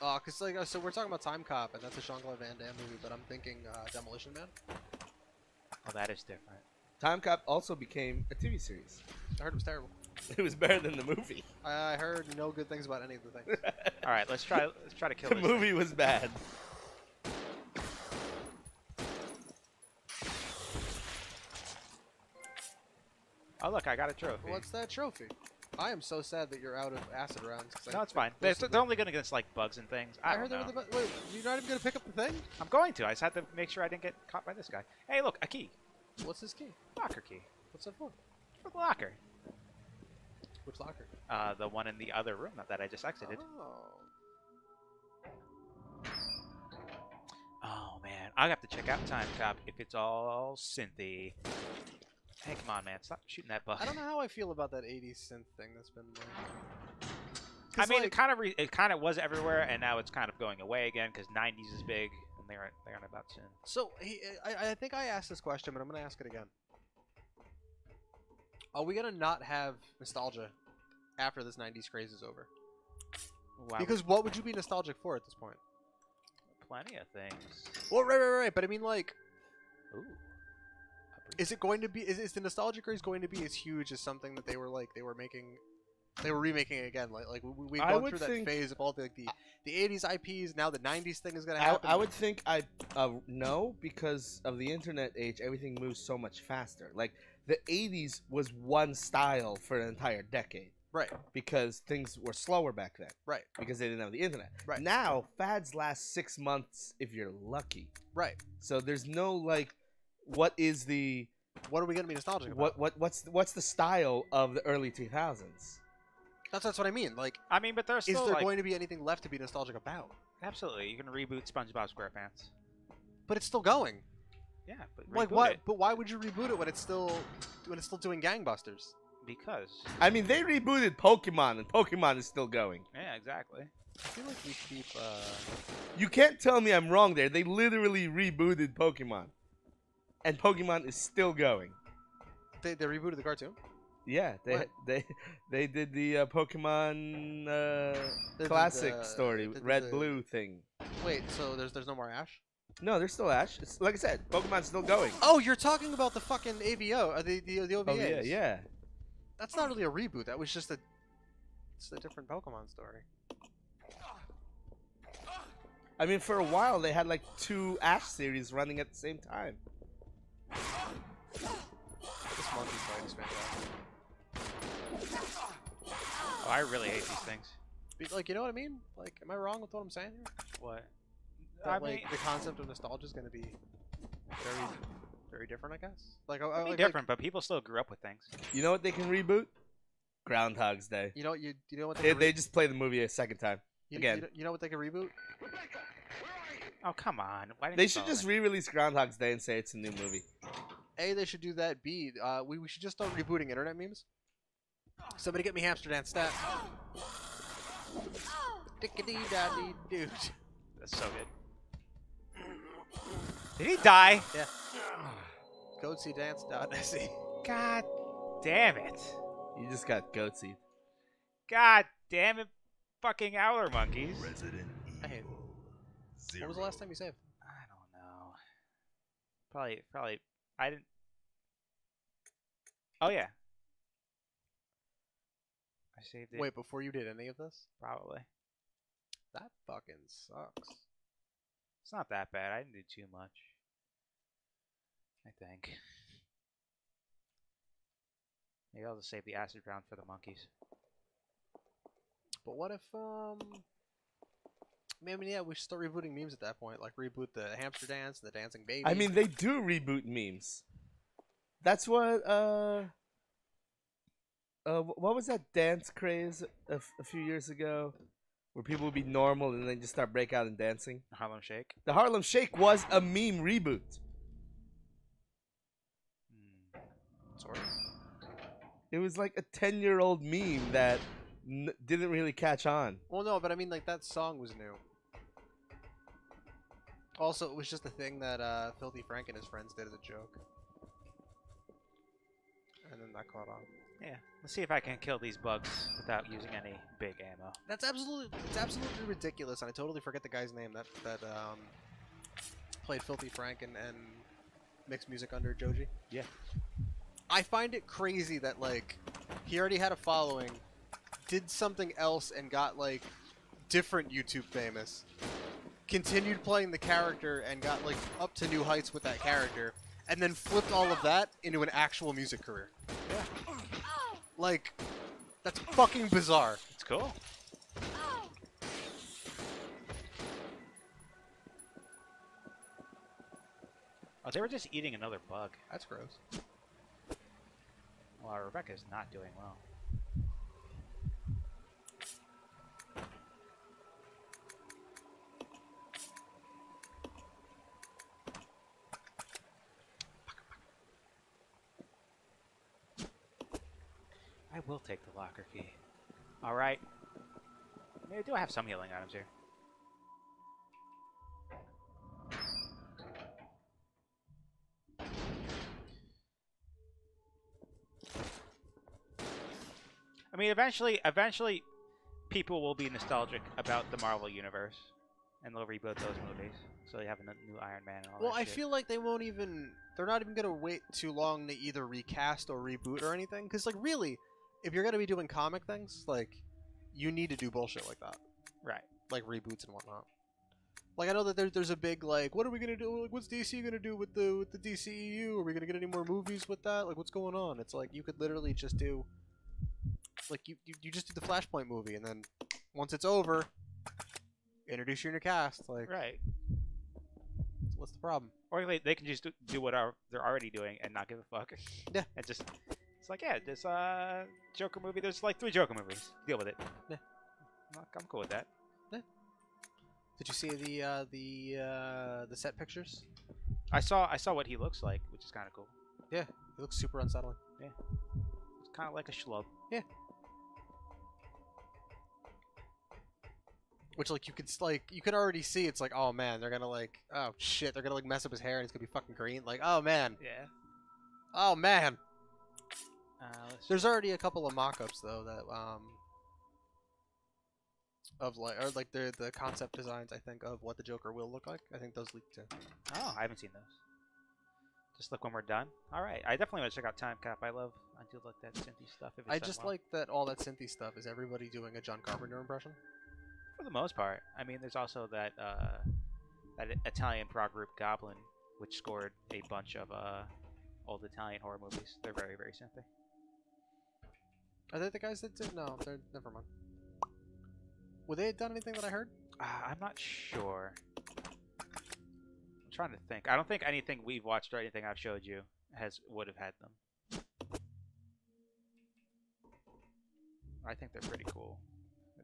Cause like so we're talking about Time Cop, and that's a Jean-Claude Van Damme movie, but I'm thinking Demolition Man. Oh, that is different. Time Cop also became a TV series. I heard it was terrible. It was better than the movie. I heard no good things about any of the things. All right, let's try to kill The this. movie was bad. Oh, look, I got a trophy. What's that trophy? I am so sad that you're out of acid rounds. 'Cause No, I it's fine. most They're of them- only going against like bugs and things. I, I don't heard they know. were the wait. You're not even gonna pick up the thing? I'm going to. I just had to make sure I didn't get caught by this guy. Hey, look, a key. What's this key? Locker key. What's that for? For the locker. Which locker? The one in the other room that I just exited. Oh. Oh, man. I have to check out Time Cop if it's all synthy. Hey, come on, man. Stop shooting that bug. I don't know how I feel about that 80s synth thing that's been like. I 'Cause, mean, like, it kind of was everywhere, and now it's kind of going away again because 90s is big, and they aren't about synth. So I think I asked this question, but I'm gonna ask it again. Are we gonna not have nostalgia after this 90s craze is over? Wow, Because what would you be nostalgic for at this point? plenty of things. Well, right. But I mean, like, Ooh. is it going to be? Is the nostalgia craze going to be as huge as something that they were remaking it again? Like we've I gone would through that think- phase of all the 80s IPs. Now the 90s thing is gonna happen. I would think no, because of the internet age, everything moves so much faster. Like the 80s was one style for an entire decade Right. because things were slower back then. Right. Because they didn't have the internet. Right. Now fads last 6 months if you're lucky. Right. So there's no like, what is the What are we gonna be nostalgic about? What's the style of the early 2000s? That's what I mean. Like, I mean, but there's is still there like, going to be anything left to be nostalgic about? absolutely, you can reboot SpongeBob SquarePants. But it's still going. Yeah, but Like reboot what? it But why would you reboot it when it's still doing gangbusters? because I mean, they rebooted Pokemon, and Pokemon is still going. yeah, exactly. I feel like we keep. You can't tell me I'm wrong there. They literally rebooted Pokemon, and Pokemon is still going. They rebooted the cartoon. Yeah, When? they did the Pokemon did classic the- story, they did Red the- Blue thing. Wait, so there's no more Ash? No, there's still Ash. It's, like I said, Pokemon's still going. Oh, you're talking about the fucking AVO, the OVAs. Oh yeah, yeah. That's not really a reboot. That was just it's a different Pokemon story. I mean, for a while they had like 2 Ash series running at the same time. This monkey fight is fantastic. Oh, I really hate these things. Like, you know what I mean? Like, am I wrong with what I'm saying here? What? That, I like, mean, the concept of nostalgia is going to be very, very different, I guess. Like, it'd be like, different, but people still grew up with things. You know what they can reboot? Groundhog's Day. you know what They, can they just play the movie a second time. you, again. you know what they can reboot? Oh, come on. Why didn't They you should follow just me? re-release Groundhog's Day and say it's a new movie. A, they should do that. B, we should just start rebooting internet memes. Somebody get me Hamster Dance stat. Dickity-daddy dude. That's so good. Did he die? Yeah. Goatseedance.se. God damn it. You just got goatsy. God damn it. Fucking Owler monkeys. Resident I hate Evil. When was the last time you saved? I don't know. Probably. I didn't. Oh, yeah. I saved it. Wait, before you did any of this? Probably. That fucking sucks. It's not that bad. I didn't do too much. I think. Maybe I'll just save the acid round for the monkeys. But what if, I mean, yeah, we should start rebooting memes at that point. Like, reboot the hamster dance, the dancing baby. I mean, they do reboot memes. That's what what was that dance craze a few years ago, where people would be normal and then just start break out and dancing? Harlem Shake. The Harlem Shake was a meme reboot. Sort of. It was like a 10-year-old meme that didn't really catch on. Well, no, but I mean, like, that song was new. Also, it was just a thing that Filthy Frank and his friends did as a joke. And then that caught on. Yeah. Let's see if I can kill these bugs without using any big ammo. It's absolutely ridiculous, and I totally forget the guy's name that played Filthy Frank and mixed music under Joji. Yeah. I find it crazy that, like, he already had a following, did something else and got, like, different YouTube famous, continued playing the character and got, like, up to new heights with that character, and then flipped all of that into an actual music career. Yeah. Like, that's fucking bizarre. It's cool. Oh, they were just eating another bug. That's gross. Well, Rebecca's not doing well. I will take the locker key. Alright. I do have some healing items here. I mean, eventually, people will be nostalgic about the Marvel universe, and they'll reboot those movies. So you have a new Iron Man and all Well, that I shit. feel like they won't even. They're not even gonna wait too long to either recast or reboot or anything. Because, like, really, if you're gonna be doing comic things, like, you need to do bullshit like that, Right. like reboots and whatnot. Like, I know that there's a big, like, what are we gonna do? Like, what's DC gonna do with the DCEU? Are we gonna get any more movies with that? Like, what's going on? It's like you could literally just do, like, you just do the Flashpoint movie, and then once it's over, introduce your new cast. Like, Right. what's the problem? Or they can just do what they're already doing and not give a fuck. Yeah. And just it's like, yeah, this Joker movie. There's like 3 Joker movies. Deal with it. Yeah. I'm cool with that. Did you see the set pictures? I saw what he looks like, which is kind of cool. Yeah, he looks super unsettling. It's kind of like a schlub. Yeah. Which like you can already see it's like, oh man, they're gonna like, oh shit, they're gonna like mess up his hair and it's gonna be fucking green. Like, oh man, Yeah. oh man. There's There's already a couple of mock-ups though that of like the concept designs, I think, of what the Joker will look like. I think those leaked too. Oh, I haven't seen those. Just look when we're done. All right, I definitely want to check out Time Cop. I do like that synthy stuff. If it's I done just well. like that all that synthy stuff is everybody doing a John Carpenter impression. For the most part. I mean, there's also that that Italian prog group Goblin, which scored a bunch of old Italian horror movies. They're very, very synthy. Are they the guys that did? No, they're never mind. Would they have done anything that I heard? I'm not sure. I'm trying to think. I don't think anything we've watched or anything I've showed you would have had them. I think they're pretty cool.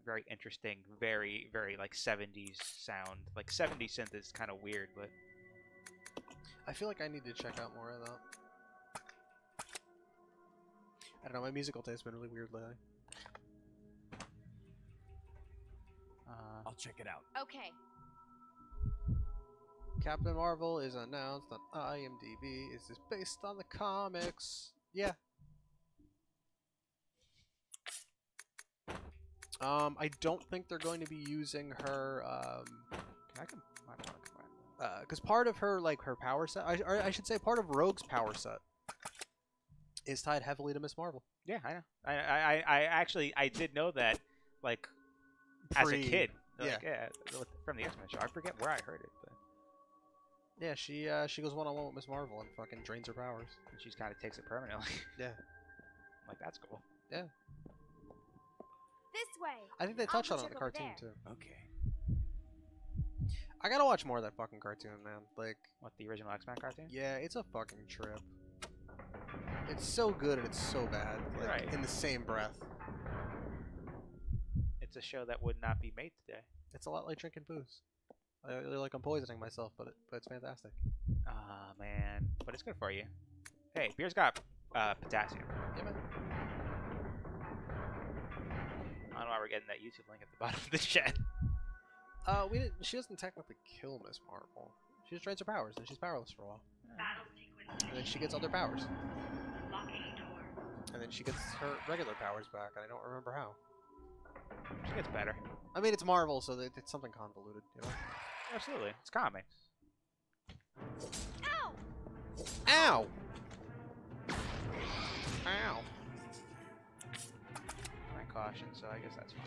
Very interesting, very, very like 70s sound. Like 70s synth is kind of weird, but I feel like I need to check out more of that. I don't know, my musical taste's been really weird lately. I'll check it out. Okay. Captain Marvel is announced on IMDb. Is this based on the comics? Yeah. I don't think they're going to be using her, because part of her, like, her power set, I should say part of Rogue's power set is tied heavily to Miss Marvel. yeah, I know. I actually did know that, like, as a kid. Like, yeah, from the X-Men show. I forget where I heard it, but Yeah, she goes one-on-one with Miss Marvel and fucking drains her powers. and she kind of takes it permanently. Yeah. I'm like, that's cool. Yeah. This way. I think they I'll touched on it check in the over cartoon, there. too. Okay. I gotta watch more of that fucking cartoon, man. Like, What, the original X-Men cartoon? yeah, it's a fucking trip. It's so good and it's so bad, like, Right. in the same breath. It's a show that would not be made today. It's a lot like drinking booze. I'm poisoning myself, but it's fantastic. Ah, man. But it's good for you. Hey, beer's got potassium. Yeah, man. I don't know why we're getting that YouTube link at the bottom of the chat. She doesn't technically kill Miss Marvel. She just drains her powers, and she's powerless for a while. And then she gets other powers. And then she gets her regular powers back, and I don't remember how. She gets better. I mean, it's Marvel, so it's something convoluted, you know? Absolutely. It's comics. Ow! Ow! Ow. My caution, so I guess that's fine.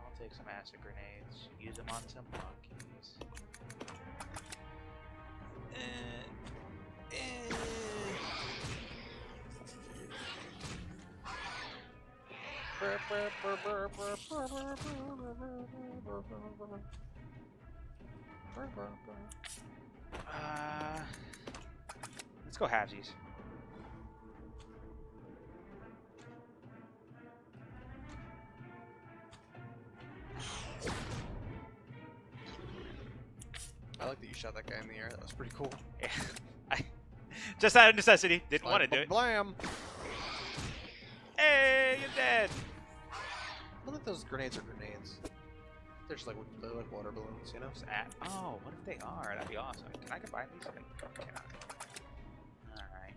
I'll take some acid grenades. Use them on some monkeys. Let's go halvesies. I like that you shot that guy in the air. That was pretty cool. Yeah. Just out of necessity. Didn't want to do it. Blam! Hey, you're dead. I don't think those grenades are grenades. They're just like water balloons, you know? Oh, what if they are? That'd be awesome. Can I combine these? I cannot. Alright.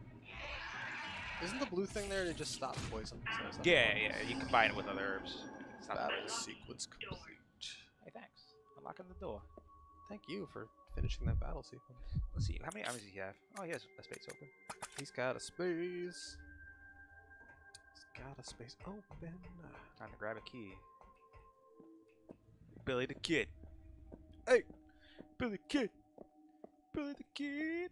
Isn't the blue thing there to just stop poison? So it's not Yeah, you combine it with other herbs. It's not Battle bad. sequence complete. Hey, thanks. Unlocking the door. Thank you for finishing that battle sequence. Let's see. How many armies does he have? Oh, he has a space open. He's got a space. He's got a space open. Time to grab a key. Billy the Kid. Hey! Billy the Kid. Billy the Kid.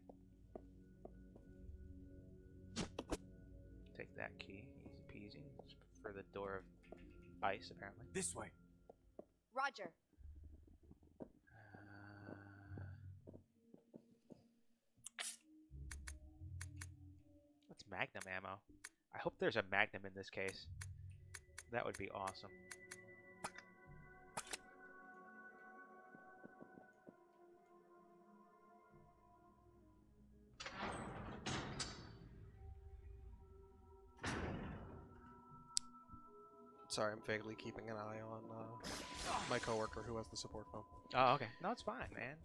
Take that key. Easy peasy. For the door of ice, apparently. This way. Roger. That's Magnum ammo. I hope there's a Magnum in this case. That would be awesome. Sorry, I'm vaguely keeping an eye on my coworker who has the support phone. Oh, okay. No, it's fine, man.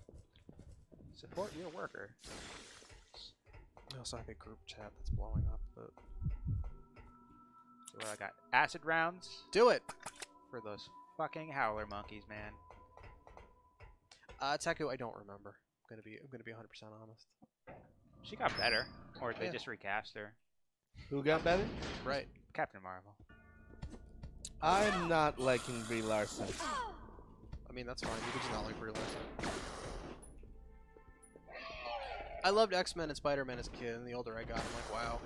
Support your worker. I also have a group chat that's blowing up, but See what I got? Acid rounds do it. for those fucking howler monkeys, man. Taku, I don't remember. I'm gonna be 100% honest. She got better, or they Yeah. just recast her. Who got better? Right. Captain Marvel. I'm not liking Brie Larson. I mean, that's fine. You could just not like Brie Larson. I loved X-Men and Spider-Man as a kid, and the older I got, I'm like, wow.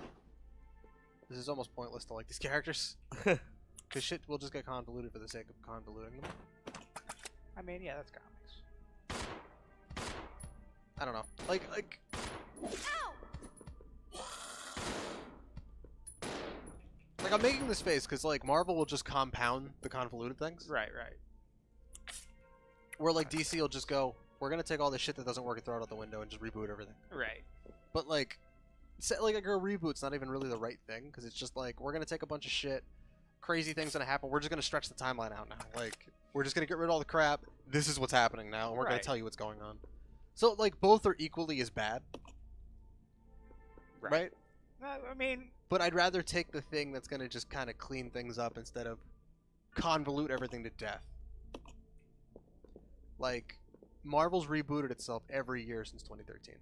This is almost pointless to like these characters. Because shit will just get convoluted for the sake of convoluting them. I mean, yeah, that's comics. I don't know. Like... Like, I'm making this face because, like, Marvel will just compound the convoluted things. Right, right. Where, like, DC will just go, we're going to take all this shit that doesn't work and throw it out the window and just reboot everything. Right. But, like a reboot's not even really the right thing because it's just like, we're going to take a bunch of shit, crazy things going to happen, we're just going to stretch the timeline out now. Like, we're just going to get rid of all the crap, this is what's happening now, and we're going Right. to tell you what's going on. So, like, both are equally as bad. Right? I mean, But I'd rather take the thing that's going to just kind of clean things up instead of convolute everything to death. Like, Marvel's rebooted itself every year since 2013.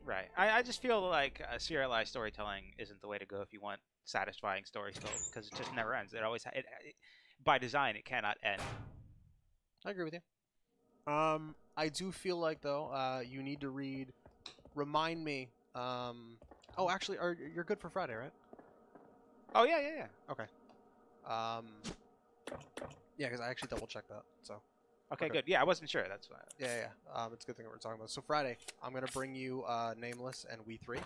right. I just feel like serialized storytelling isn't the way to go if you want satisfying stories told, because it just never ends. It always by design it cannot end. I agree with you. I do feel like, though, you need to read... Remind me... oh, actually, you're good for Friday, right? Oh yeah, yeah, yeah. Okay. Yeah, because I actually double-checked that, so... Okay, Okay. good. Yeah, I wasn't sure. That's why. Yeah. It's a good thing that we're talking about. So Friday, I'm gonna bring you Nameless and We 3.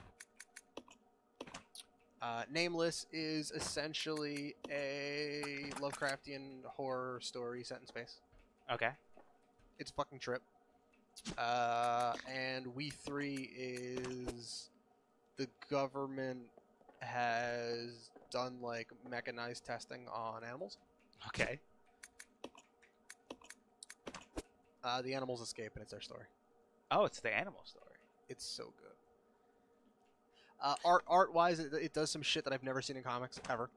Nameless is essentially a Lovecraftian horror story set in space. Okay. It's a fucking trip. And We 3 is the government has done like mechanized testing on animals. Okay. The animals escape, and it's their story. Oh, it's the animal story. It's so good. Art-wise, it does some shit that I've never seen in comics ever.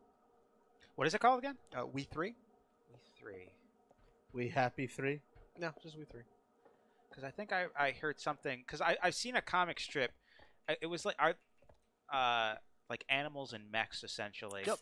What is it called again? We 3? Three. We happy 3? No, just We 3. Because I think I heard something. Because I've seen a comic strip. It was like like animals and mechs essentially. Yep.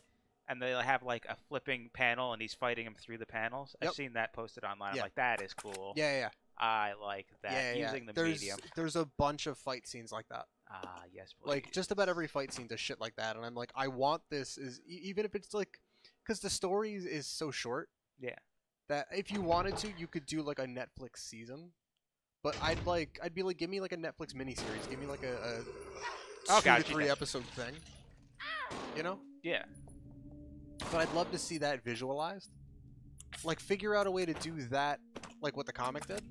And they have like a flipping panel, and he's fighting him through the panels. Yep. I've seen that posted online. Yeah. I'm like, that is cool. Yeah. I like that. Yeah. Using the There's, medium. There's a bunch of fight scenes like that. Ah, yes, please. Like, just about every fight scene does shit like that, and I'm like, I want this, even if it's like... Because the story is so short. Yeah. That if you wanted to, you could do like a Netflix season. But I'd be like, give me like a Netflix miniseries. Give me like a Oh, 2 gotcha, to 3 gotcha. episode thing. You know? Yeah. But I'd love to see that visualized. Like, figure out a way to do that, like what the comic did,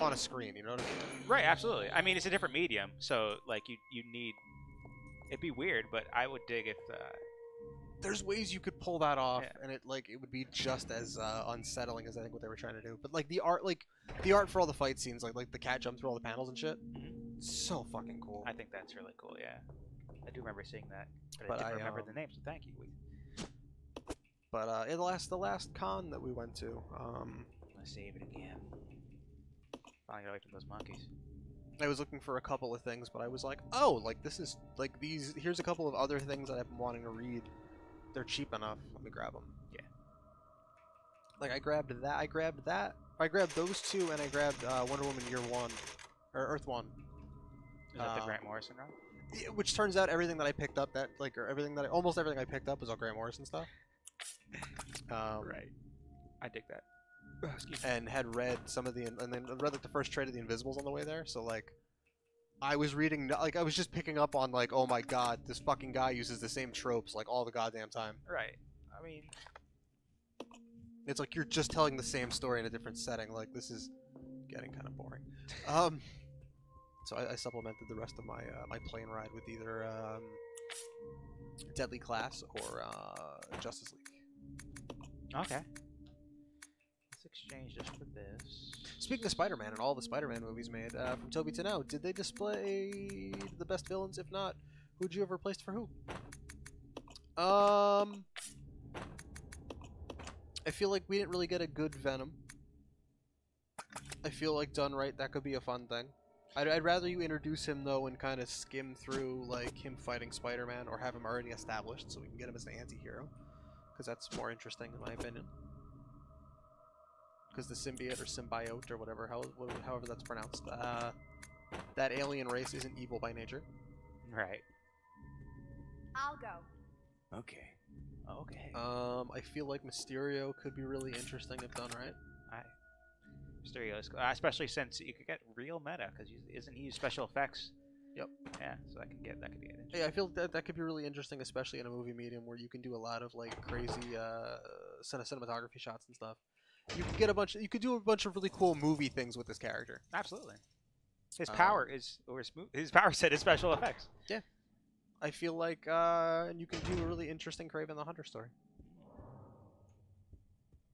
on a screen. You know what I mean? Right. Absolutely. I mean, it's a different medium, so like you need. It'd be weird, but I would dig if. There's ways you could pull that off, Yeah. and it would be just as unsettling as I think what they were trying to do. But like the art for all the fight scenes, like the cat jump through all the panels and shit, so fucking cool. I think that's really cool. Yeah. I do remember seeing that, but But I didn't I, remember the name. So thank you. But the last con that we went to, Let's save it again. Finally got away from those monkeys. I was looking for a couple of things, but I was like, oh, like this is like these. Here's a couple of other things that I've been wanting to read. They're cheap enough. Let me grab them. Yeah. Like I grabbed that. I grabbed those two, and I grabbed Wonder Woman Year One, or Earth One. Is that the Grant Morrison run? Yeah, which turns out everything that I picked up, almost everything I picked up was all Grant Morrison stuff. Right. I dig that. and had read some of the and then read like the first trade of the Invisibles on the way there. So like, I was reading like I was just picking up on like, oh my god, this fucking guy uses the same tropes like all the goddamn time. Right. I mean, It's like you're just telling the same story in a different setting. Like this is getting kind of boring. So I supplemented the rest of my my plane ride with either Deadly Class or Justice League. okay. Let's exchange this for this. Speaking of Spider-Man and all the Spider-Man movies made from Toby to now, did they display the best villains? If not, who'd you have replaced for who? I feel like we didn't really get a good Venom. I feel like done right, that could be a fun thing. I'd rather you introduce him though and kind of skim through like him fighting Spider-Man, or have him already established so we can get him as the anti-hero, because that's more interesting in my opinion. Because the symbiote or symbiote or whatever, however that's pronounced, that alien race isn't evil by nature. Right. I'll go. Okay. Okay. I feel like Mysterio could be really interesting if done right. Mysterio is, especially since you could get real meta, because isn't he use special effects? Yep. Yeah, so that can get interesting. Yeah, I feel that could be really interesting, especially in a movie medium where you can do a lot of like crazy cinematography shots and stuff. You could get you could do a bunch of really cool movie things with this character. Absolutely. His power is, or his power set is special effects. Yeah. I feel like you can do a really interesting Kraven the Hunter story.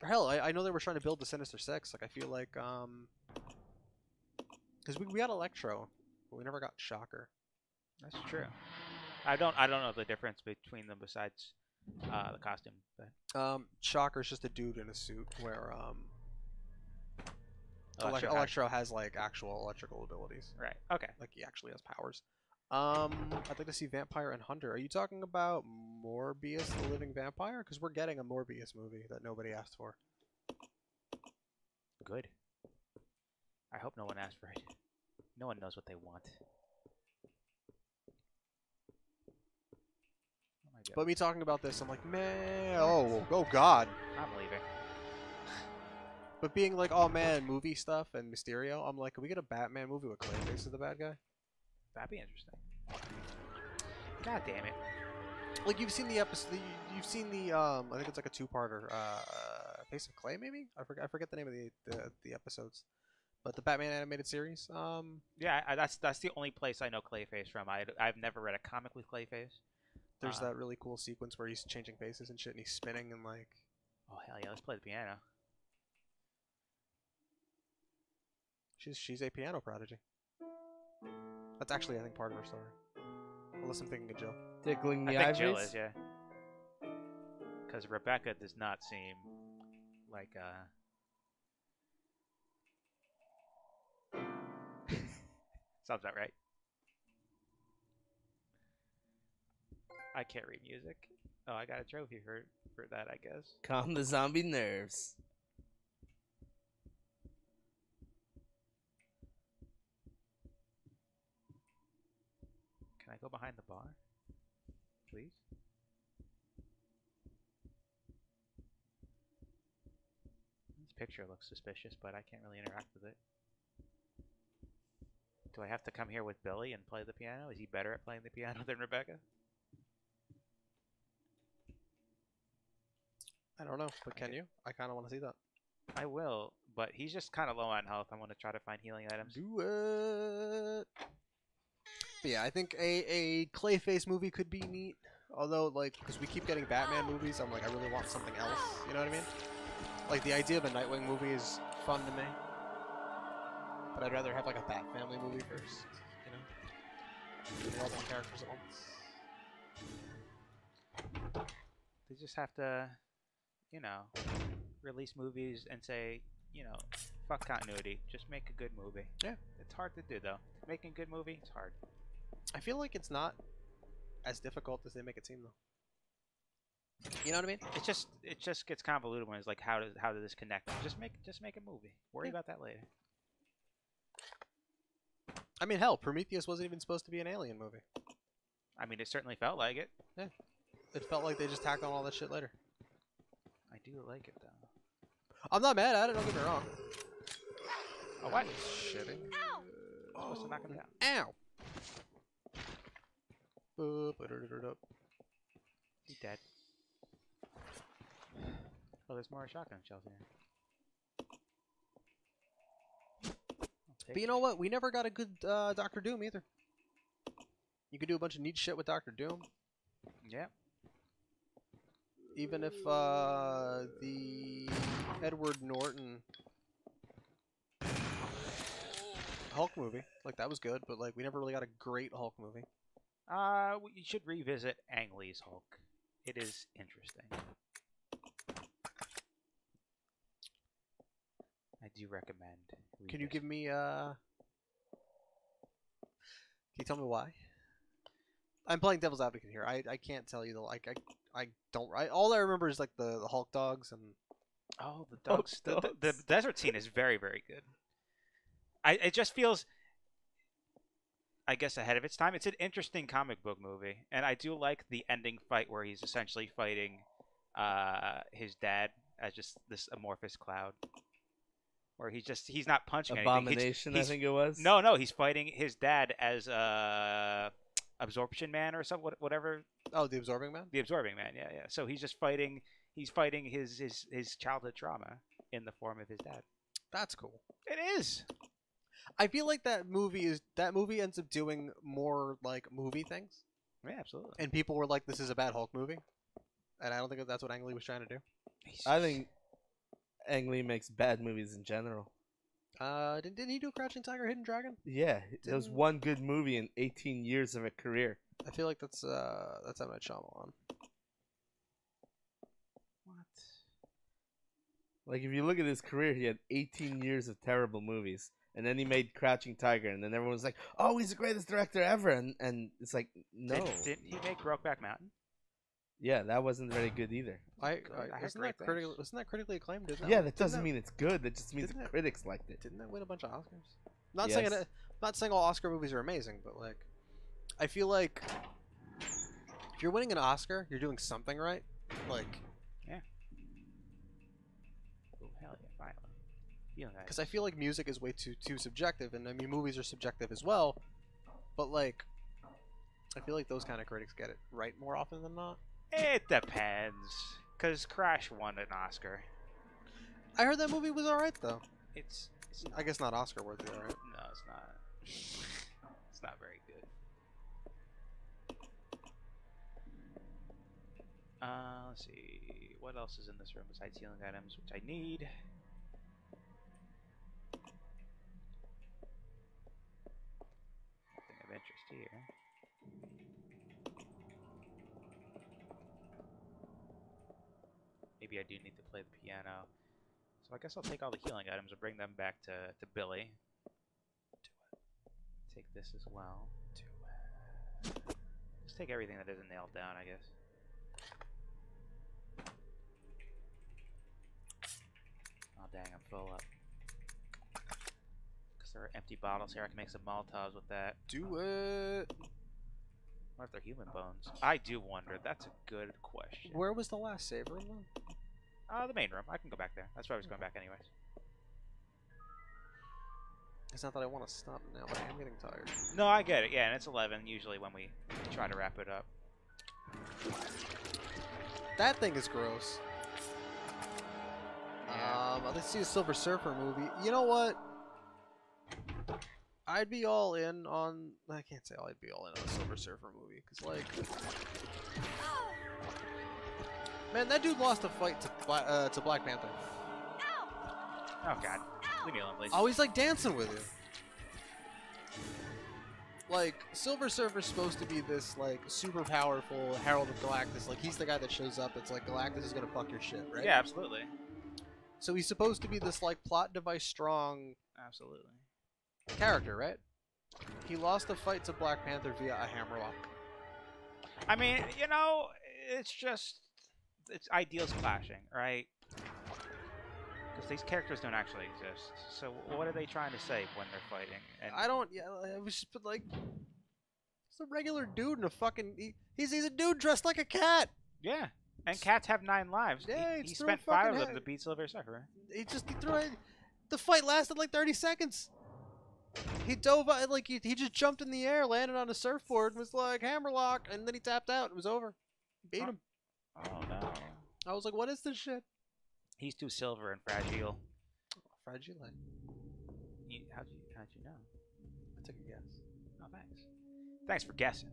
Hell, I know they were trying to build the Sinister Six. Like I feel like because we got Electro, but we never got Shocker. That's true. I don't know the difference between them besides the costume. But Shocker's just a dude in a suit, where Electro Electro has like actual electrical abilities. Right. Okay. Like he actually has powers. I'd like to see Vampire and Hunter. Are you talking about Morbius the Living Vampire? Because we're getting a Morbius movie that nobody asked for. Good. I hope no one asked for it. No one knows what they want. Oh my God. But me talking about this, I'm like, man, oh god. I'm leaving. But being like, oh man, movie stuff and Mysterio, I'm like, can we get a Batman movie with Clayface as the bad guy? That'd be interesting. God damn it. Like you've seen the episode, you've seen the I think it's like a two-parter, Face of Clay maybe? I forget the name of the episodes. But the Batman animated series. Yeah, that's the only place I know Clayface from. I've never read a comic with Clayface. There's that really cool sequence where he's changing faces and shit, and he's spinning and like. Oh hell yeah, let's play the piano. She's a piano prodigy. That's actually, I think, part of her story. Unless I'm thinking of Jill. Tickling the I think ivories. Jill is, yeah. Because Rebecca does not seem like sounds about right. I can't read music. Oh, I got a trophy for that, I guess. Calm the zombie nerves. Can I go behind the bar? Please? This picture looks suspicious, but I can't really interact with it. Do I have to come here with Billy and play the piano? Is he better at playing the piano than Rebecca? I don't know, but can you? I kind of want to see that. I will, but he's just kind of low on health. I want to try to find healing items. Do it. But yeah, I think a Clayface movie could be neat. Although, like, because we keep getting Batman movies, I'm like, I really want something else. You know what I mean? Like, the idea of a Nightwing movie is fun to me. But I'd rather have, like, a Bat Family movie first. You know? Get all the characters at once. They just have to, you know, release movies and say, you know, fuck continuity. Just make a good movie. Yeah. It's hard to do, though. Making a good movie, it's hard. I feel like it's not as difficult as they make it seem, though. You know what I mean? It just gets convoluted when it's like, how does this connect? Just make a movie. Worry about that later. I mean, hell, Prometheus wasn't even supposed to be an alien movie. I mean, it certainly felt like it. Yeah. It felt like they just tacked on all that shit later. I do like it though. I'm not mad at it. Don't get me wrong. Oh, what? Shitting. Oh, so knock him down. Ow. Ba-da-da-da-da. He's dead. Oh, there's more shotgun shells here. But you know what? We never got a good Doctor Doom either. You could do a bunch of neat shit with Doctor Doom. Yeah. Even if the Edward Norton Hulk movie, like that was good, but like we never really got a great Hulk movie. You should revisit Ang Lee's Hulk. It is interesting. I do recommend. Can you give me Can you tell me why? I'm playing devil's advocate here. I can't tell you the like I don't. All I remember is like the Hulk dogs and. Oh, the dogs. The desert scene is very, very good. It just feels, I guess, ahead of its time. It's an interesting comic book movie, and I do like the ending fight where he's essentially fighting his dad as just this amorphous cloud, where he's not punching Abomination, anything. I think it was. No, he's fighting his dad as Absorption Man or something, whatever. Oh, the Absorbing Man. The Absorbing Man, yeah. So he's just fighting. He's fighting his childhood trauma in the form of his dad. That's cool. It is. I feel like that movie ends up doing more like movie things. Yeah, absolutely. And people were like, "This is a bad Hulk movie," and I don't think that's what Ang Lee was trying to do. I think Ang Lee makes bad movies in general. Didn't he do Crouching Tiger, Hidden Dragon? Yeah, there was one good movie in 18 years of a career. I feel like that's M. Night Shyamalan. What? Like, if you look at his career, he had 18 years of terrible movies. And then he made Crouching Tiger, and then everyone was like, "Oh, he's the greatest director ever," and it's like, no. Didn't he make Brokeback Mountain? Yeah, that wasn't very good either. Wasn't that critically acclaimed? Yeah, that doesn't mean it's good. That just means the critics liked it. Didn't that win a bunch of Oscars? Not saying all Oscar movies are amazing, but like, I feel like if you're winning an Oscar, you're doing something right. Like, yeah. Oh hell yeah, finally. Because I feel like music is way too subjective, and I mean movies are subjective as well. But like, I feel like those kind of critics get it right more often than not. It depends, because Crash won an Oscar. I heard that movie was alright though. It's I guess not Oscar worthy, alright? No, it's not. It's not very good. Let's see. What else is in this room besides healing items, which I need? Nothing of interest here. Maybe I do need to play the piano. So I guess I'll take all the healing items and bring them back to Billy. Take this as well. Let's take everything that isn't nailed down, I guess. Oh dang, I'm full up. Because there are empty bottles here, I can make some Molotovs with that. Do it! What if they're human bones? I do wonder. That's a good question. Where was the last save room though? The main room. I can go back there. That's where I was going back anyways. It's not that I want to stop now, but I am getting tired. No, I get it. Yeah, and it's 11 usually when we try to wrap it up. That thing is gross. Yeah. Let's see a Silver Surfer movie. You know what? I'd be all in on. I can't say I'd be all in on a Silver Surfer movie because, like, man, that dude lost a fight to Black Panther. Oh god, leave me alone, please. Oh, he's like dancing with you. Like, Silver Surfer's supposed to be this like super powerful Herald of Galactus. Like, he's the guy that shows up. It's like Galactus is gonna fuck your shit, right? Yeah, absolutely. So he's supposed to be this like plot device strong, Absolutely. character, right? He lost a fight to Black Panther via a hammerlock. I mean, you know, it's ideals clashing, right? Because these characters don't actually exist. So what are they trying to say when they're fighting? And I don't. Yeah, it was just like it's a regular dude in a fucking. He's a dude dressed like a cat. yeah, And cats have 9 lives. Yeah, he it's spent throwing 5 of fucking them to beat Silver Surfer. He threw it. The fight lasted like 30 seconds. He dove out, like he just jumped in the air, landed on a surfboard, was like hammerlock, and then he tapped out. It was over. Beat him. Oh no. I was like, what is this shit? He's too silver and fragile. Fragile. How'd you know? I took a guess. Oh, thanks. Thanks for guessing.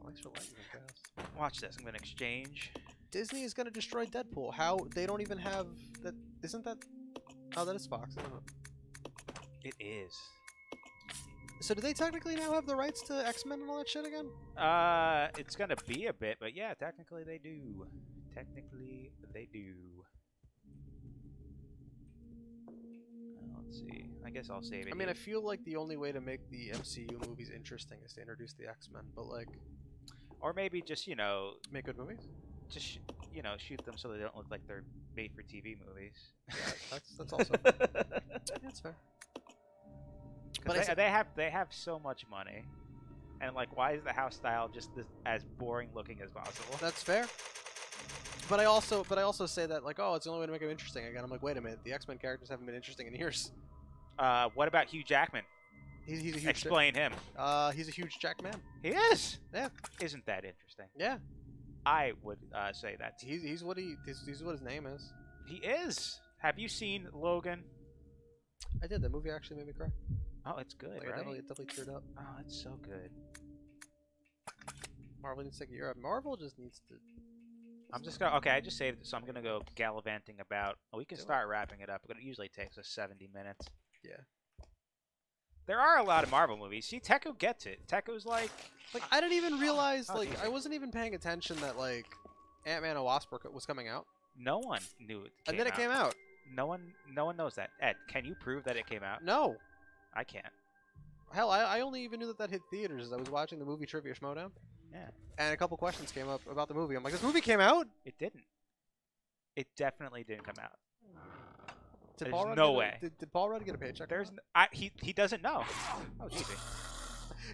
Thanks for letting me guess. Watch this. I'm gonna exchange. Disney is gonna destroy Deadpool. How they don't even have that? Isn't that? Oh, that is Fox. I don't know. It is. So do they technically now have the rights to X-Men and all that shit again? It's gonna be a bit, but yeah, technically they do. Technically they do. Let's see. I guess I'll save it. I mean, here. I feel like the only way to make the MCU movies interesting is to introduce the X-Men, but like, or maybe just make good movies. just shoot them so they don't look like they're made for TV movies. Yeah, that's also that's fair. But they have so much money, and like, why is the house style just as boring looking as possible? That's fair. But I also say that like, oh, it's the only way to make them interesting again. I'm like, wait a minute, the X-Men characters haven't been interesting in years. What about Hugh Jackman? He's a huge. Explain him. He's a huge Jack man. He is. Yeah. Isn't that interesting? Yeah. I would say that. He's what he's what his name is. He is. Have you seen Logan? I did. That movie actually made me cry. Oh, it's good, Like, right? I definitely teared up. Oh, it's so good. Marvel needs to take a year. Marvel just needs to. I'm just gonna. Okay, I just saved it, so I'm gonna go gallivanting about. We can start wrapping it up, but it usually takes us 70 minutes. Yeah. There are a lot of Marvel movies. See, Teku gets it. Teku's like I didn't even realize, Oh, like, geez. I wasn't even paying attention that, like, Ant-Man and Wasp was coming out. no one knew it. And then it came out. No one knows that. Ed, can you prove that it came out? No. I can't. Hell, I only even knew that hit theaters as I was watching the movie Trivia Schmodown. Yeah. And a couple questions came up about the movie. I'm like, this movie came out? It didn't. It definitely didn't come out. Did There's Paul Rudd no get a- way. Did Paul Rudd get a paycheck? There's he doesn't know. Oh, easy.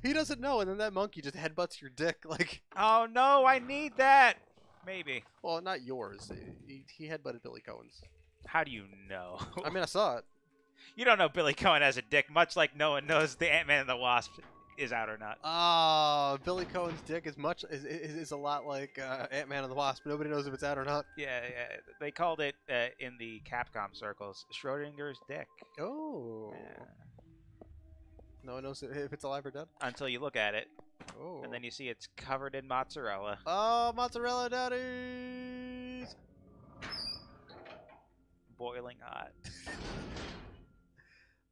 He doesn't know, and then that monkey just headbutts your dick. Like, Oh no, I need that. Maybe. well, not yours. He headbutted Billy Cohen's. How do you know? I mean, I saw it. You don't know Billy Cohen has a dick, much like no one knows the Ant-Man and the Wasp is out or not. Billy Cohen's dick is a lot like Ant-Man and the Wasp. Nobody knows if it's out or not. Yeah, they called it in the Capcom circles Schrodinger's dick. Oh. Yeah. No one knows if it's alive or dead. Until you look at it, Oh. and then you see it's covered in mozzarella. Oh, mozzarella daddies! Boiling hot.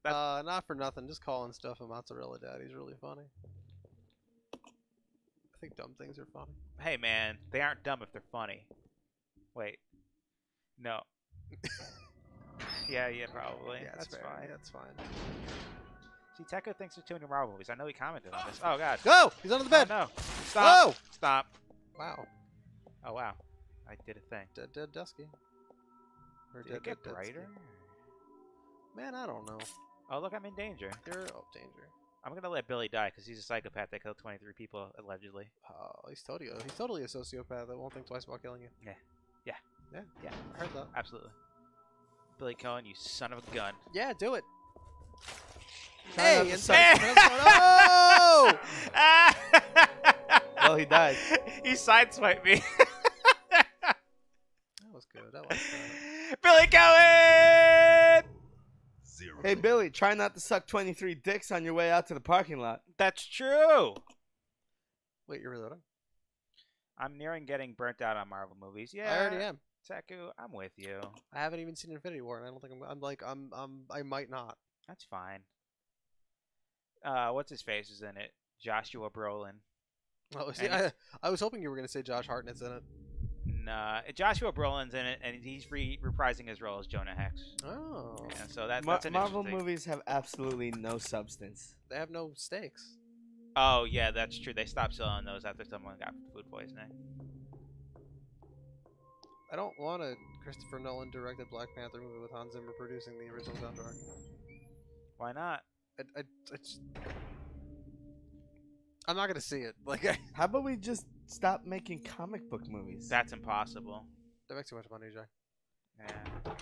Not for nothing. Just calling stuff a mozzarella daddy is really funny. I think dumb things are funny. Hey man, they aren't dumb if they're funny. Wait. No. yeah, probably. Yeah, that's fair. fine. Yeah, that's fine. See, Tekka thinks there's too many Marvel movies. I know he commented on this. Oh god. Go! He's under the bed! Oh, no. Stop. Whoa! Stop. Wow. Oh wow. I did a thing. Dead Dusky. Or Did it get brighter? Man, I don't know. Oh look, I'm in danger. You're danger. I'm gonna let Billy die because he's a psychopath that killed 23 people allegedly. Oh, he's totally a sociopath that won't think twice about killing you. Yeah. I heard that. Absolutely. Billy Cohen, you son of a gun. Yeah, do it. Try not Hey, to and suck- oh! Well, he died. He sideswiped me. That was good. I like that. Billy Cohen! 0. Hey, Billy, try not to suck 23 dicks on your way out to the parking lot. That's true. Wait, you're reloading? I'm nearing getting burnt out on Marvel movies. Yeah, I already am. Teku, I'm with you. I haven't even seen Infinity War, and I don't think I might not. That's fine. What's his face is in it? Joshua Brolin. Oh, see, And I was hoping you were gonna say Josh Hartnett's in it. Nah, Joshua Brolin's in it, and he's reprising his role as Jonah Hex. Oh, Yeah, so that's an Marvel interesting... movies have absolutely no substance. they have no stakes. Oh yeah, that's true. They stopped selling those after someone got food poisoning. I don't want a Christopher Nolan directed Black Panther movie with Hans Zimmer producing the original soundtrack. Why not? I just... I'm not gonna see it. Like, How about we just stop making comic book movies? That's impossible. that makes too much money, Jay. Yeah.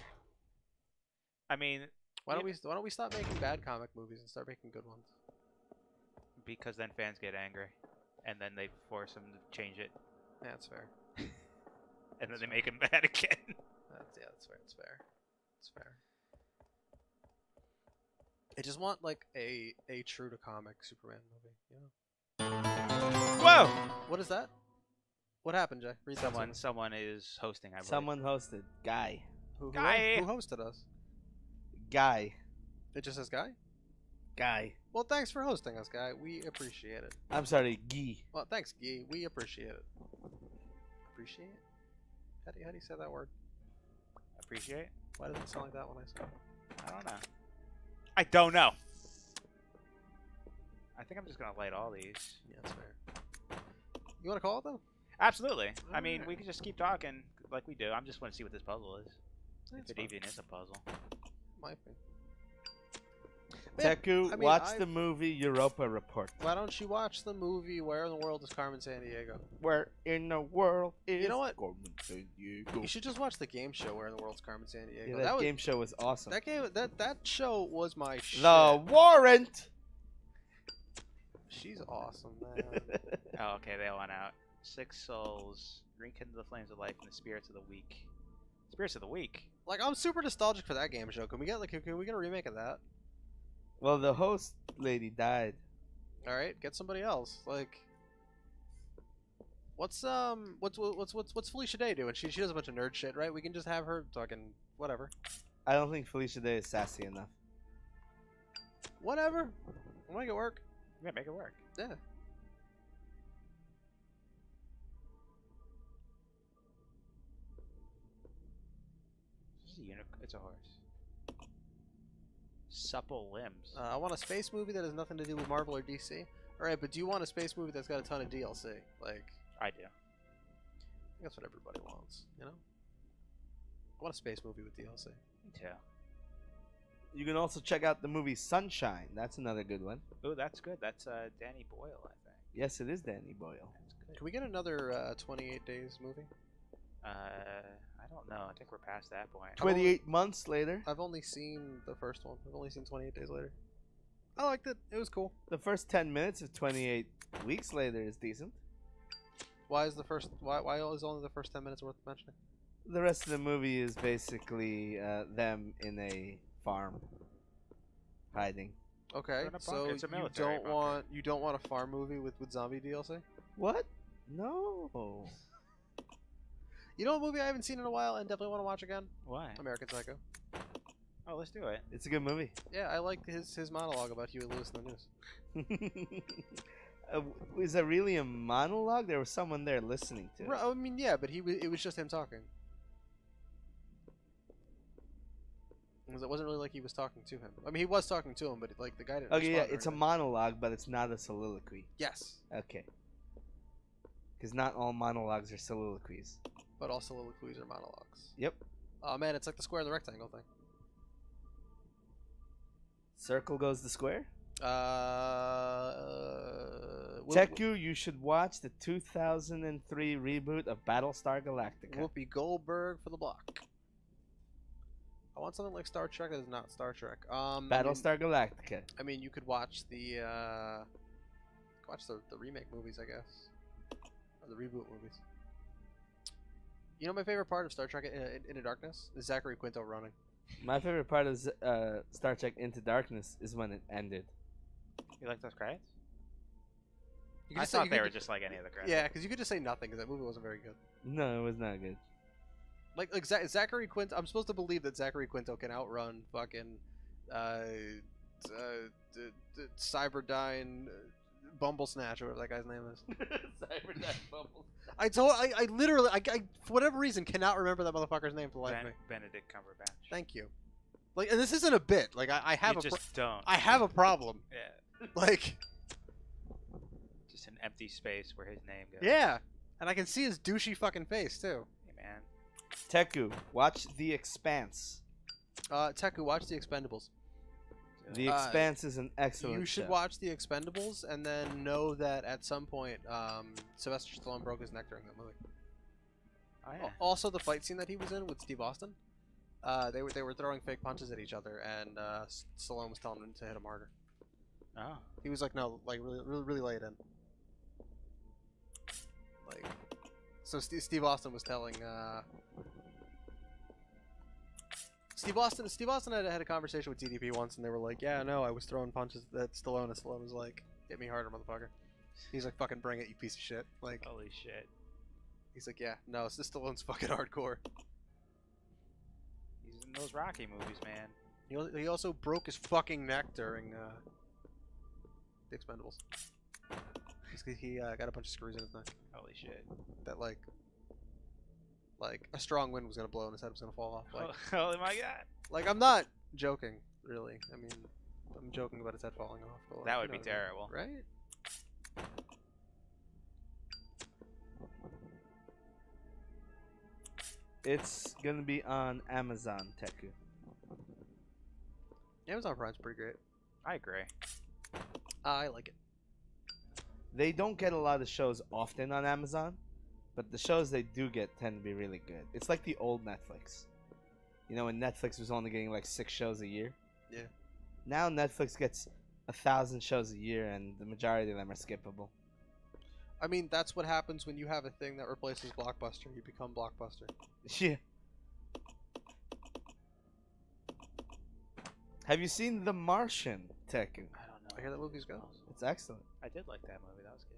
I mean, Why don't we stop making bad comic movies and start making good ones? because then fans get angry, and then they force them to change it, Yeah, that's fair. and then they make them bad again. That's fair. It's fair. It's fair. I just want like a true to comic Superman movie. You know? Whoa! What is that? What happened, Jay? Read that to me. Someone is hosting. I believe. Someone hosted. Guy. Who Guy. hosted us? Guy. It just says Guy. Guy. Well, thanks for hosting us, Guy. We appreciate it. I'm sorry, Guy. Well, thanks, Guy. We appreciate it. Appreciate? How do you say that word? Appreciate. Why does it sound like that when I say it? I don't know. I don't know. I think I'm just gonna light all these. Yeah, that's fair. You want to call it though? Absolutely. I mean, Alright. we could just keep talking like we do. I'm just want to see what this puzzle is. That's If it fine. even is a puzzle. Might be. Man, Teku, I mean, watch the movie Europa Report. Why don't you watch the movie Where in the World is Carmen Sandiego? Where in the world is You know what? Carmen Sandiego? You should just watch the game show Where in the World is Carmen Sandiego. Yeah, that game show was awesome. That show was my shit. The Warrant! She's awesome, man. Oh, okay, they all went out. 6 souls, rekindle the flames of life and the spirits of the weak. Spirits of the weak? Like, I'm super nostalgic for that game show. Can we get a remake of that? Well, the host lady died. All right, get somebody else. Like, what's Felicia Day doing? She does a bunch of nerd shit, right? We can just have her talking whatever. I don't think Felicia Day is sassy enough. Whatever. We'll make it work. Yeah, make it work. Yeah. It's a horse. Supple limbs. I want a space movie that has nothing to do with Marvel or DC. All right, but do you want a space movie that's got a ton of DLC? Like, I do. that's what everybody wants, you know? I want a space movie with DLC. Me too. You can also check out the movie Sunshine. That's another good one. Oh, that's good. That's Danny Boyle, I think. Yes, it is Danny Boyle. That's good. Can we get another 28 Days movie? I don't know. I think we're past that point. 28 months later. I've only seen the first one. I've only seen 28 Days Later. I liked it. It was cool. The first 10 minutes of 28 weeks later is decent. Why is only the first 10 minutes worth mentioning? The rest of the movie is basically them in a farm hiding. Okay, in a so bunker. It's a military bunker. you don't want a farm movie with zombie DLC? What? No. You know a movie I haven't seen in a while and definitely want to watch again? Why? American Psycho. Oh, let's do it. It's a good movie. Yeah, I like his monologue about Huey Lewis in the news. Is that really a monologue? There was someone there listening to it. I mean, yeah, but it was just him talking. It wasn't really like he was talking to him. I mean, he was talking to him, but like the guy didn't. Okay, yeah, respond or it's a anything. monologue, but it's not a soliloquy. Yes, Okay. Because not all monologues are soliloquies. but all soliloquies are monologues. Yep. Oh man, it's like the square and the rectangle thing. Circle goes the square. Whoop- Teku, you should watch the 2003 reboot of Battlestar Galactica. Whoopi Goldberg for the block. I want something like Star Trek that is not Star Trek. Battlestar Galactica. I mean, you could watch the remake movies, I guess, or the reboot movies. You know, my favorite part of Star Trek Into Darkness is Zachary Quinto running. My favorite part of Star Trek Into Darkness is when it ended. You like those credits? You could I just say- thought you they could were ju- just like any other credits. Yeah, because you could just say nothing because that movie wasn't very good. No, it was not good. Like Zachary Quinto, I'm supposed to believe that Zachary Quinto can outrun fucking Cyberdyne Bumble Snatch or whatever that guy's name is. Cyberdyne Bumble. I literally, for whatever reason, cannot remember that motherfucker's name for the life of me. Benedict Cumberbatch. Thank you. Like, and this isn't a bit. Like, I have You a just don't. I have a problem. Yeah. Like, Just an empty space where his name goes. yeah, and I can see his douchey fucking face too. Hey, man. Teku, watch The Expanse. Teku, watch The Expendables. The Expanse is an excellent You should show. watch The Expendables and then know that at some point, Sylvester Stallone broke his neck during that movie. Oh yeah. Also, the fight scene that he was in with Steve Austin, they were throwing fake punches at each other, and Stallone was telling him to hit him harder. Oh. He was like, no, like really lay it in. Like, so Steve Austin was telling Steve Austin had a conversation with DDP once, and they were like, yeah, no, I was throwing punches at Stallone, and Stallone was like, hit me harder, motherfucker. He's like, fucking bring it, you piece of shit. Like, Holy shit. he's like, yeah, no, it's just Stallone's fucking hardcore. He's in those Rocky movies, man. He also broke his fucking neck during The Expendables. He got a bunch of screws in his neck Holy shit. that like a strong wind was gonna blow and his head was gonna fall off. Like, Holy my god. like I'm not joking, really. I mean, I'm joking about his head falling off. But, like, That you would know be what I mean, terrible. right? It's gonna be on Amazon, Teku. Amazon Prime's pretty great. I agree. I like it. They don't get a lot of shows often on Amazon, but the shows they do get tend to be really good. It's like the old Netflix. You know, when Netflix was only getting like 6 shows a year? Yeah. Now Netflix gets 1,000 shows a year, and the majority of them are skippable. I mean, that's what happens when you have a thing that replaces Blockbuster. You become Blockbuster. Yeah. Have you seen The Martian, Teku? I don't know. I hear that movie's good. It's excellent. I did like that movie. That was good.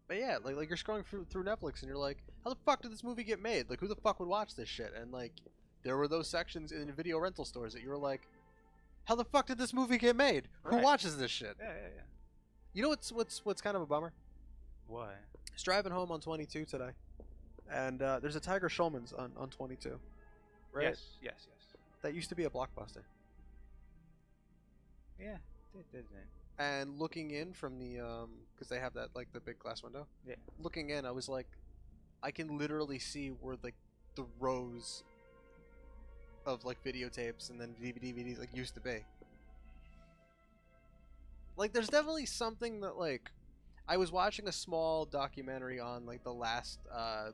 But yeah, like you're scrolling through Netflix and you're like, how the fuck did this movie get made? Like, who the fuck would watch this shit? And like, there were those sections in video rental stores that you were like, how the fuck did this movie get made? Who Right. watches this shit? Yeah, yeah, yeah. You know what's kind of a bummer? What? I was driving home on 22 today, and there's a Tiger Schulman's on 22, right? Yes, yes, yes. That used to be a Blockbuster. Yeah, didn't it? And looking in from the because they have that like the big glass window. Yeah. Looking in, I was like, I can literally see where like the rows of like videotapes and then DVDs like used to be. Like, there's definitely something that like I was watching a small documentary on like the last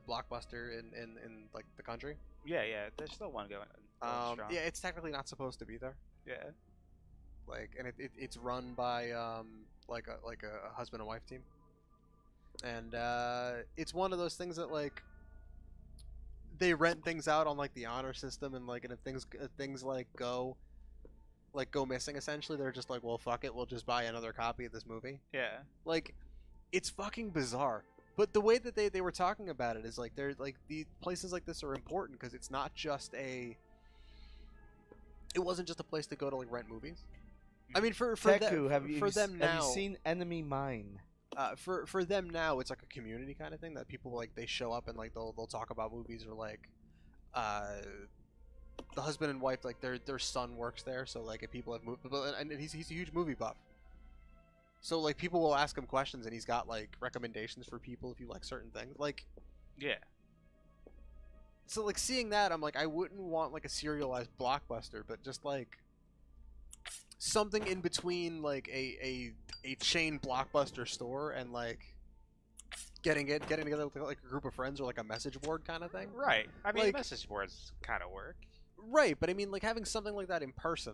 Blockbuster in like the country. Yeah, yeah. There's still one going. Strong. Yeah, it's technically not supposed to be there. Yeah. Like, and it's run by like a husband and wife team, and it's one of those things that like they rent things out on like the honor system, and like, and if things like go missing, essentially they're just like, well, fuck it, we'll just buy another copy of this movie. Yeah. Like, it's fucking bizarre. But the way that they were talking about it is like, they're like, the places like this are important because it's not just it wasn't just a place to go to like rent movies. I mean, for Teku, them now, have you seen Enemy Mine? For them now, it's like a community kind of thing that people like, they show up and like they'll talk about movies, or like the husband and wife, like their son works there, so like if people have moved, and he's a huge movie buff, so like people will ask him questions and he's got like recommendations for people if you like certain things, like, Yeah. so like seeing that, I'm like, I wouldn't want like a serialized Blockbuster, but just like something in between like a chain Blockbuster store and like getting together with like a group of friends, or like a message board kind of thing. Right. I mean, Like- message boards kind of work. Right, but I mean, like having something like that in person.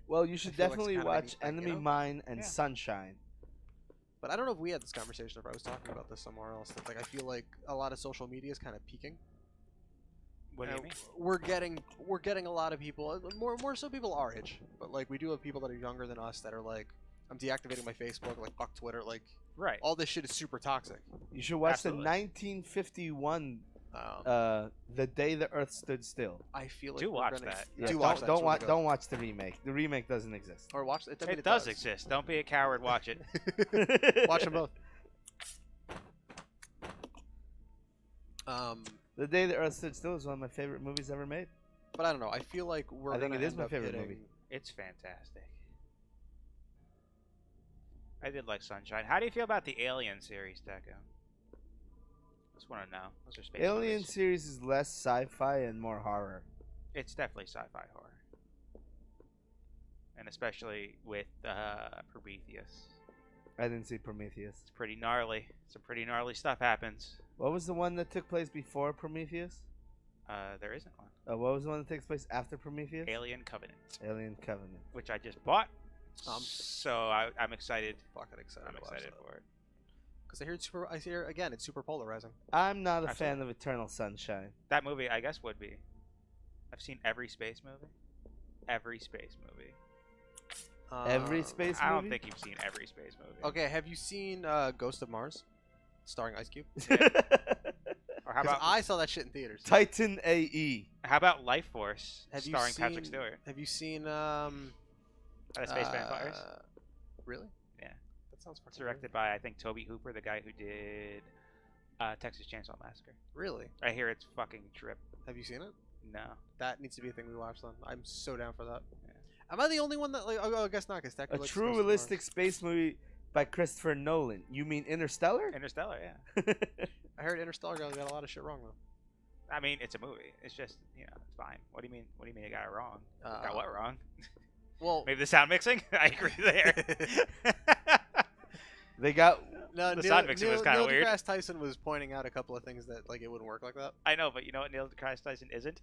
Well, you should feel like it's definitely kind of watch anything, Enemy you know? Mine and Yeah. Sunshine. But I don't know if we had this conversation, or if I was talking about this somewhere else. That, like, I feel like a lot of social media is kind of peaking. What do you And mean? We're getting a lot of people, more so people our age, but like we do have people that are younger than us that are like, I'm deactivating my Facebook, like fuck Twitter, like Right. all this shit is super toxic. You should watch Absolutely. the 1951 Um, The Day the Earth Stood Still. I feel like Do we're watch gonna, that. Yeah, do don't watch that. don't, it's wa- really good. don't watch the remake. The remake doesn't exist. Or watch it. I mean, It does exist. Don't be a coward. Watch it. Watch them both. The Day the Earth Stood Still is one of my favorite movies ever made. But I don't know. I feel like we're. I think gonna it is end my up favorite hitting- movie. It's fantastic. I did like Sunshine. How do you feel about the Alien series, Deco? Just want to know. Those are space Alien movies. series is less sci-fi and more horror. It's definitely sci-fi horror. and especially with Prometheus. I didn't see Prometheus. It's pretty gnarly. Some pretty gnarly stuff happens. What was the one that took place before Prometheus? There isn't one. What was the one that takes place after Prometheus? Alien Covenant, Alien Covenant. which I just bought. So I'm excited. Fucking excited. I'm excited for it. Because I hear again, it's super polarizing. I'm not a Absolutely. fan of Eternal Sunshine. That movie, I guess, would be. I've seen every space movie. Every space movie. Every space movie? I don't think you've seen every space movie. Okay, have you seen Ghost of Mars, starring Ice Cube? Or how 'Cause about I saw that shit in theaters. Titan AE. how about Life Force, Have you starring seen, Patrick Stewart? Have you seen Space Vampires. Really? Yeah. That sounds It's fucking directed by I think Toby Hooper, the guy who did Texas Chainsaw Massacre. weird. Really? I hear it's fucking drip. Have you seen it? No. That needs to be a thing we watch then. I'm so down for that. Yeah. Am I the only one that like? Oh, I guess not. Cause A technically true realistic space movie by Christopher Nolan. You mean Interstellar? Interstellar, yeah. I heard Interstellar got a lot of shit wrong though. I mean, it's a movie. It's just, it's fine. What do you mean? What do you mean it got it wrong? Got what wrong? Well, Maybe the sound mixing? I agree there. They got no, the Neil, sound mixing was kinda Neil weird. deGrasse Tyson was pointing out a couple of things that like it wouldn't work like that. I know, but you know what Neil deGrasse Tyson isn't?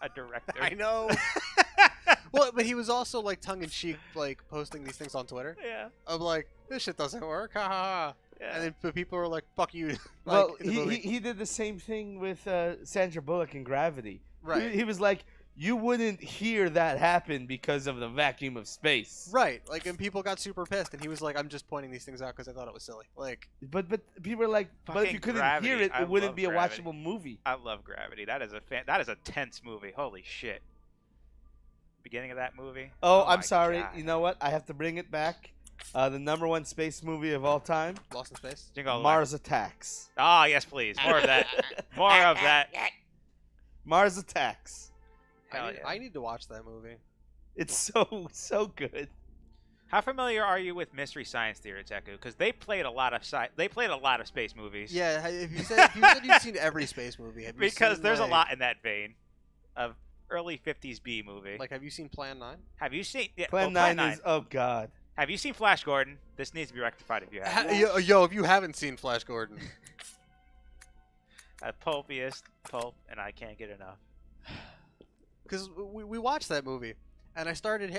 A director. I know. Well, but he was also like tongue in cheek, like posting these things on Twitter. Yeah. I'm like, this shit doesn't work, ha ha ha. Yeah. And then people were like, "Fuck you." like, well, in the movie. he did the same thing with Sandra Bullock in Gravity. Right. He was like, you wouldn't hear that happen because of the vacuum of space. Right, like, and people got super pissed, and he was like, "I'm just pointing these things out because I thought it was silly." Like, But people are like, but if Fucking you couldn't Gravity. hear it, I it wouldn't love be a Gravity. watchable movie. I love Gravity. That is a tense movie. Holy shit. Beginning of that movie. Oh, my I'm sorry. God. You know what? I have to bring it back. The #1 space movie of all time, Lost in Space. Jingle all the way. Mars Attacks. Ah, yes, please. More of that. More of that. Mars Attacks. Hell yeah. I need to watch that movie. It's so good. How familiar are you with Mystery Science Theater, Teku? Because they played a lot of space movies. Yeah, if you said you've seen every space movie, have you Because seen, there's like, a lot in that vein of early 50s B movie. Like, have you seen Plan 9? Have you seen Plan 9 is oh god. Have you seen Flash Gordon? This needs to be rectified if you have. Yo, if you haven't seen Flash Gordon, A pulpiest pulp, and I can't get enough. because we watched that movie, and I started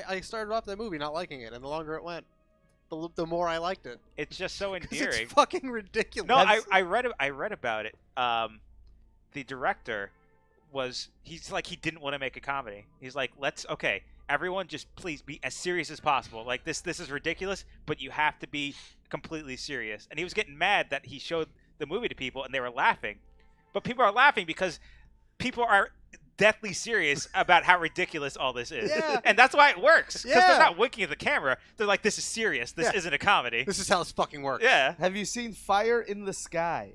off that movie not liking it, and the longer it went, the more I liked it. It's just so 'Cause endearing. It's fucking ridiculous. No, I read about it. The director he's like he didn't want to make a comedy. He's like, everyone just please be as serious as possible. Like this is ridiculous, but you have to be completely serious. And he was getting mad that he showed the movie to people and they were laughing. But people are laughing because people are deathly serious about how ridiculous all this is. Yeah. And that's why it works. Because Yeah. they're not winking at the camera. They're like, this is serious. This Yeah. isn't a comedy. This is how this fucking works. Yeah. Have you seen Fire in the Sky?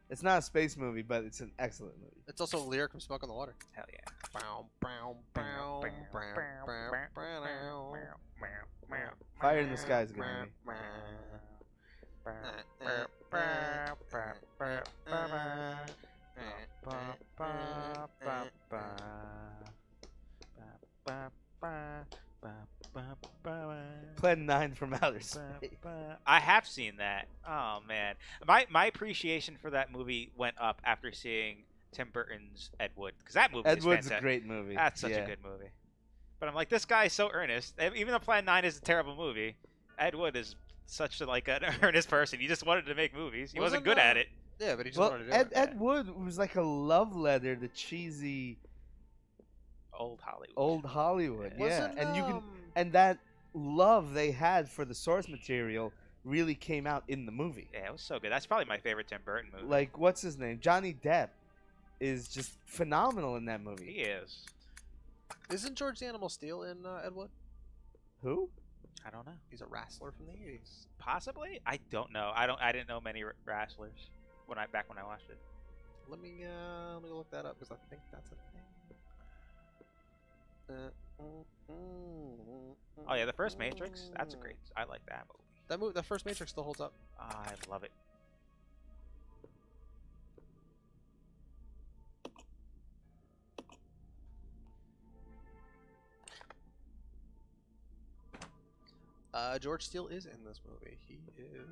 It's not a space movie, but it's an excellent movie. It's also a lyric from Smoke on the Water. Hell yeah. Bow, bow, bow, bow, bow, bow. Fire in the Sky is a good movie. Plan 9 from Outer Space. I have seen that. Oh man, my appreciation for that movie went up after seeing Tim Burton's Ed Wood, because that movie Ed is Wood's fantastic. a great movie. That's such a good movie. But I'm like, this guy is so earnest. Even though Plan 9 is a terrible movie, Ed Wood is such like an earnest person. He just wanted to make movies. He wasn't good at it. Yeah, but he just Well, wanted to do it. Ed Wood was like a love letter to cheesy Old Hollywood. old Hollywood. Yeah, Wasn't, and you can and that love they had for the source material really came out in the movie. Yeah, it was so good. That's probably my favorite Tim Burton movie. Like, what's his name? Johnny Depp is just phenomenal in that He movie. is. Isn't George the Animal Steel in Ed Wood? Who? I don't know. He's a wrestler from the 80s. Possibly. I don't know. I didn't know many wrestlers back when I watched it. Let me look that up because I think that's a thing. Oh yeah, the first Matrix. That's a great. I like that movie. The first Matrix still holds up. I love it. George Steele is in this movie. He is.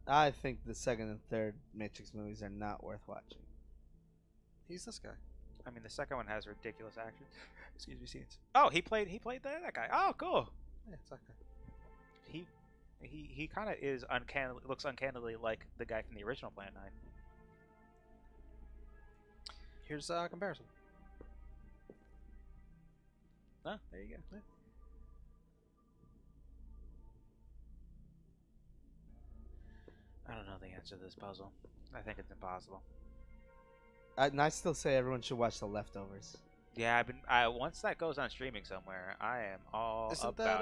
I think the second and third Matrix movies are not worth watching. He's this guy. I mean, the second one has ridiculous action. Excuse me, scenes. Oh, he played that guy. Oh, cool. Yeah, it's that guy. He kind of is looks uncannily like the guy from the original Plan 9. Here's a comparison. Oh, there you go. Yeah. I don't know the answer to this puzzle. I think it's impossible. And I still say everyone should watch The Leftovers. Yeah, once that goes on streaming somewhere, I am all Isn't about that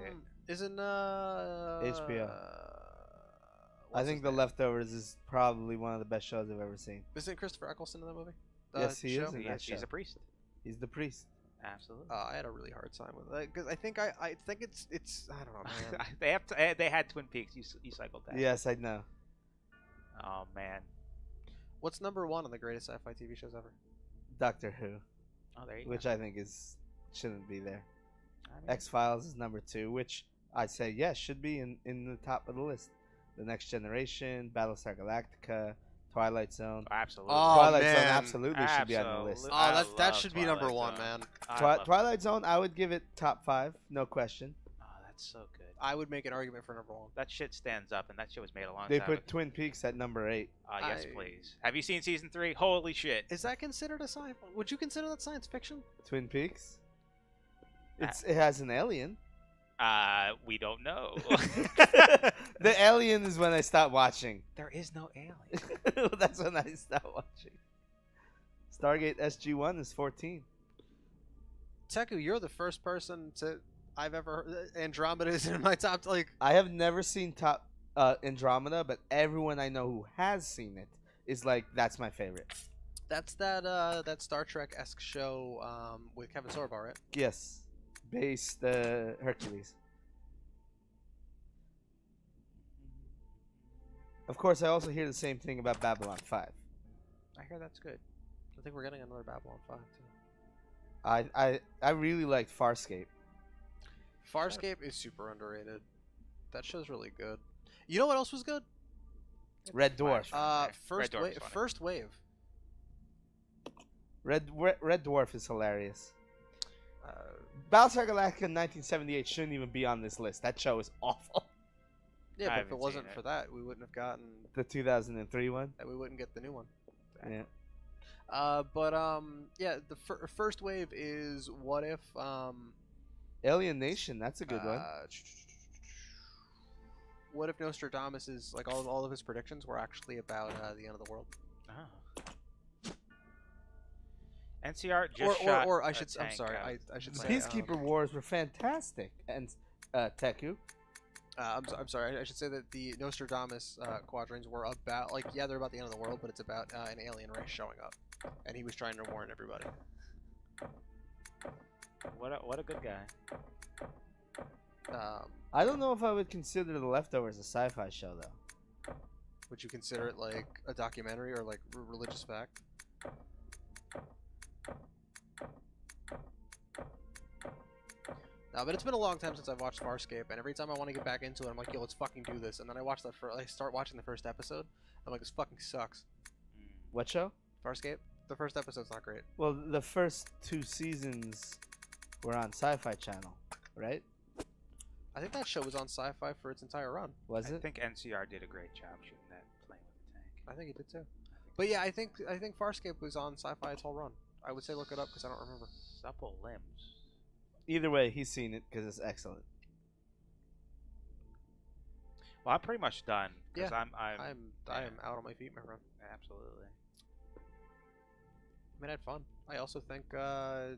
it. Isn't HBO. I what's think his The name? Leftovers is probably one of the best shows I've ever seen. Isn't Christopher Eccleston in that movie? Yes, he is in He that is, show. he's a priest. He's the priest. Absolutely. I had a really hard time with it because I think it's I don't know, man. they had Twin Peaks. You cycled that. Yes, I know. Oh man. What's number one on the greatest sci-fi TV shows ever? Doctor Who, Oh, there you which go. I think shouldn't be there. I mean, X-Files is number 2, which I say yes should be in the top of the list. The Next Generation, Battlestar Galactica, Twilight Zone. absolutely. Oh, Twilight Zone man. absolutely should be on the list. Absolutely. Oh, that I should love be number Twilight one, Zone. man. I love it. Twilight Zone, I would give it top 5, no question. Oh, that's so good. I would make an argument for number one. That shit stands up, and that shit was made a long They time put ago. Twin Peaks at number 8. Yes, I- please. Have you seen season 3? Holy shit. Is that considered a sci-fi? Would you consider that science fiction? Twin Peaks. It has an alien. We don't know. The alien is when I stopped watching. There is no alien. That's when I stopped watching. Stargate SG-1 is 14. Teku, you're the first person I've ever heard. Andromeda is in my top. Like, I have never seen top Andromeda, but everyone I know who has seen it is like, that's my favorite. that's that Star Trek-esque show with Kevin Sorbo, right? Yes. Based Hercules. Of course, I also hear the same thing about Babylon 5. I hear that's good. I think we're getting another Babylon 5 too. I really liked Farscape. Farscape is super underrated. That show's really good. You know what else was good? Red Dwarf. Flash. First Red Dwarf wave. is funny. First wave. Red Dwarf is hilarious. Uh, Battlestar Galactica 1978 shouldn't even be on this list. That show is awful. yeah, I but if haven't it wasn't seen it. for that, we wouldn't have gotten. The 2003 one. We wouldn't get the new one. Yeah. Yeah, the first wave is what if Alien Nation. That's a good one. What if Nostradamus is like all of his predictions were actually about the end of the world? Oh. NCR just shot or I a should I'm tank sorry out. I should The say Peacekeeper Wars were fantastic. And Teku. I'm sorry I should say that the Nostradamus quadrants were about like they're about the end of the world, but it's about an alien race showing up, and he was trying to warn everybody. What a good guy. I don't know if I would consider The Leftovers a sci-fi show though. Would you consider it like a documentary or like religious fact? No, but it's been a long time since I've watched Farscape, and every time I want to get back into it, I'm like, yo, let's fucking do this. And then I start watching the first episode. I'm like, this fucking sucks. What show? Farscape. The first episode's not great. Well, the first 2 seasons were on Sci-Fi Channel, right? I think that show was on Sci-Fi for its entire run. Was I it? think NCR did a great job shooting that plane with the tank. I think he did too. But yeah, I think Farscape was on Sci-Fi its whole run. I would say look it up because I don't remember. Supple limbs. Either way, he's seen it because it's excellent. Well, I'm pretty much done. Yeah, I I'm out on my feet, my friend. absolutely. I mean, I had fun. I also think I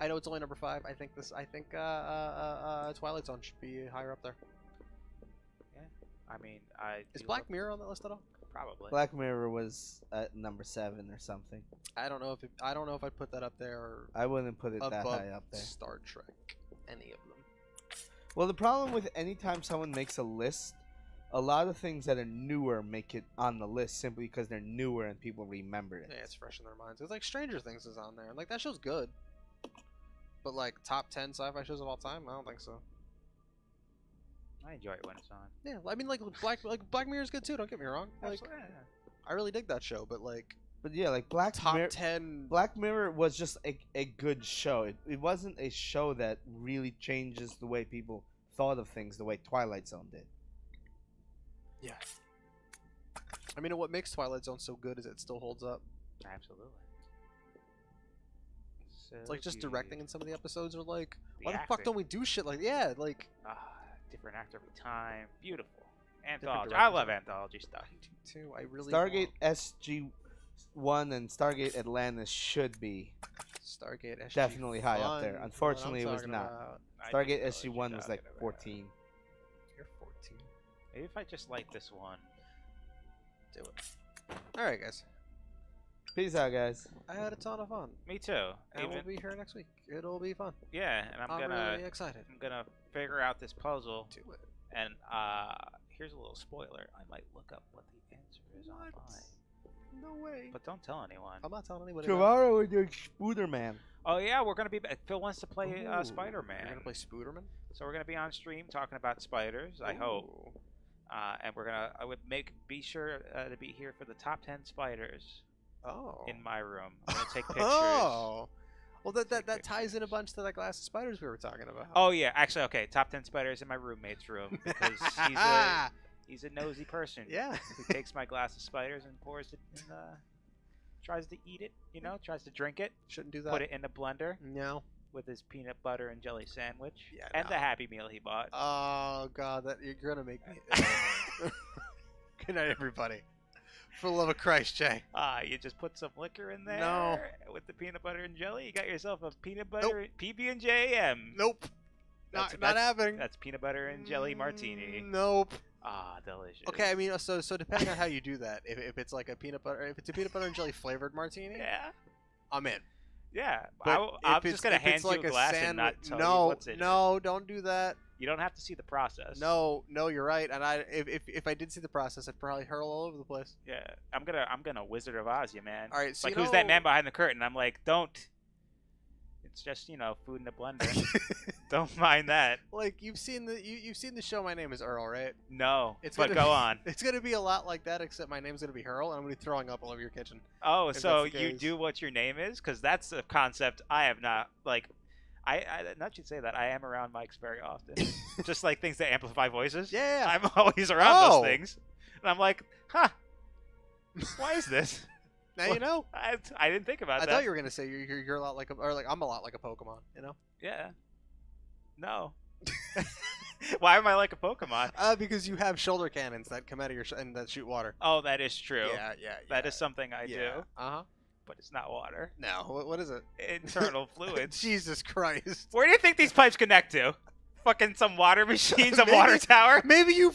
know it's only number 5. I think Twilight Zone should be higher up there. I mean, Is do Black love- Mirror on that list at all? probably. Black Mirror was at number 7 or something. I don't know if I'd put that up there or I wouldn't put it that above high up there. Star Trek. Any of them. Well, the problem with any time someone makes a list, a lot of things that are newer make it on the list simply because they're newer and people remember it. Yeah, it's fresh in their minds. It's like Stranger Things is on there. Like that show's good. But like top 10 sci-fi shows of all time, I don't think so. I enjoy it when it's on. Yeah, I mean, like Black Mirror is good too. Don't get me wrong. Like, Absolutely. I really dig that show, but like But yeah, like top 10. Black Mirror was just a good show. It wasn't a show that really changes the way people thought of things the way Twilight Zone did. Yeah. I mean, what makes Twilight Zone so good is it still holds up. Absolutely. It's like just So directing in some of the episodes are like, The why the fuck acting. don't we do shit like like different actor every time. Beautiful. Different Anthology. I directors. love anthology stuff. too. I really Stargate want SG-1 and Stargate Atlantis should be Stargate SG definitely high up there. Fun. Unfortunately, What I'm it was talking not. about. I Stargate didn't know SG-1 what was you're like talking about. 14. You're 14. Maybe if I just like this one. Do it. All right, guys. Peace out, guys. I had a ton of fun, Me too. and Even, we'll be here next week. It'll be fun. yeah, and I'm gonna really excited. I'm gonna figure out this puzzle. Do it. And here's a little spoiler. I might look up what the answer is online. No way. But don't tell anyone. I'm not telling anybody. that. Tomorrow we're doing Spooderman. Oh yeah, we're gonna be. Phil wants to play Ooh. Spider-Man. You're gonna play Spooderman? So we're gonna be on stream talking about spiders. I hope. Ooh. And we're gonna. I would be sure to be here for the top 10 spiders Oh. in my room. I'm gonna take pictures. Oh. Well, that Take ties in a pictures. bunch to that glass of spiders we were talking about. Oh yeah, actually, okay. Top 10 spiders in my roommate's room because he's a nosy person. Yeah. Who takes my glass of spiders and pours it and tries to eat it. You know, tries to drink it. Shouldn't do that. Put it in a blender No. with his peanut butter and jelly sandwich Yeah, and no. the Happy Meal he bought. Oh God, that you're gonna make me. Good night, everybody. For the love of Christ, Jay. You just put some liquor in there No. with the peanut butter and jelly. You got yourself a peanut butter PB&J AM. Nope. Not happening. That's peanut butter and jelly martini. Nope. Ah, delicious. Okay, I mean, so depending on how you do that, if it's like a peanut butter, if it's a peanut butter and jelly flavored martini, Yeah. I'm in. Yeah. But I'm if just it's- gonna if hand it's you like a glass and not sandwich, tell you no, what's in it. no, don't do that. You don't have to see the process. No, you're right. And if I did see the process, I'd probably hurl all over the place. Yeah. I'm gonna Wizard of Oz you, man. All right, so Like, you who's that know- man behind the curtain? I'm like, don't. It's just, food in a blender. Don't mind that. Like you've seen the show. My Name is Earl, right? No. It's but gonna go be- on. It's gonna be a lot like that, except my name's gonna be Earl, and I'm gonna be throwing up all over your kitchen. Oh, if so that's the you case. do what your name is? Because that's a concept I have not, like, I not should say that. I am around mics very often. Just like things that amplify voices. Yeah. I'm always around Oh. those things. And I'm like, huh, why is this? Now you know. I didn't think about I that. thought you were gonna say you're a lot like I'm a lot like a Pokemon. You know? Yeah. No. Why am I like a Pokemon? Because you have shoulder cannons that come out of your and that shoot water. Oh, that is true. Yeah. That is something I do, Uh huh. but it's not water. No. What is it? Internal fluids. Jesus Christ. Where do you think these pipes connect to? Fucking some water machine, some water tower? Maybe you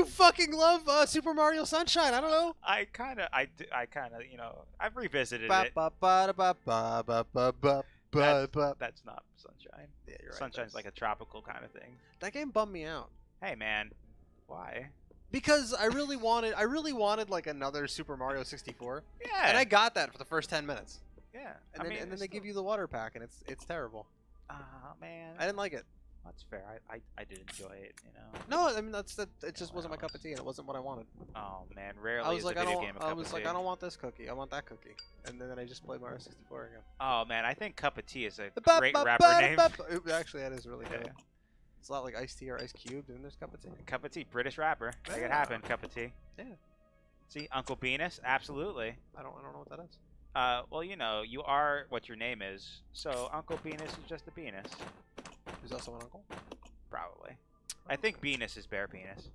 fucking love Super Mario Sunshine. I don't know. I kind of, I've revisited Ba it. ba ba ba ba ba ba ba ba ba. That's not Sunshine. Yeah, you're right. Sunshine's like a tropical kind of thing. That game bummed me out Hey, man. Why? because I really wanted like another Super Mario 64, Yeah. and I got that for the first 10 minutes, yeah. and then they give you the water pack, and it's terrible. Oh, man. I didn't like it. That's fair. I did enjoy it, No, I mean it just Yeah, wasn't my well, cup of tea, and it wasn't what I wanted. Oh, man. Rarely I was is like, a video game a cup I was of like, tea. I don't want this cookie. I want that cookie, and then I just played Mario 64 again. Oh, man. I think Cup of Tea is a Ba- great ba- rapper ba- name. ba- ba- Actually, that is really good. Yeah. It's a lot like Ice Tea or Ice Cubed, and there's cup of tea. Cup of Tea. British rapper. Make it Yeah. happen. Cup of Tea. Yeah. See, Uncle Venus? Absolutely. I don't know what that is. Well, you are what your name is. So Uncle Venus is just a penis. Who's also an uncle? Probably. I think Venus is bear penis.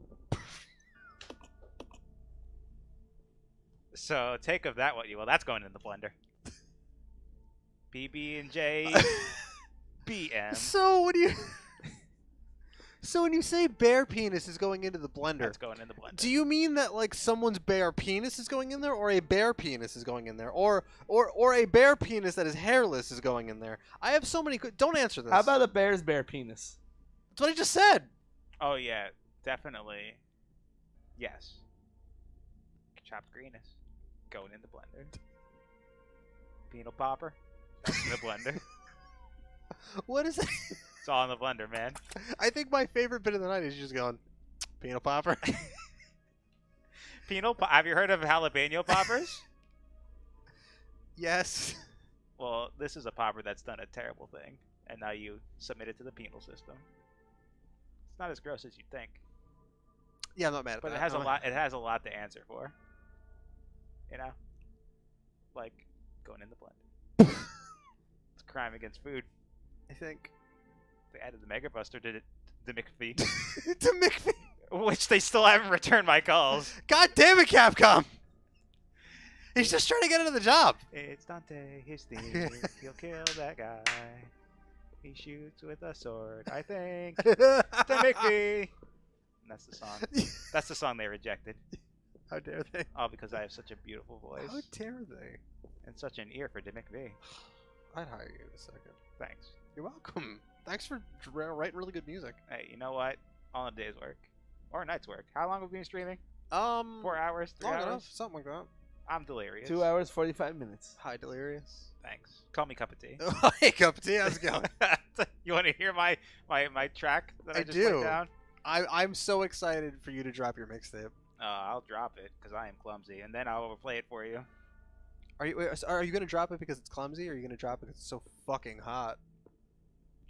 So take of that what you will. That's going in the blender. PB and J BM. So when you say bear penis is going into the blender, That's going in the blender. do you mean that like someone's bare penis is going in there, or a bear penis is going in there, or a bear penis that is hairless is going in there? I have so many. Don't answer this. How about a bear's bare penis? That's what I just said. Oh yeah, definitely. Yes. Chopped greenest. Going in the blender. Penal popper. That's in the blender. What is it? It's all in the blender, man. I think my favorite bit of the night is you just going. Peanut popper. Have you heard of jalapeno poppers? Yes. Well, this is a popper that's done a terrible thing, and now you submit it to the penal system. It's not as gross as you'd think, Yeah, I'm not mad at but that. it has a lot. It has a lot to answer for. You know, like going in the blender. It's a crime against food. I think. They added the Mega Buster to the McPhee, To McPhee. which they still haven't returned my calls. God damn it, Capcom! He's just trying to get into the job. It's Dante, his thing. He'll kill that guy. He shoots with a sword, I think. To McPhee. And that's the song. That's the song they rejected. How dare they? All because I have such a beautiful voice. How dare they? And such an ear for Dick McVeigh. I'd hire you in a second. Thanks. You're welcome. Thanks for writing really good music. Hey, you know what? All a day's work. Or a night's work. How long have we been streaming? 4 hours? 3 long hours? enough, something like that. I'm delirious. 2 hours 45 minutes. Hi, Delirious. Thanks. Call me Cup of Tea. Hey, Cup of Tea, how's it going? You want to hear my track that I just do. put down? I'm so excited for you to drop your mixtape. I'll drop it because I am clumsy, and then I'll overplay it for you. Are you gonna drop it because it's clumsy, or are you gonna drop it because it's so fucking hot?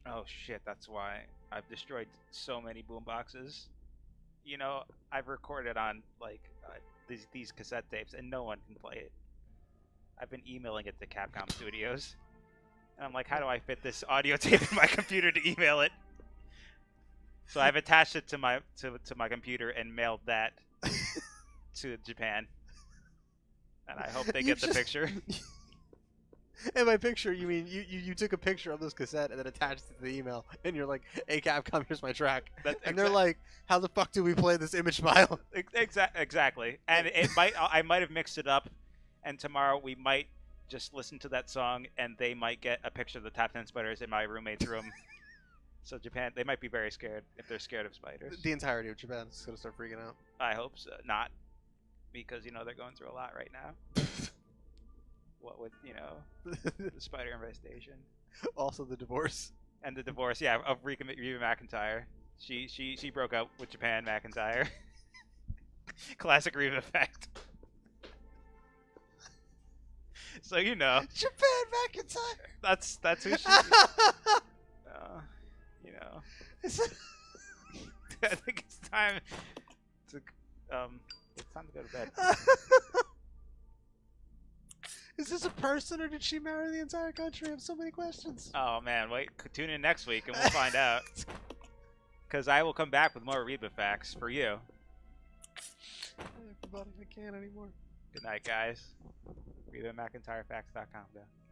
Oh shit, that's why I've destroyed so many boomboxes. You know, I've recorded on like these cassette tapes, and no one can play it. I've been emailing it to Capcom Studios, and I'm like, how do I fit this audio tape in my computer to email it? So I've attached it to my computer and mailed that to Japan, and I hope they get the picture. And by picture, you mean you took a picture of this cassette and then attached it to the email, and you're like, "Hey Capcom, here's my track," and they're like, "How the fuck do we play this image file?" Exactly, and I might have mixed it up, and tomorrow we might just listen to that song, and they might get a picture of the top 10 spiders in my roommate's room. So Japan, they might be very scared if they're scared of spiders. The entirety of Japan is gonna start freaking out. I hope so. Not because they're going through a lot right now. What with the spider infestation, also the divorce and the divorce, yeah, of Reva McEntire. She broke up with Japan McIntyre. Classic Reva effect. So Japan McIntyre. That's who she. I think it's time to go to bed. Is this a person, or did she marry the entire country? I have so many questions. Oh man, wait! Tune in next week and we'll find out. Because I will come back with more Reba facts for you. I can't anymore. Good night, guys. RebaMcIntyreFacts.com.